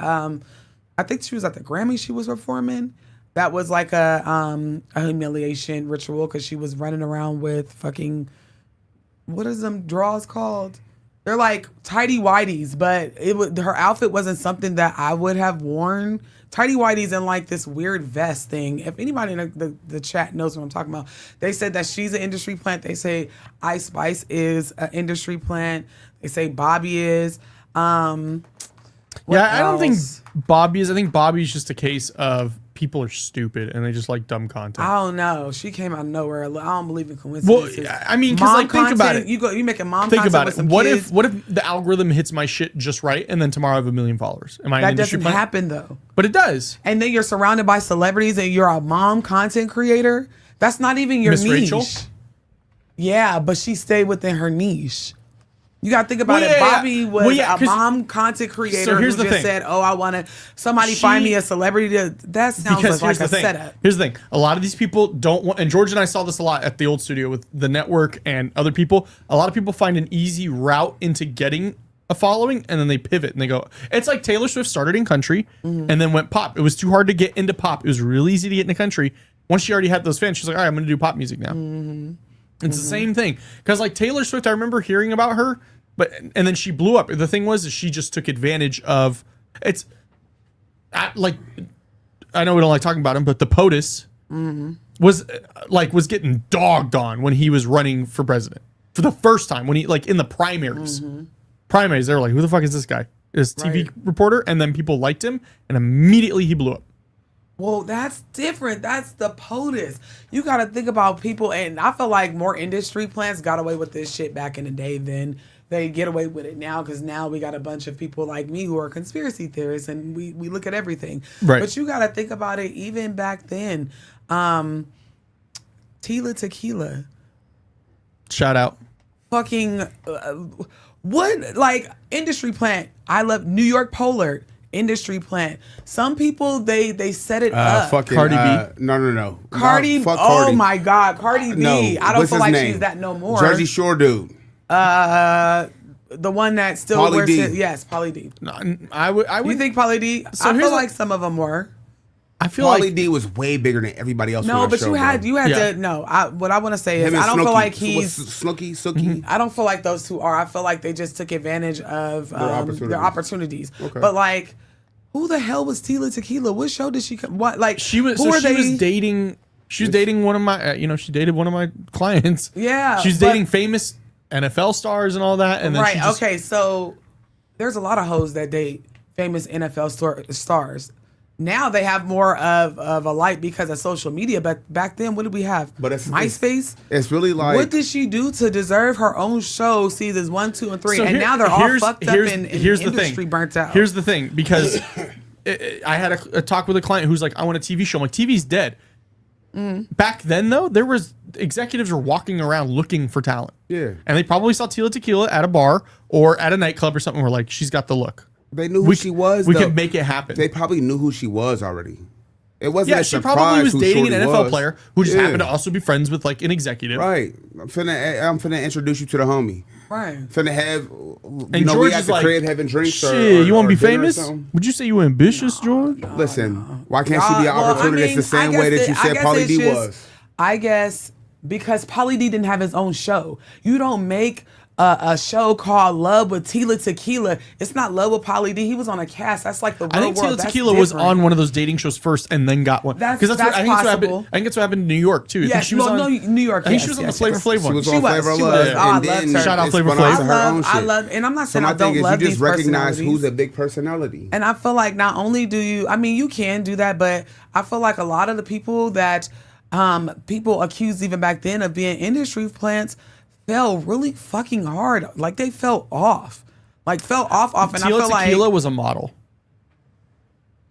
I think she was at the Grammy. She was performing. That was like a humiliation ritual because she was running around with fucking, what is them draws called? They're like tidy whities, but her outfit wasn't something that I would have worn. Tidy whities and like this weird vest thing. If anybody in the chat knows what I'm talking about, they said that she's an industry plant. They say Ice Spice is an industry plant. They say Bobby is. Yeah, I don't think else? Bobby is. I think Bobby's just a case of people are stupid and they just like dumb content. I don't know. She came out of nowhere. I don't believe in Well, coincidences. I mean, because Mom like think about content, it. You making mom Think content about with it. some What kids. if the algorithm hits my shit just right and then tomorrow I have 1 million followers? Am I an That industry doesn't plant? happen though. But it does. And then you're surrounded by celebrities and you're a mom content creator. That's not even your Miss niche. Rachel? Yeah, but she stayed within her niche. You gotta think about Well, it. yeah, yeah. Bobby was Well, yeah, a 'cause- mom content creator So here's who the just thing. said, "Oh, I want to somebody She- find me a celebrity." That sounds Because like here's the a thing. setup. Here's the thing. A lot of these people don't want, and George and I saw this a lot at the old studio with the network and other people. A lot of people find an easy route into getting a following and then they pivot and they go. It's like Taylor Swift started in country and then went pop. It was too hard to get into pop. It was really easy to get into country. Once she already had those fans, she's like, all right, I'm going to do pop music now. It's the same thing. Because like Taylor Swift, I remember hearing about her, and then she blew up. The thing was she just took advantage of it's like I know we don't like talking about him, but the POTUS was getting dogged on when he was running for president for the first time when he like in the primaries. Primaries, they were like, who the fuck is this guy? This TV Right. reporter, and then people liked him, and immediately he blew up. Well, that's different. That's the POTUS. You got to think about people, and I feel like more industry plants got away with this shit back in the day than they get away with it now, because now we got a bunch of people like me who are conspiracy theorists, and we look at everything. Right. But you got to think about it even back then. Tila Tequila. Shout out. Fucking, what? Like, industry plant. I love New York Pollard. Industry plant. Some people they set it up. Fucking Cardi B? No. Cardi, No, fuck oh Cardi. my God, Cardi B. No, I don't what's feel his like name? she's that no more. Jersey Shore dude. The one that still Pauly wears D. yes, Pauly D. I would. You think Pauly D? So I here's feel the- like some of them were. I feel Pauly like D was way bigger than everybody else. on No, our but show, you had Yeah. to no. What I want to say is Him and I don't feel Snooki. like What's he's. Snooki, Sookie. I don't feel like those two are. I feel like they just took advantage of opportunities. their opportunities. Okay. But who the hell was Tila Tequila? What show did she come? What like she was. Who So are she they? was dating She's dating one of my, she dated one of my clients. Yeah, she's dating famous NFL stars and all that. And then right. Okay, so there's a lot of hoes that date famous NFL stars. Now they have more of a light because of social media. But back then, what did we have? But MySpace. It's really like, what did she do to deserve her own show, seasons 1, 2, and 3? So and now they're all fucked up and industry burnt out. Here's the thing, because I had a talk with a client who's like, I want a TV show. I'm like, TV's dead. Back then, though, there was executives were walking around looking for talent. Yeah, and they probably saw Tila Tequila at a bar or at a nightclub or something. Where like, she's got the look. They knew who she was. We could make it happen. They probably knew who she was already. It wasn't a surprise. She probably was dating an NFL player who just happened to also be friends with like an executive. Right. I'm finna introduce you to the homie. Right. Finna have, and George we at is the like, crib having drinks. Shit, you want to be famous? Would you say you ambitious, George? Listen, why can't she be an opportunist the same way that you said Pauly D was? I guess because Pauly D didn't have his own show. You don't make a show called Love with Tila Tequila. It's not Love with Pauly D. He was on a cast. That's like the real world. I think Tila Tequila was on one of those dating shows first and then got one. Because that's I think that's what happened in New York too. Yeah, she was on New York. I think she was on the Flavor Flav one. She was on Flavor of Love. I loved her. Shout out Flavor Flav. I love, and I'm not saying I don't love these personalities. You just recognize who's a big personality. And I feel like not only do you, I mean, you can do that, but I feel like a lot of the people that people accused even back then of being industry plants fell really fucking hard. Like they fell off. And Tila I feel Tequila was a model.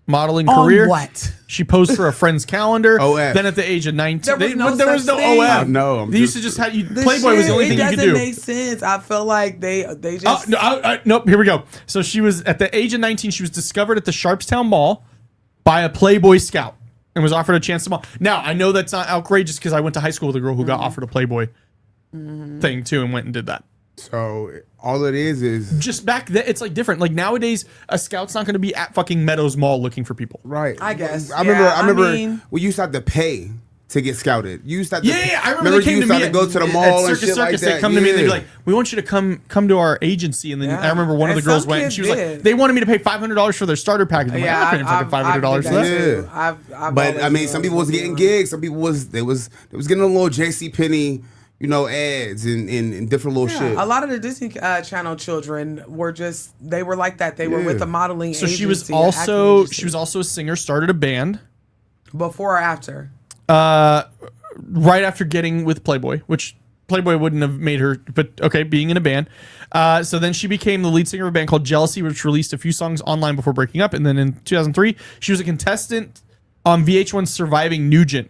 Modeling career. What? She posed for a friend's calendar. OF. Then at the age of 19, there was no OF. No, they used to just have Playboy was the only thing you could do. It doesn't make sense. I feel like they just. Nope. Here we go. So she was at the age of 19. She was discovered at the Sharpstown Mall by a Playboy scout and was offered a chance to model. Now I know that's not outrageous because I went to high school with a girl who got offered a Playboy thing too and went and did that. So all it is just back then. It's like different. Like nowadays, a scout's not going to be at fucking Meadows Mall looking for people. Right. I guess. I remember we used to have to pay to get scouted. You used to have to, I remember they came to me to go to the mall and shit like that. They come to me and they'd be like, "We want you to come to our agency." And then I remember one of the girls went and she was like, "They wanted me to pay $500 for their starter package." I'm like, I'm not paying fucking $500 for that. Yeah. But I mean, some people was getting gigs. Some people was getting a little JCPenney, ads and different little shit. A lot of the Disney Channel children were they were like that. They were with the modeling agency. So she was also a singer, started a band. Before or after? Right after getting with Playboy, which Playboy wouldn't have made her, but okay, being in a band. So then she became the lead singer of a band called Jealousy, which released a few songs online before breaking up. And then in 2003, she was a contestant on VH1's Surviving Nugent.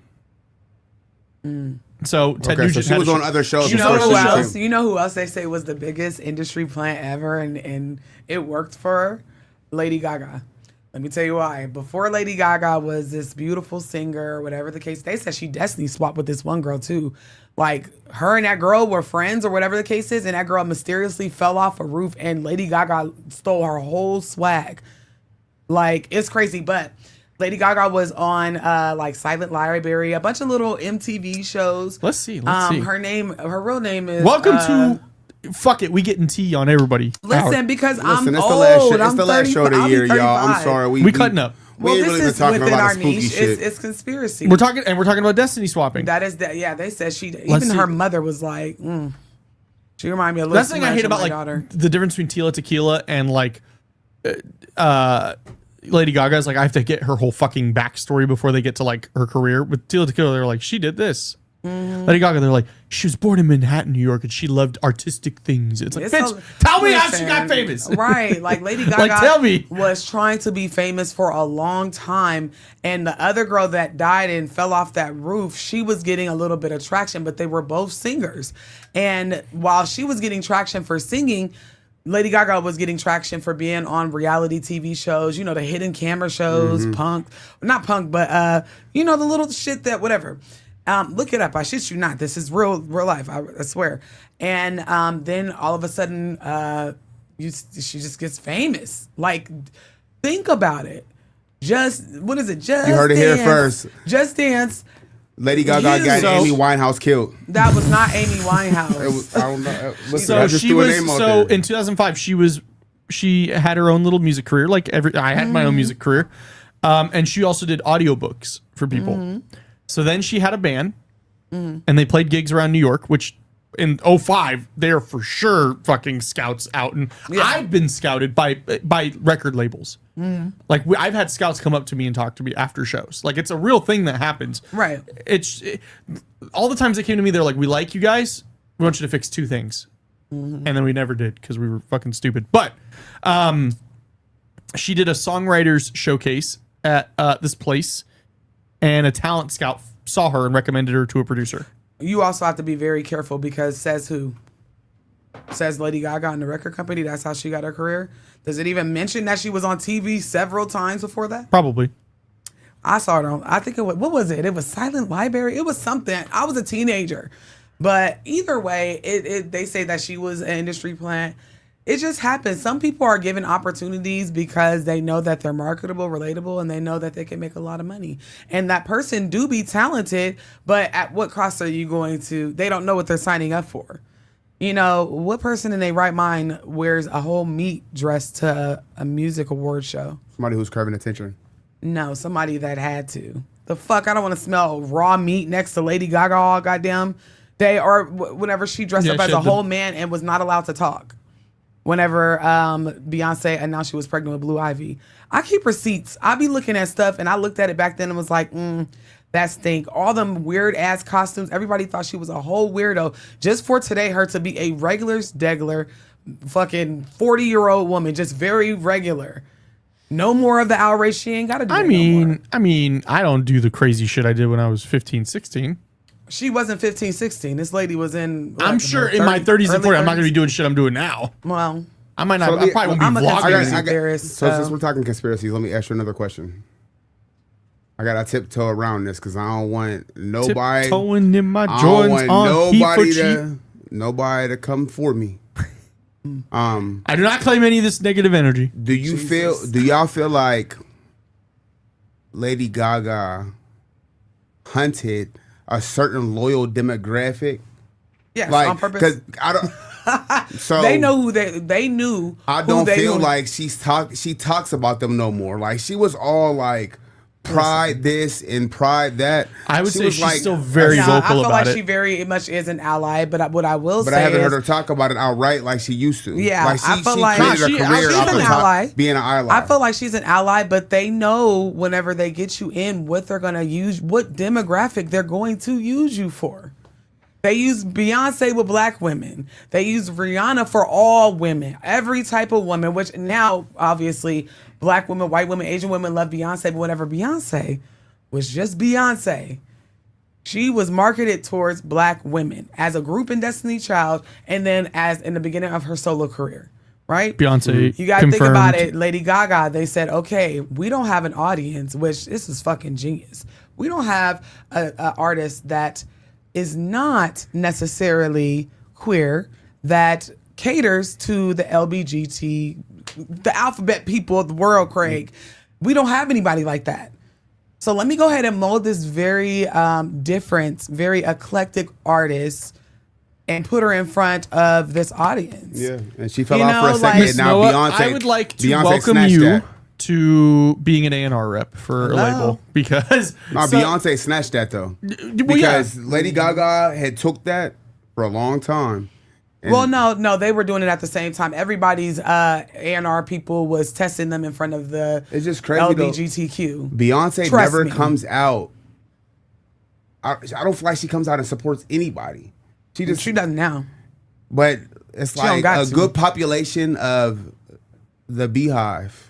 So Ted Nugent she was on other shows. You know who else they say was the biggest industry plant ever, and it worked for her? Lady Gaga. Let me tell you why. Before Lady Gaga was this beautiful singer, or whatever the case, they said she destiny swapped with this one girl too. Like her and that girl were friends, or whatever the case is, and that girl mysteriously fell off a roof, and Lady Gaga stole her whole swag. Like it's crazy, but Lady Gaga was on like Silent Library, a bunch of little MTV shows. Let's see. Her real name is Welcome to Fuck It, we getting tea on everybody. Listen, because I'm it's old. It's the last show of the year, y'all. I'm sorry. We cutting up. Well, we ain't this really is talking within about our spooky niche. shit. It's conspiracy. We're talking about destiny swapping. That is that. Yeah, they said her mother was like, she reminded me of. That's the thing I hate about like daughter. The difference between Tila Tequila and like Lady Gaga is like I have to get her whole fucking backstory before they get to like her career. With Tila Tequila, they're like she did this. Lady Gaga, they're like she was born in Manhattan, New York, and she loved artistic things. It's like, bitch, tell me how she got famous. Right, like Lady Gaga was trying to be famous for a long time, and the other girl that died and fell off that roof, she was getting a little bit of traction, but they were both singers. And while she was getting traction for singing, Lady Gaga was getting traction for being on reality TV shows, the hidden camera shows, not punk, but the little shit that whatever. Look it up. I shit you not. This is real life. I swear. And then all of a sudden, she just gets famous. Like, think about it. What is it? Just you heard it here first. Just Dance. Lady Gaga got Amy Winehouse killed. That was not Amy Winehouse. I don't know. Listen, in 2005, she had her own little music career. Like I had my own music career, and she also did audiobooks for people. So then she had a band, and they played gigs around New York, which in 05, they're for sure fucking scouts out. And I've been scouted by record labels. Like I've had scouts come up to me and talk to me after shows. Like it's a real thing that happens. Right. All the times they came to me, they're like, we like you guys. We want you to fix 2 things. And then we never did because we were fucking stupid. But she did a songwriters showcase at this place, and a talent scout saw her and recommended her to a producer. You also have to be very careful because says who? Says Lady Gaga in the record company. That's how she got her career. Does it even mention that she was on TV several times before that? Probably. I saw it on, I think it was, what was it? It was Silent Library. It was something. I was a teenager. But either way, they say that she was an industry plant. It just happens. Some people are given opportunities because they know that they're marketable, relatable, and they know that they can make a lot of money. And that person do be talented, but at what cost are you going to? They don't know what they're signing up for. You know, what person in their right mind wears a whole meat dress to a music award show? Somebody who's craving attention. No, somebody that had to. The fuck? I don't want to smell raw meat next to Lady Gaga all goddamn day, or whenever she dressed up as a whole man and was not allowed to talk. Whenever Beyonce announced she was pregnant with Blue Ivy. I keep receipts. I be looking at stuff, and I looked at it back then and was like, that stink. All them weird ass costumes. Everybody thought she was a whole weirdo. Just for today, her to be a regular, degular, fucking 40-year-old woman, just very regular. No more of the outrage. She ain't got to do it no more. I don't do the crazy shit I did when I was 15, 16. She wasn't 15, 16. This lady was in. I'm sure in my 30s and 40s, I'm not going to be doing shit I'm doing now. Well, I might not. I probably won't be vlogging. So since we're talking conspiracies, let me ask you another question. I got to tiptoe around this because I don't want nobody. Tiptoeing in my I don't Jordans want nobody to come for me. I do not claim any of this negative energy. Do y'all feel like Lady Gaga hunted a certain loyal demographic? Yes, like, on purpose. Because I don't. So they know who they knew. I don't feel like she talks about them no more. Like she was all like pride this and pride that. I would say she's like, still very vocal about it. I feel like she very much is an ally, but what I will say I haven't heard her talk about it outright like she used to. Yeah, like I feel like she's an ally. Being an ally. I feel like she's an ally, but they know whenever they get you in what they're gonna use, what demographic they're going to use you for. They use Beyonce with black women. They use Rihanna for all women, every type of woman, which now, obviously, black women, white women, Asian women love Beyonce, but whatever, Beyonce was just Beyonce. She was marketed towards black women as a group in Destiny Child and then as in the beginning of her solo career, right? Beyonce, you got to think about it. Lady Gaga, they said, okay, we don't have an audience, which this is fucking genius. We don't have an artist that is not necessarily queer, that caters to the LBGT, the alphabet people of the world, Craig. We don't have anybody like that. So let me go ahead and mold this very different, very eclectic artist and put her in front of this audience. Yeah, and she fell out for a second. Like, now Beyonce, I would like to welcome you to being an A&R rep for a label because Beyonce snatched that though because Lady Gaga had took that for a long time. Well, no, they were doing it at the same time. Everybody's A&R people was testing them in front of the it's just crazy LGBTQ. Beyonce never comes out. I don't feel like she comes out and supports anybody. She doesn't now. But it's like a good population of the Beehive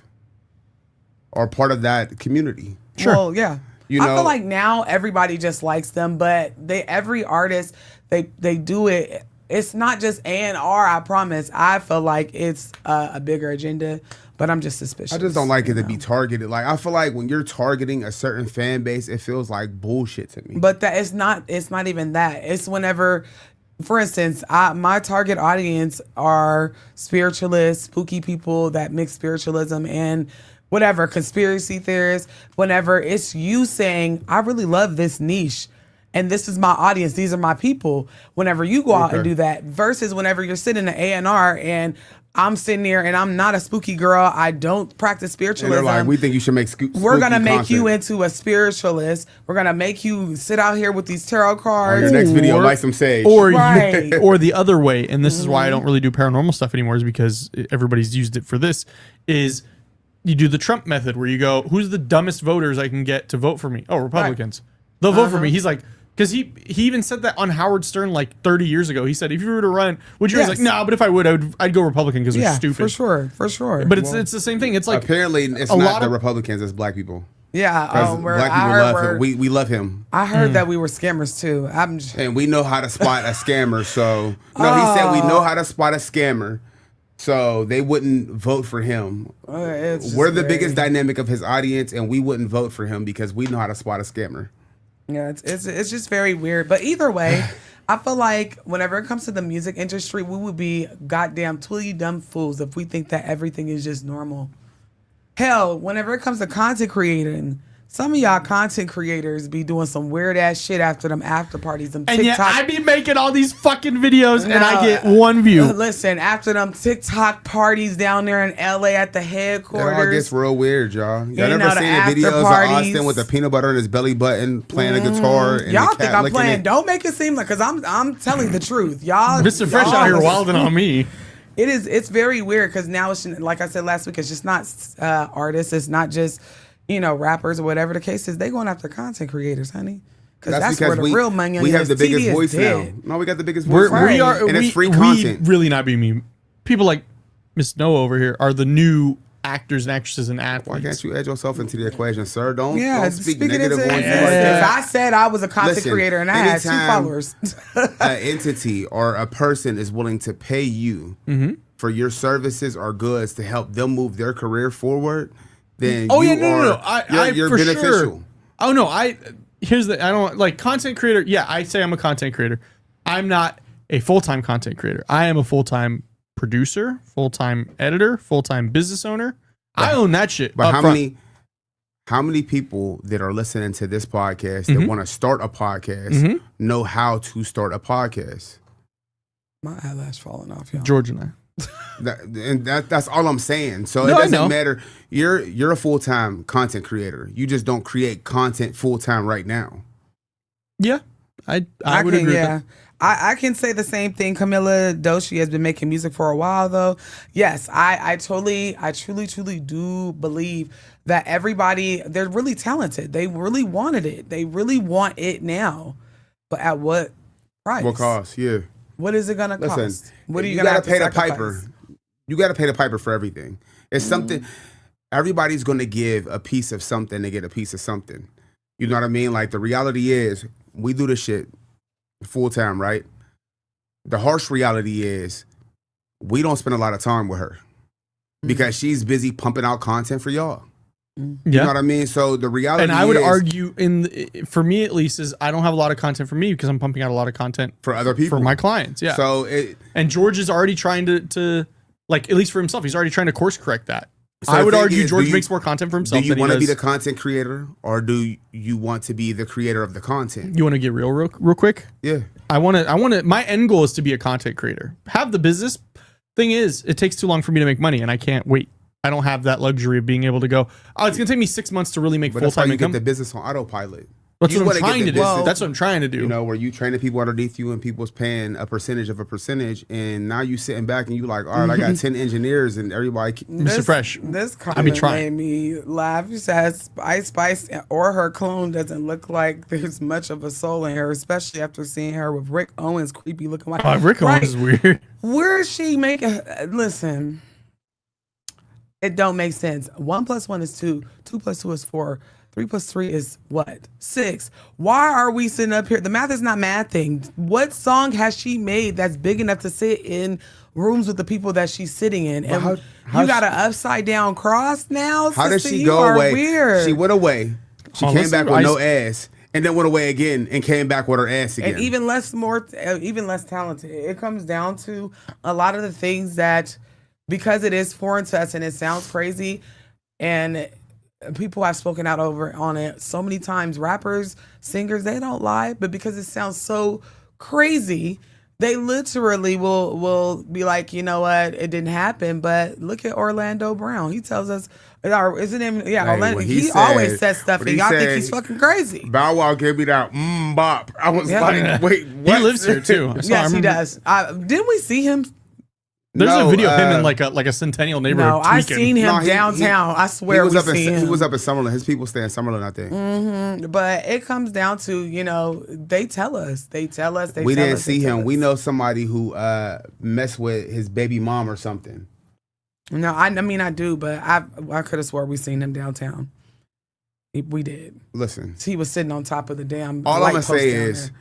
are part of that community. Sure. Well, yeah. I feel like now everybody just likes them, but every artist they do it. It's not just A&R, I promise. I feel like it's a bigger agenda, but I'm just suspicious. I just don't like it to be targeted. Like I feel like when you're targeting a certain fan base, it feels like bullshit to me. But it's not even that. It's whenever, for instance, my target audience are spiritualists, spooky people that mix spiritualism and whatever, conspiracy theorists. Whenever it's you saying, I really love this niche and this is my audience, these are my people. Whenever you go out and do that versus whenever you're sitting in an A&R and I'm sitting there and I'm not a spooky girl. I don't practice spiritualism. And they're like, we think you should make We're going to make content. you into a spiritualist. We're going to make you sit out here with these tarot cards. On your next video, light some sage. Or, Right. or the other way, and this is why I don't really do paranormal stuff anymore, is because everybody's used it for this, is you do the Trump method where you go, who's the dumbest voters I can get to vote for me? Oh, Republicans. They'll vote for me. He's like, because he even said that on Howard Stern like 30 years ago. He said, if you were to run, would you? He's like, no, but if I would, I'd go Republican because they're stupid. For sure. But it's the same thing. It's like apparently it's not the Republicans, it's black people. Yeah, Black people love him. We love him. I heard that we were scammers too. And we know how to spot a scammer. So no, he said we know how to spot a scammer. So they wouldn't vote for him. We're the biggest dynamic of his audience, and we wouldn't vote for him because we know how to spot a scammer. Yeah, it's just very weird. But either way, I feel like whenever it comes to the music industry, we would be goddamn twilly dumb fools if we think that everything is just normal. Hell, whenever it comes to content creating, some of y'all content creators be doing some weird ass shit after them after parties. Them and TikTok. yet I be making all these fucking videos and I get one view. Listen, after them TikTok parties down there in LA at the headquarters. It all gets real weird, y'all. Y'all You never know, the seen the after videos parties. of Austin with a peanut butter in his belly button playing a guitar? And Y'all the think cat I'm licking playing? it? Don't make it seem like, because I'm telling the truth. Y'all, Mr. Fresh y'all- out here wilding on me. It's very weird because now it's, like I said last week, it's just not artists. It's not just, rappers or whatever the case is. They going after content creators, honey. That's where the real money is. We have the biggest TV is voice now. dead. No, we got the biggest voice. Right. And it's free content. We really not be me. People like Miss Noah over here are the new actors and actresses and athletes. Why can't you add yourself into the equation, sir? Don't speak speaking negative into on it. you like that. If I said I was a content creator and I had 2 anytime followers. An entity or a person is willing to pay you for your services or goods to help them move their career forward, then you're for beneficial. Sure. Oh no, I don't like content creator. Yeah, I say I'm a content creator. I'm not a full-time content creator. I am a full-time producer, full-time editor, full-time business owner. I own that shit. But how many people that are listening to this podcast that want to start a podcast know how to start a podcast? My eyelash falling off, y'all. George and I. That's all I'm saying. So it doesn't matter. You're a full-time content creator. You just don't create content full-time right now. Yeah, I would agree with that. I can say the same thing. Camilla Doshi has been making music for a while, though. Yes, I truly do believe that everybody, they're really talented. They really wanted it. They really want it now. But at what price? What cost? Yeah. What is it gonna cost? Listen, What are you gotta gonna pay the sacrifice? piper? You gotta pay the piper for everything. It's something. Everybody's gonna give a piece of something to get a piece of something. You know what I mean? Like the reality is, we do this shit full time, right? The harsh reality is, we don't spend a lot of time with her because she's busy pumping out content for y'all. You know what I mean? So the reality and I would argue, for me at least, is I don't have a lot of content for me because I'm pumping out a lot of content for other people, for my clients. Yeah. So and George is already trying to like, at least for himself, he's already trying to course correct that. So I would argue George makes more content for himself. Do you than want to he be does. the content creator, or do you want to be the creator of the content? You want to get real quick? Yeah. I want to. My end goal is to be a content creator. Have the business. Thing is, it takes too long for me to make money, and I can't wait. I don't have that luxury of being able to go, oh, it's going to take me 6 months to really make full-time income. Get the business on autopilot. That's what I'm trying to do. That's what I'm trying to do. You know, where you training people underneath you and people's paying a percentage of a percentage, and now you sitting back and you like, all right, I got 10 engineers and everybody. Mr. Fresh. This comment made me laugh. She says Ice Spice or her clone doesn't look like there's much of a soul in her, especially after seeing her with Rick Owens creepy looking like. Rick Owens is weird. Where is she making? Listen. It don't make sense. 1 + 1 is 2. 2 + 2 is 4. 3 + 3 is what? 6. Why are we sitting up here? The math is not mathing. What song has she made that's big enough to sit in rooms with the people that she's sitting in? And you got an upside down cross now? How did she you go are away? Weird. She went away. She came back with no ass, and then went away again and came back with her ass again. And even less talented. It comes down to a lot of the things that, because it is foreign to us and it sounds crazy, and people have spoken out on it so many times. Rappers, singers, they don't lie, but because it sounds so crazy, They literally will be like, you know what, it didn't happen, but look at Orlando Brown. He tells us, isn't him? Yeah, Hey, Orlando. when He said- always says stuff, when and he y'all think said- he's fucking crazy. Bow Wow gave me that bop. I was Yeah. like, wait, what? He lives here too. I Yes, he remember- does. Didn't we see him? There's No, a video of him in like a Centennial neighborhood. No, I tweaking. seen him No, he- downtown. I He swear was we up in seen him. he was up in Summerlin. His people stay in Summerlin, I think. But it comes down to, you know, they tell us. We tell didn't us, see they tell him. We us. know somebody who messed with his baby mom or something. No, I mean I do, but I could have swore we seen him downtown. We did. Listen, He was sitting on top of the damn. all light I'm gonna post say down is,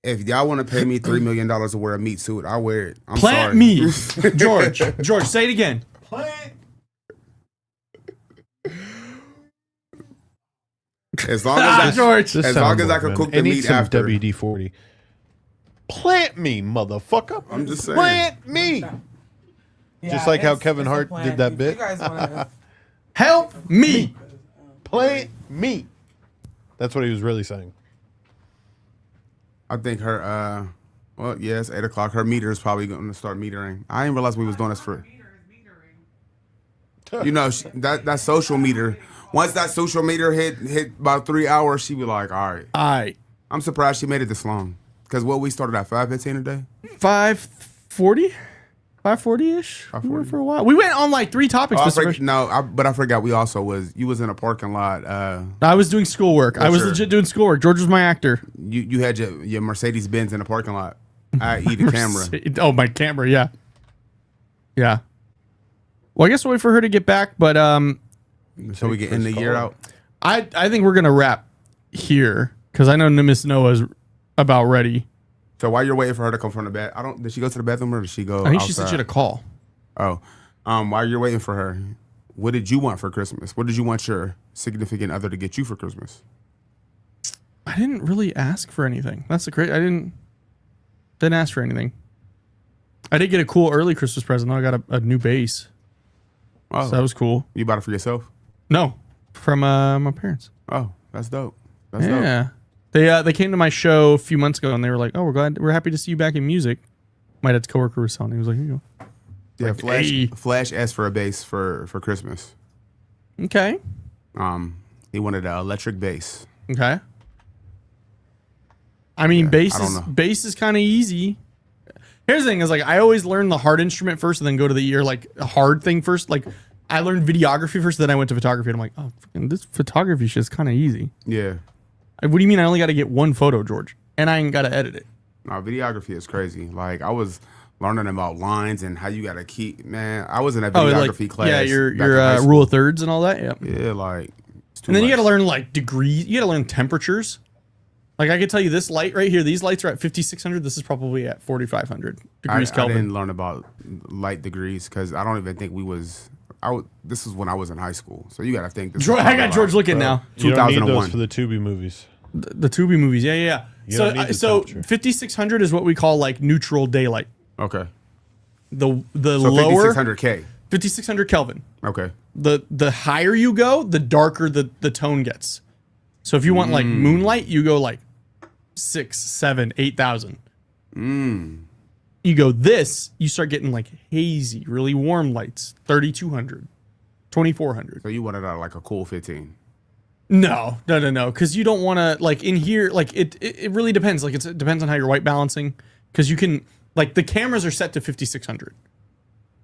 there. if y'all want to pay me $3 million to wear a meat suit, I'll wear it. I'm Plant sorry. me, George. George, say it again. As long as George. This As long as I soundboard, can man. cook the It needs meat some after. WD-40. Plant me, motherfucker. I'm just saying. Plant me. Just like how it's- Kevin it's a Hart plan. did that If bit. You guys wanna, Help me. Plant me. That's what he was really saying. I think her. Well, yeah, it's 8:00. Her meter is probably going to start metering. I didn't realize we was doing this for. You know that social meter. Once that social meter hit about 3 hours, she was like, "All right." All right. I'm surprised she made it this long. Because what we started at 5:15 a day. 540? 540-ish? We 540. went for a while. We went on like 3 topics. Oh, I Mr. forgot, Fresh. but I forgot we also was. You was in a parking lot. I was doing schoolwork. I was sure. legit doing schoolwork. George was my actor. You had your Mercedes Benz in the parking lot. I eat the camera. Oh, my camera, yeah. Yeah. Well, I guess we'll wait for her to get back, but So we can end the year out. I think we're going to wrap here because I know Miss Noah's about ready. So while you're waiting for her to come from the bed, did she go to the bathroom or did she go I think outside? she said she had a call. Oh. While you're waiting for her, what did you want for Christmas? What did you want your significant other to get you for Christmas? I didn't really ask for anything. That's the crazy. I didn't ask for anything. I did get a cool early Christmas present though. I got a new bass. Oh, So that was cool. you bought it for yourself? No, from my parents. Oh, that's dope. That's dope. Yeah. They came to my show a few months ago and they were like, "Oh, we're happy to see you back in music." My dad's coworker was telling me, he was like, "Here you go." Yeah, hey. Flash asked for a bass for Christmas. Okay. He wanted an electric bass. Okay. I mean, I don't know. bass is kind of easy. Here's the thing: is like I always learn the hard instrument first, and then go to the ear like a hard thing first. Like I learned videography first, then I went to photography, and I'm like, oh, freaking this photography shit's kind of easy. Yeah. What do you mean? I only got to get one photo, George, and I ain't got to edit it. No, videography is crazy. Like I was learning about lines and how you got to keep. Man, I was in a videography class. yeah, back in your high school. rule of thirds and all that. Yeah. Yeah, like. it's too And then you much. got to learn like degrees. You got to learn temperatures. Like I could tell you this light right here, these lights are at 5,600. This is probably at 4,500 degrees I Kelvin. didn't learn about light degrees because I don't even think we was. This was when I was in high school, so you got to think. This George, was I got probably George like, looking now. You don't need 2001. those for the Tubi movies. The Tubi movies, yeah. You So, don't need the so temperature. 5,600 is what we call like neutral daylight. Okay. The So lower 5600K. 5,600 Kelvin. Okay. The higher you go, the darker the tone gets. So if you want like moonlight, you go like 6, 7, 8,000. You go this, you start getting like hazy, really warm lights, 3,200, 2,400. So you wanted like a cool 15. No, because you don't want to like in here. Like it really depends. Like it depends on how you're white balancing. Because you can like the cameras are set to 5,600,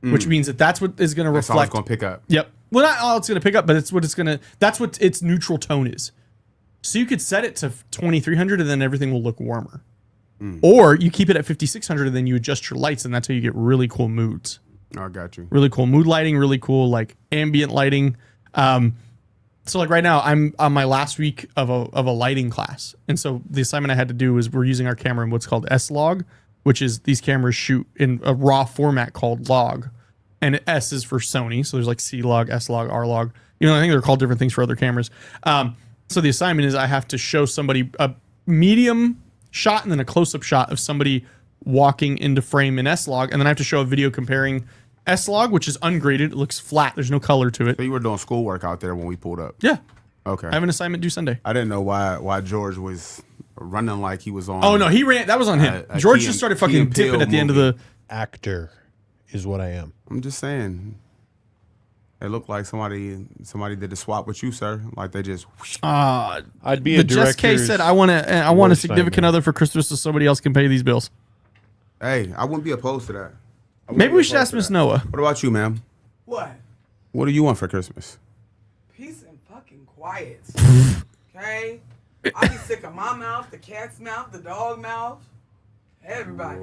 which means that's what is going to That's all it's reflect. gonna pick up. Yep. Well, not all it's going to pick up, but it's what it's going to. That's what its neutral tone is. So you could set it to 2,300, and then everything will look warmer. Or you keep it at 5,600, and then you adjust your lights, and that's how you get really cool moods. Oh, I got you. Really cool mood lighting, really cool like ambient lighting. So like right now I'm on my last week of a lighting class. And so the assignment I had to do is we're using our camera in what's called S-Log, which is these cameras shoot in a raw format called log. And S is for Sony. So there's like C-Log, S-Log, R-Log. You know, I think they're called different things for other cameras. So the assignment is I have to show somebody a medium shot and then a close-up shot of somebody walking into frame in S-Log. And then I have to show a video comparing S-Log, which is ungraded. It looks flat. There's no color to it. So you were doing schoolwork out there when we pulled up. Yeah. Okay. I have an assignment due Sunday. I didn't know why George was running like he was on. Oh no, he ran. That was on him. a George Key just and- started Key fucking and Peele dipping at the end of movie. the. Actor is what I am. I'm just saying. It looked like somebody did the swap with you, sir. Like they just. I'd be The a Just K director's said, "I want a worst significant nightmare. other for Christmas, so somebody else can pay these bills." Hey, I wouldn't be opposed to that. I wouldn't Maybe be we should opposed ask to Miss that. Noah. What about you, ma'am? What? What do you want for Christmas? Peace and fucking quiet. Okay? I be sick of my mouth, the cat's mouth, the dog mouth. Everybody.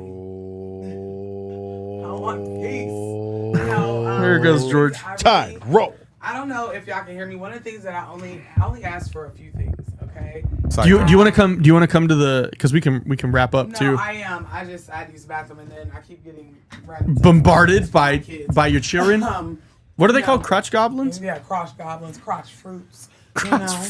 I want peace. No, There goes George. I Time, roll. I don't know if y'all can hear me. One of the things that I only ask for a few things, okay? Do you want to come? Do you want to come to the? Because we can wrap up No, too. I am. I use the bathroom and then I keep getting Bombarded by kids. your children. What are they called? Crotch goblins? Yeah, crotch goblins, crotch fruits. You know?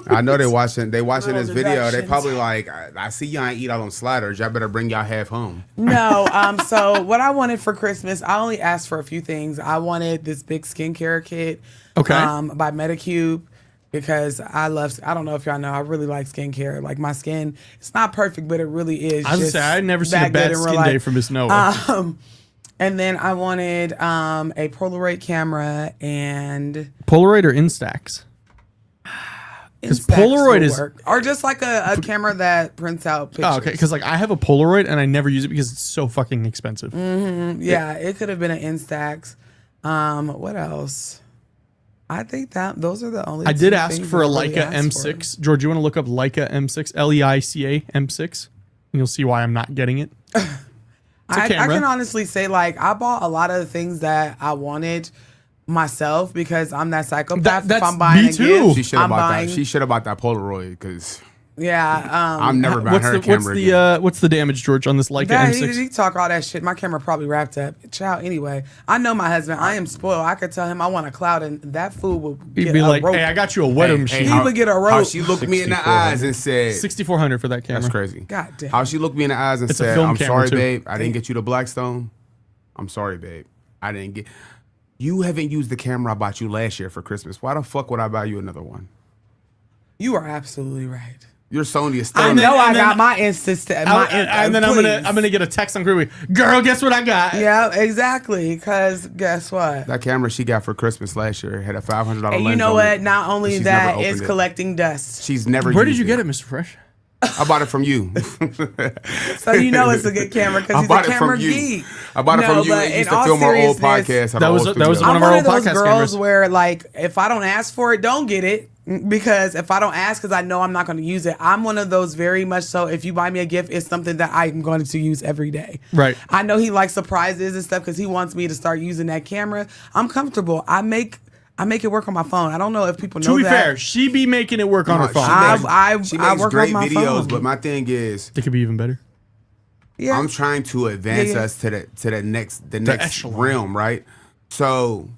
I know they watching this Little video. They deductions. probably like, I see y'all ain't eat all them sliders. Y'all better bring y'all half home. No, so what I wanted for Christmas, I only asked for a few things. I wanted this big skincare kit, Okay. by Medicube, because I don't know if y'all know, I really like skincare. Like my skin, it's not perfect, but it really is. I was gonna just say I've never seen a that bad good in real skin life. day from Miss Noah. And then I wanted a Polaroid camera and Polaroid or Instax? Because Instax Polaroid will is work. Or just like a camera that prints out pictures. oh, okay. Because like I have a Polaroid and I never use it because it's so fucking expensive. Yeah, it could have been an Instax. What else? I think that those are the only. I did two ask things for a I really Leica asked for. M6. George, you want to look up Leica M6? Leica M6, and you'll see why I'm not getting it. I camera. can honestly say, like, I bought a lot of the things that I wanted myself because I'm that psychopath. That's if I'm buying me a too. gift, She should have I'm bought buying. that. She should have bought that Polaroid because Yeah. I'm never buying her a camera again. What's the damage, George, on this Leica That, M6? he talk all that shit. My camera probably wrapped up. Child, anyway. I know my husband. I am spoiled. I could tell him I want a cloud, and that fool would He'd get be a like, rope. "Hey, I got you a wetter machine." He would get a How rope. she looked me in the 6400. eyes and said, 6400 for that camera. "That's crazy." God damn. How she looked me in the eyes and It's a said, film "I'm camera, sorry, too. babe. I didn't get you the Blackstone. I'm sorry, babe. I didn't get. You haven't used the camera I bought you last year for Christmas. Why the fuck would I buy you another one? You are absolutely right. Your Sony is still. I in know the- I got my instance. and then I'm gonna get a text on Groovy. Girl, guess what I got? Yeah, exactly. Because guess what? That camera she got for Christmas last year had a $500 lens. And you know on what? it, Not but only she's that, never it's opened it. collecting dust. She's never. Where did used you get it, Mr. Fresh? I bought it from you. So you know it's a good camera because he's a camera geek. I bought it from you. but It used in to all film our old seriousness, podcast. at That our was- old that was studio. one I'm of our one old of those podcast girls cameras. where, like, if I don't ask for it, don't get it. Because if I don't ask, because I know I'm not going to use it. I'm one of those very much so. If you buy me a gift, it's something that I'm going to use every day. Right. I know he likes surprises and stuff because he wants me to start using that camera. I'm comfortable. I make it work on my phone. I don't know if people know To be that. fair, she be making it work on her She phone. makes- I she makes work great on my videos, phone. but my thing is, It could be even better. Yeah. I'm trying to advance Yeah. us to the next echelon. realm, right? So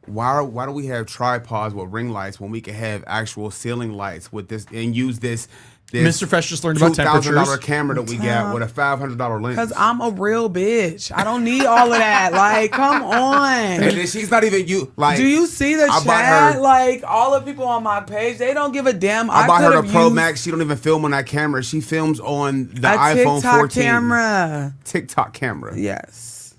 why do we have tripods with ring lights when we can have actual ceiling lights with this and use this Mr. Fresh just learned about temperatures. $2,000 camera that we got with a $500 lens? Because I'm a real bitch. I don't need all of that. Like, come on. And then she's not even you. Like, Do you see the I bought chat? her- Like, all the people on my page, they don't give a damn. I bought her could've the Pro used Max. She don't even film on that camera. She films on the a iPhone TikTok 14 camera. TikTok camera. Yes.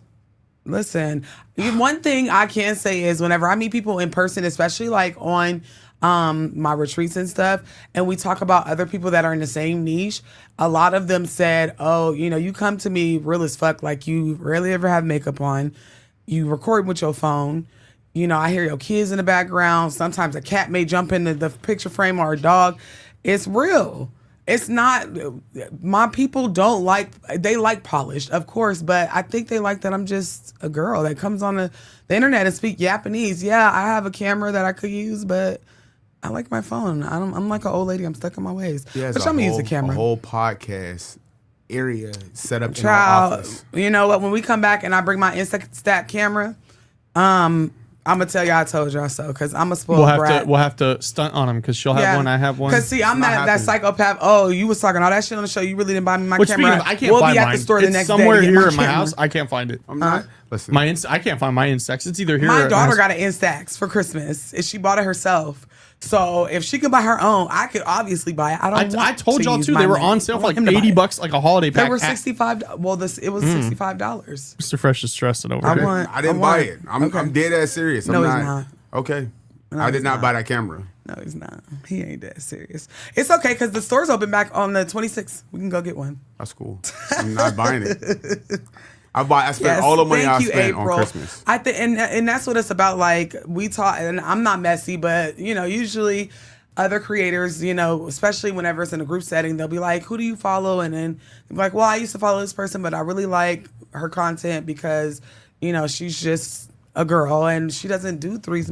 Listen, one thing I can say is whenever I meet people in person, especially like on my retreats and stuff, and we talk about other people that are in the same niche, a lot of them said, "Oh, you come to me real as fuck. Like you rarely ever have makeup on. You record with your phone. I hear your kids in the background. Sometimes a cat may jump into the picture frame or a dog. It's real." It's not, my people they like polished, of course, but I think they like that I'm just a girl that comes on the internet and speak Japanese. Yeah, I have a camera that I could use, but I like my phone. I'm like an old lady. I'm stuck in my ways. Yeah, But I'm gonna use the camera. A whole podcast area set up in our Child, office. you know what? When we come back and I bring my Instax camera, I'm gonna tell y'all I told y'all so because I'm a spoiled brat. We'll have to stunt on him because she'll have one. I have one. Because see, I'm not that happening. psychopath. Oh, you was talking all that shit on the show. You really didn't buy me my Which camera. speaking of, I can't we'll find be at mine. the store the It's next somewhere day. to get here in my camera. house. I can't find it. I'm not. Listen, I can't find my Instax. It's either here. My or daughter got an Instax for Christmas. And she bought it herself. So if she could buy her own, I could obviously buy it. I told y'all too. They were on sale for like $80, like a holiday pack. They were $65. Well, it was $65. Mr. Fresh is stressing over I here. didn't buy it. I'm dead ass serious. No, I'm he's not. Okay. No, I did he's not not. buy that camera. No, he's not. He ain't that serious. It's okay because the store's open back on the 26th. We can go get one. That's cool. I'm not buying it. I spent all the money I spent on Christmas. I think, and that's what it's about. Like we talk, and I'm not messy, but usually other creators, especially whenever it's in a group setting, they'll be like, "Who do you follow?" And then they'll be like, "Well, I used to follow this person, but I really like her content because she's just a girl and she doesn't do threes."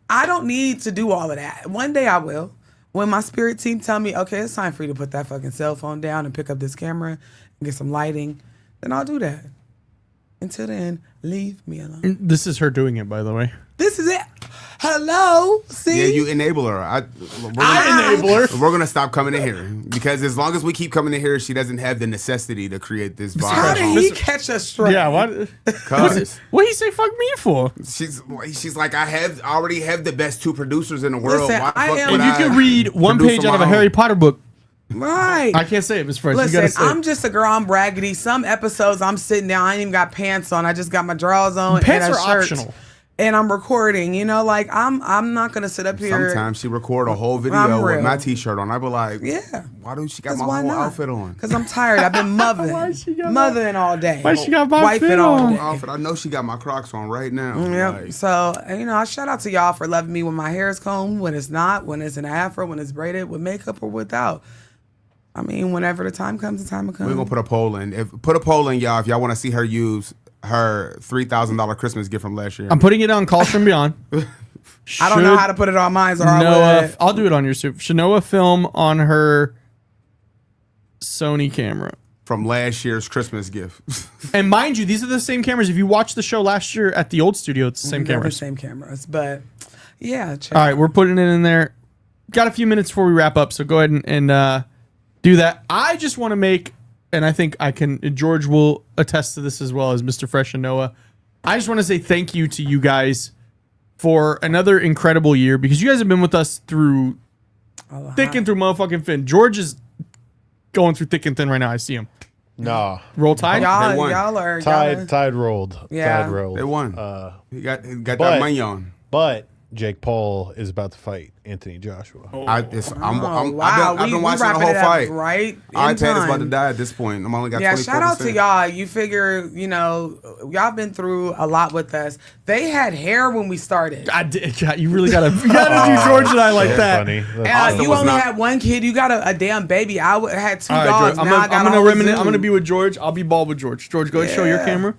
I don't need to do all of that. One day I will. When my spirit team tell me, okay, it's time for you to put that fucking cell phone down and pick up this camera and get some lighting, then I'll do that. Until then, leave me alone. This is her doing it, by the way. This is it. Hello? See? Yeah, you enable her. I enable her. We're going to stop coming in here. Because as long as we keep coming in here, she doesn't have the necessity to create this vibe. How did he catch us straight? Yeah, what? Cause What he say fuck me for? she's like, I already have the best 2 producers in the world. Listen, Why the I fuck am- would If you could read one produce page on out of a my Harry own? Potter book, Right. I can't say it, Miss Fresh. You gotta Listen, say I'm just a girl. I'm braggedy. Some episodes I'm sitting down. I ain't even got pants on. I just got my drawers on Pants and a are shirt. optional. And I'm recording. Like I'm not gonna sit up here. Sometimes she record a whole I'm video with real. my t-shirt on. I be like, Yeah. why don't she got 'Cause my why whole not? outfit on? Because I'm tired. I've been mothering. she got mothering all day. Why she got my Wifing fit all on? day. Outfit. I know she got my Crocs on right now. Yep. Like, So, I shout out to y'all for loving me when my hair is combed, when it's not, when it's an afro, when it's braided, with makeup or without. I mean, whenever the time comes, the time will come. we're gonna put a poll in. Put a poll in, y'all, if y'all want to see her use her $3,000 Christmas gift from last year. I'm putting it on Calls from Beyond. I don't know how to put it on mine, or I Noah, would. I'll do it on your soup. Should Noah film on her Sony camera? From last year's Christmas gift. And mind you, these are the same cameras. If you watched the show last year at the old studio, it's the same They're the cameras. same cameras, but yeah. Check. All right, we're putting it in there. Got a few minutes before we wrap up, so go ahead and do that. I just want to make, and I think George will attest to this as well as Mr. Fresh and Noah. I just want to say thank you to you guys for another incredible year, because you guys have been with us through thick and through motherfucking thin. George is going through thick and thin right now. I see him. Nah. Roll Tide. They won. Y'all are Tide rolled. Yeah. Tide rolled. They won. He got but- that money on. But Jake Paul is about to fight Anthony Joshua. I've been watching the whole wrapping it up fight. right. iPad in is about time. to die at this point. I'm only got 24%. Shout out to y'all. You figure, y'all been through a lot with us. They had hair when we started. God, you really gotta do George and I like So that. funny. Austin You was only not- had one kid. You got a damn baby. I had 2 All right, dogs. George, Now I got a whole zoo. I'm gonna be with George. I'll be bald with George. George, go ahead and show your Yeah. camera.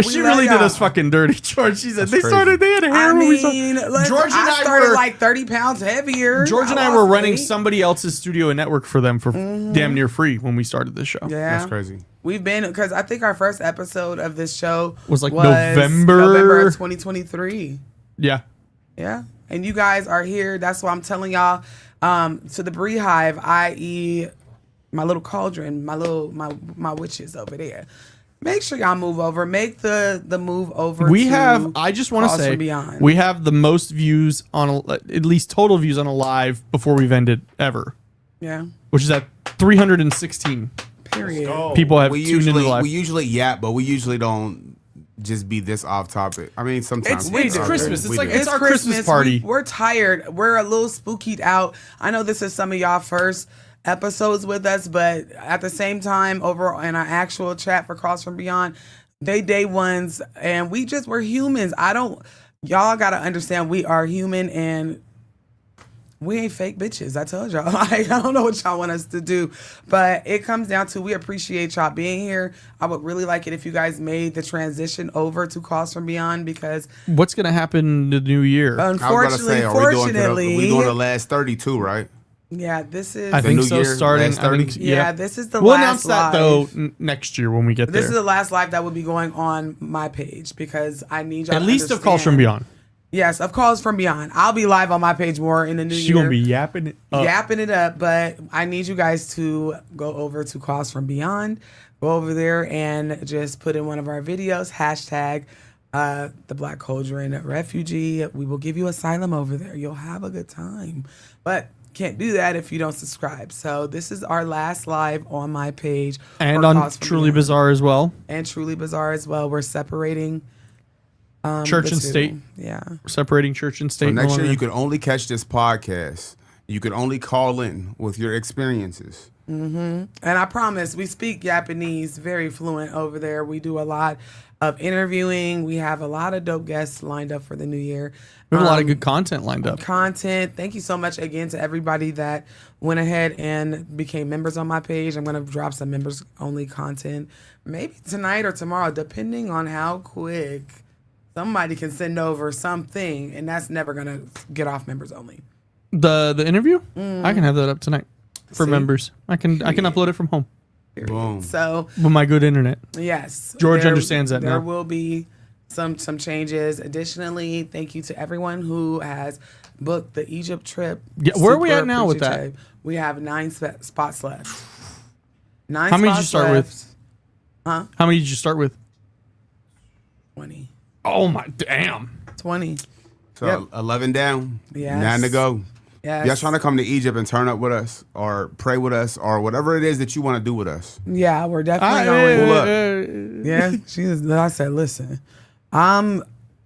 She we love really did y'all. us fucking dirty, George. She said they crazy. had hair. I when we saw- mean, George and I started were like 30 pounds heavier. George and I lost were running weight. somebody else's studio and network for them for damn near free when we started this show. Yeah, That's crazy. We've been, because I think our first episode of this show Was like November of 2023. Yeah. Yeah. And you guys are here. That's why I'm telling y'all, to the Bree Hive, i.e. my little cauldron, my witches over there. Make sure y'all move over. Make the move over. We to have, I just want to Calls say, from Beyond. we have the most views on, at least total views on a live before we've ended ever, Yeah. which is at 316. Period. People have We tuned into live. usually yap, but we usually don't just be this off topic. I mean, sometimes It's we do. Christmas. It's We like- do. it's our Christmas party. We're tired. We're a little spookied out. I know this is some of y'all first episodes with us, but at the same time, over in our actual chat for Calls from Beyond, they day ones, and we're humans. Y'all gotta understand, we are human, and we ain't fake bitches. I told y'all. I don't know what y'all want us to do, but it comes down to, we appreciate y'all being here. I would really like it if you guys made the transition over to Calls from Beyond, because What's going to happen in the new year? I was gonna say, fortunately, we doing the last 32, right? yeah, this is. I think new so. year, Starting, last I think, 30? yeah, this is the we'll last announce that live. though next year when we get This there. is the last live that will be going on my page, because I need y'all At to least of Calls from understand. Beyond. Yes, of Calls from Beyond. I'll be live on my page more in the new She year. gonna be yapping it up. Yapping it up, but I need you guys to go over to Calls from Beyond. Go over there and just put in one of our videos, hashtag the Black Cauldron Refugee. We will give you asylum over there. You'll have a good time. But can't do that if you don't subscribe. So this is our last live on my page. And for on Calls from Truly Beyond. Bizarre as well. And Truly Bizarre as well. We're separating Church the and two. state. Yeah. We're separating church and state. So next no year longer- you could only catch this podcast. You could only call in with your experiences. And I promise, we speak Japanese very fluent over there. We do a lot of interviewing. We have a lot of dope guests lined up for the new year. We have a lot of good content lined up. Thank you so much again to everybody that went ahead and became members on my page. I'm going to drop some members only content maybe tonight or tomorrow, depending on how quick somebody can send over something. And that's never going to get off members only. The interview? I can have that up tonight for See? members. I can upload it from home Boom. So with my good internet. yes, George understands that there now. will be some changes. Additionally, thank you to everyone who has booked the Egypt trip. Yeah, where are we Super at now with appreciative. that? We have 9 spots left. 9 How many did you spots start left. with? Huh? How many did you start with? 20. Oh my damn. 20. So Yep. 11 down, Yes. 9 to go. Yes. Y'all trying to come to Egypt and turn up with us or pray with us or whatever it is that you want to do with us. Yeah, we're definitely going. Pull up. Yeah, I said, listen,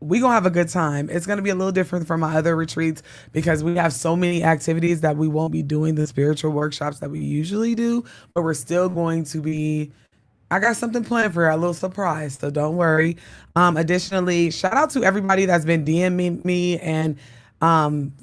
we gonna have a good time. It's gonna be a little different from my other retreats because we have so many activities that we won't be doing the spiritual workshops that we usually do, but we're still going to be. I got something planned for you, a little surprise, so don't worry. Additionally, shout out to everybody that's been DMing me and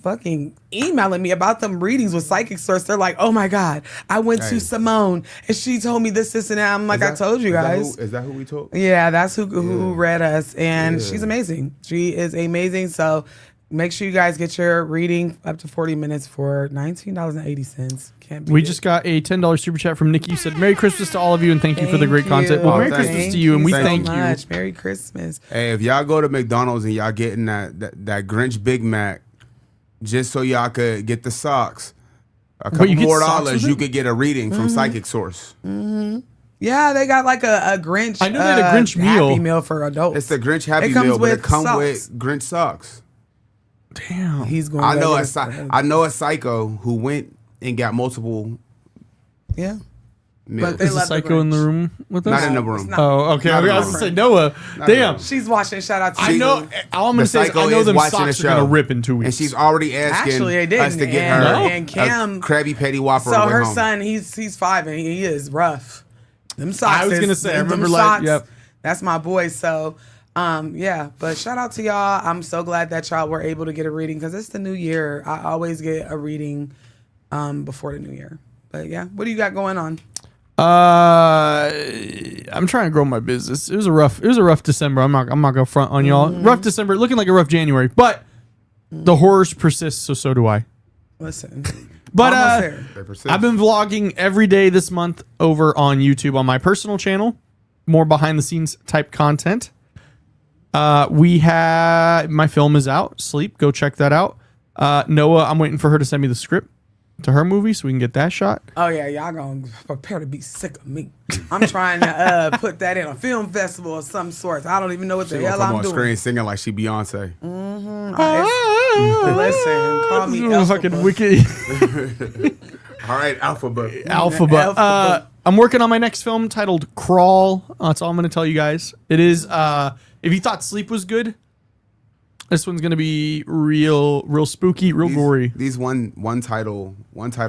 fucking emailing me about them readings with Psychic Source. They're like, oh my God, I went to Hey. Simone and she told me this, and that. I'm like, I told you guys. Is that who we told? Yeah, that's who Yeah. read us, and Yeah. she's amazing. She is amazing. So make sure you guys get your reading up to 40 minutes for $19.80. Can't beat We it. just got a $10 super chat from Nikki. Said Merry Christmas to all of you and thank you for the great Thank content. you. Well, Merry Thank Christmas Thank to you and we so thank much. you. Merry Christmas. Hey, if y'all go to McDonald's and y'all getting that Grinch Big Mac, just so y'all could get the socks, a couple you get more socks dollars, with you it? could get a reading from Psychic Source. Yeah, they got like a Grinch. I know they had a Grinch meal. Happy meal for adults. It's the Grinch Happy It comes Meal, but it with comes socks. with Grinch socks. Damn. He's going. I know regular. I know a psycho who went and got multiple Yeah. meals. But they Is the love the psycho in the Grinch. room with us? Not in the No, room. it's not. Oh, okay. Not I in was the going to room. say Noah. Not in Damn. the room. She's watching. Shout out to I you. know. All I'm The going to say is psycho I know is them watching socks the are going show. to rip in 2 weeks. And she's already asking Actually, they didn't. us to get and, her and Cam. a Krabby Patty Whopper. So on the way her home. son, he's 5 and he is rough. Them socks. I was gonna is- say, I them remember, socks, yep. That's my boy. So, yeah. But shout out to y'all. I'm so glad that y'all were able to get a reading because it's the new year. I always get a reading before the new year. But yeah, what do you got going on? I'm trying to grow my business. It was a rough December. I'm not gonna front on y'all. Rough December, looking like a rough January, but the horrors persist. So do I. Listen, But almost there. They persist. I've been vlogging every day this month over on YouTube on my personal channel, more behind the scenes type content. We had my film is out. Sleep, go check that out. Noah, I'm waiting for her to send me the script to her movie so we can get that shot. Oh yeah, y'all gonna prepare to be sick of me. I'm trying to put that in a film festival of some sort. I don't even know what the She gonna hell come I'm on doing. screen singing like she Beyonce. Listen, call me This is Alpha fucking Book. wicked. All right, Alphabet. Alphabet. Alphabet. I'm working on my next film titled Crawl. That's all I'm going to tell you guys. It is, if you thought Sleep was good, this one's going to be real spooky, real gory. These one title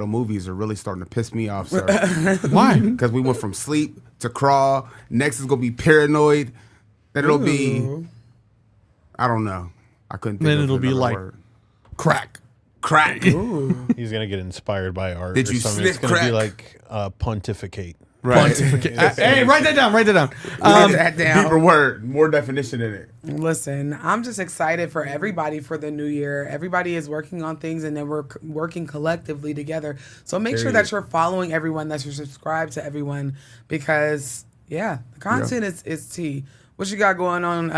movies are really starting to piss me off, sir. Why? Because we went from Sleep to Crawl. Next is gonna be Paranoid. Then it'll be, I don't know. I couldn't. Think Then of it'll be another like word. Crack. Crack. He's gonna get inspired by art. Did or you something. sniff It's gonna be crack? like pontificate. Right. Hey, write that down. Write that down. Deeper word, more definition in it. Listen, I'm just excited for everybody for the new year. Everybody is working on things and then we're working collectively together. So make sure that you're following everyone, that you're subscribed to everyone because, yeah, the content is tea. What you got going on,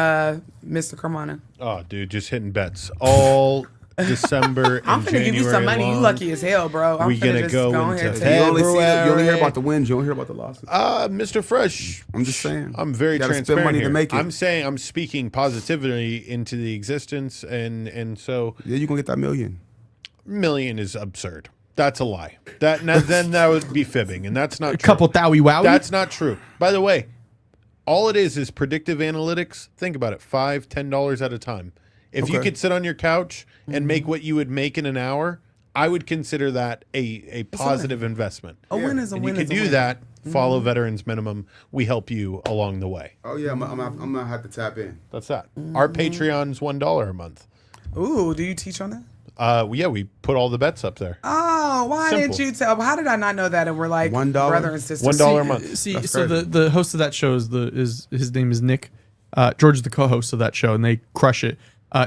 Mr. Carmona? Oh, dude, just hitting bets all December, and I'm gonna give you some money. January You lucky as hell, bro. I'm We finna gonna just go ahead into and You only February. hear about the wins. You don't hear about the losses. Mr. Fresh, I'm just saying. I'm very You gotta spend transparent money to here. make it. I'm saying I'm speaking positivity into the existence, and so Yeah, you gonna get that million. million is absurd. That's a lie. Then that would be fibbing, and that's not A true. couple Thowie Wowie. That's not true. By the way, all it is predictive analytics. Think about it: $5-10 at a time. If you Okay. could sit on your couch and make what you would make in an hour, I would consider that a positive investment. A win is a And win. you is can a do win. that. Follow Veterans Minimum. We help you along the way. Oh yeah, I'm gonna have to tap in. That's that. Our Patreon's $1 a month. Ooh, do you teach on that? Yeah, we put all the bets up there. Oh, why Simple. didn't you tell? How did I not know that? And we're like $1? brother and sister. $1 a month. See, That's so crazy. the host of that show is his name is Nick. George is the co-host of that show, and they crush it.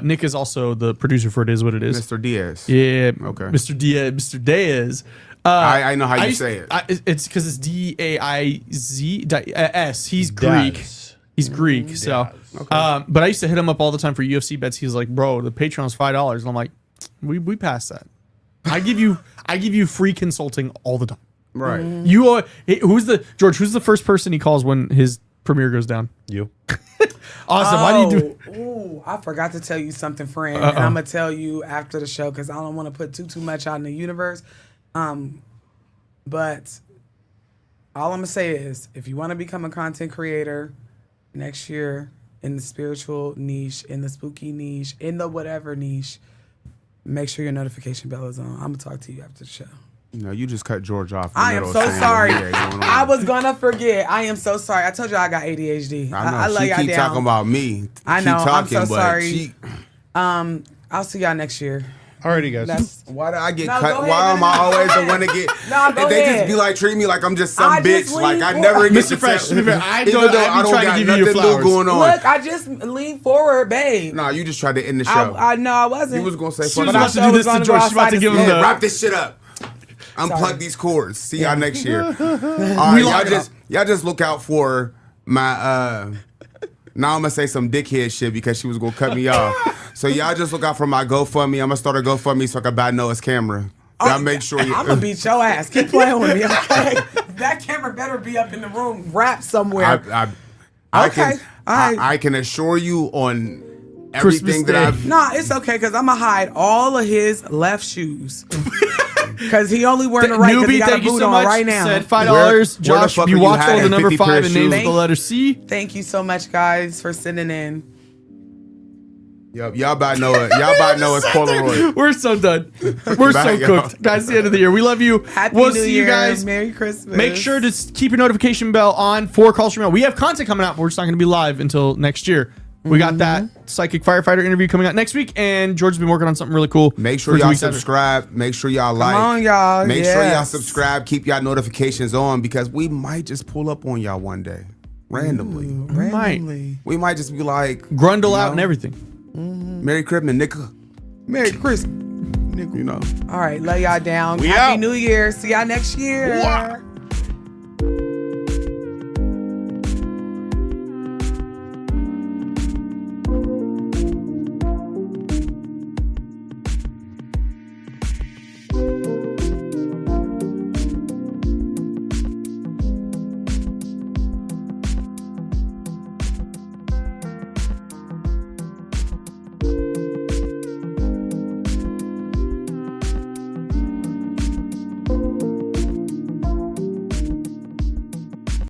Nick is also the producer for It Is What It Is. Mr. Diaz. Yeah. Okay. Mr. Diaz. I know how you used- say it. It's because it's Daiz. He's Greek. Daz. He's Greek. So, but I used to hit him up all the time for UFC bets. He's like, bro, the Patreon's $5, and I'm like, we passed that. I give you free consulting all the time. Right. You are who's the first person he calls when his premiere goes down? You. Awesome. Why do you do? Ooh, I forgot to tell you something, friend. And I'm gonna tell you after the show because I don't want to put too much out in the universe. But all I'm gonna say is, if you want to become a content creator next year in the spiritual niche, in the spooky niche, in the whatever niche, make sure your notification bell is on. I'm gonna talk to you after the show. You know, you just cut George off. in the I am middle so of saying sorry. what he had going on. I was gonna forget. I am so sorry. I told you I got ADHD. I know. I love she y'all keep down. talking about me. I Keep know. I'm talking, so but sorry. she- I'll see y'all next year. Alrighty, guys. That's Why do I get No, cut? go ahead. Why am I No, always go the one to ahead. get? No, go if they ahead. just be like treat me like I'm just some I bitch, just like lean I forward. never get Mr. to Fresh, tell- to be fair, I even don't- though I be I don't trying to got give you your nothing new flowers. going on. Look, I just leaned forward, babe. Nah, you just tried to end the show. I know I wasn't. You was gonna say She was fuck about it. to I do was this to gonna George. go She's about to outside give him and Yeah, the. wrap this shit up. Sorry. Unplug these cords. See y'all next year. All right, y'all just look out for my now I'm gonna say some dickhead shit because she was gonna cut me off. So y'all just look out for my GoFundMe. I'm gonna start a GoFundMe so I can buy Noah's camera. Y'all make sure you I'm gonna beat your ass. Keep playing with me, okay? That camera better be up in the room, wrapped somewhere. I Okay, can all right. I can assure you on everything that Day. I've Nah, it's okay because I'm gonna hide all of his left shoes. Because he only wearing the right because he Newbie, got a thank you boot so on much. right now. Said Where $5. the Josh, fuck you are you watch all the hiding? number 50 pair 5 of and names with shoes? the letter C. Thank you so much, guys, for sending in. Yep, y'all about Noah. Y'all about Noah's Polaroid. We're so done. We're so Bye, y'all. cooked. Guys, it's the end of the year. We love you. Happy we'll New see Year. you guys. Merry Christmas. Make sure to keep your notification bell on for Calls From Beyond. We have content coming out, but we're just not going to be live until next year. We got that psychic firefighter interview coming out next week, and George's been working on something really cool. Make sure for 2 y'all weeks after. subscribe. Make sure y'all like. on, y'all. Make sure y'all Yes. subscribe. Keep y'all notifications on because we might just pull up on y'all one day randomly. Randomly. We might just be like Grundle out know? and everything. Merry Christmas, nigga. Merry Christmas. You know. All right, love y'all down. We Happy out. New Year. See y'all next year. Mwah.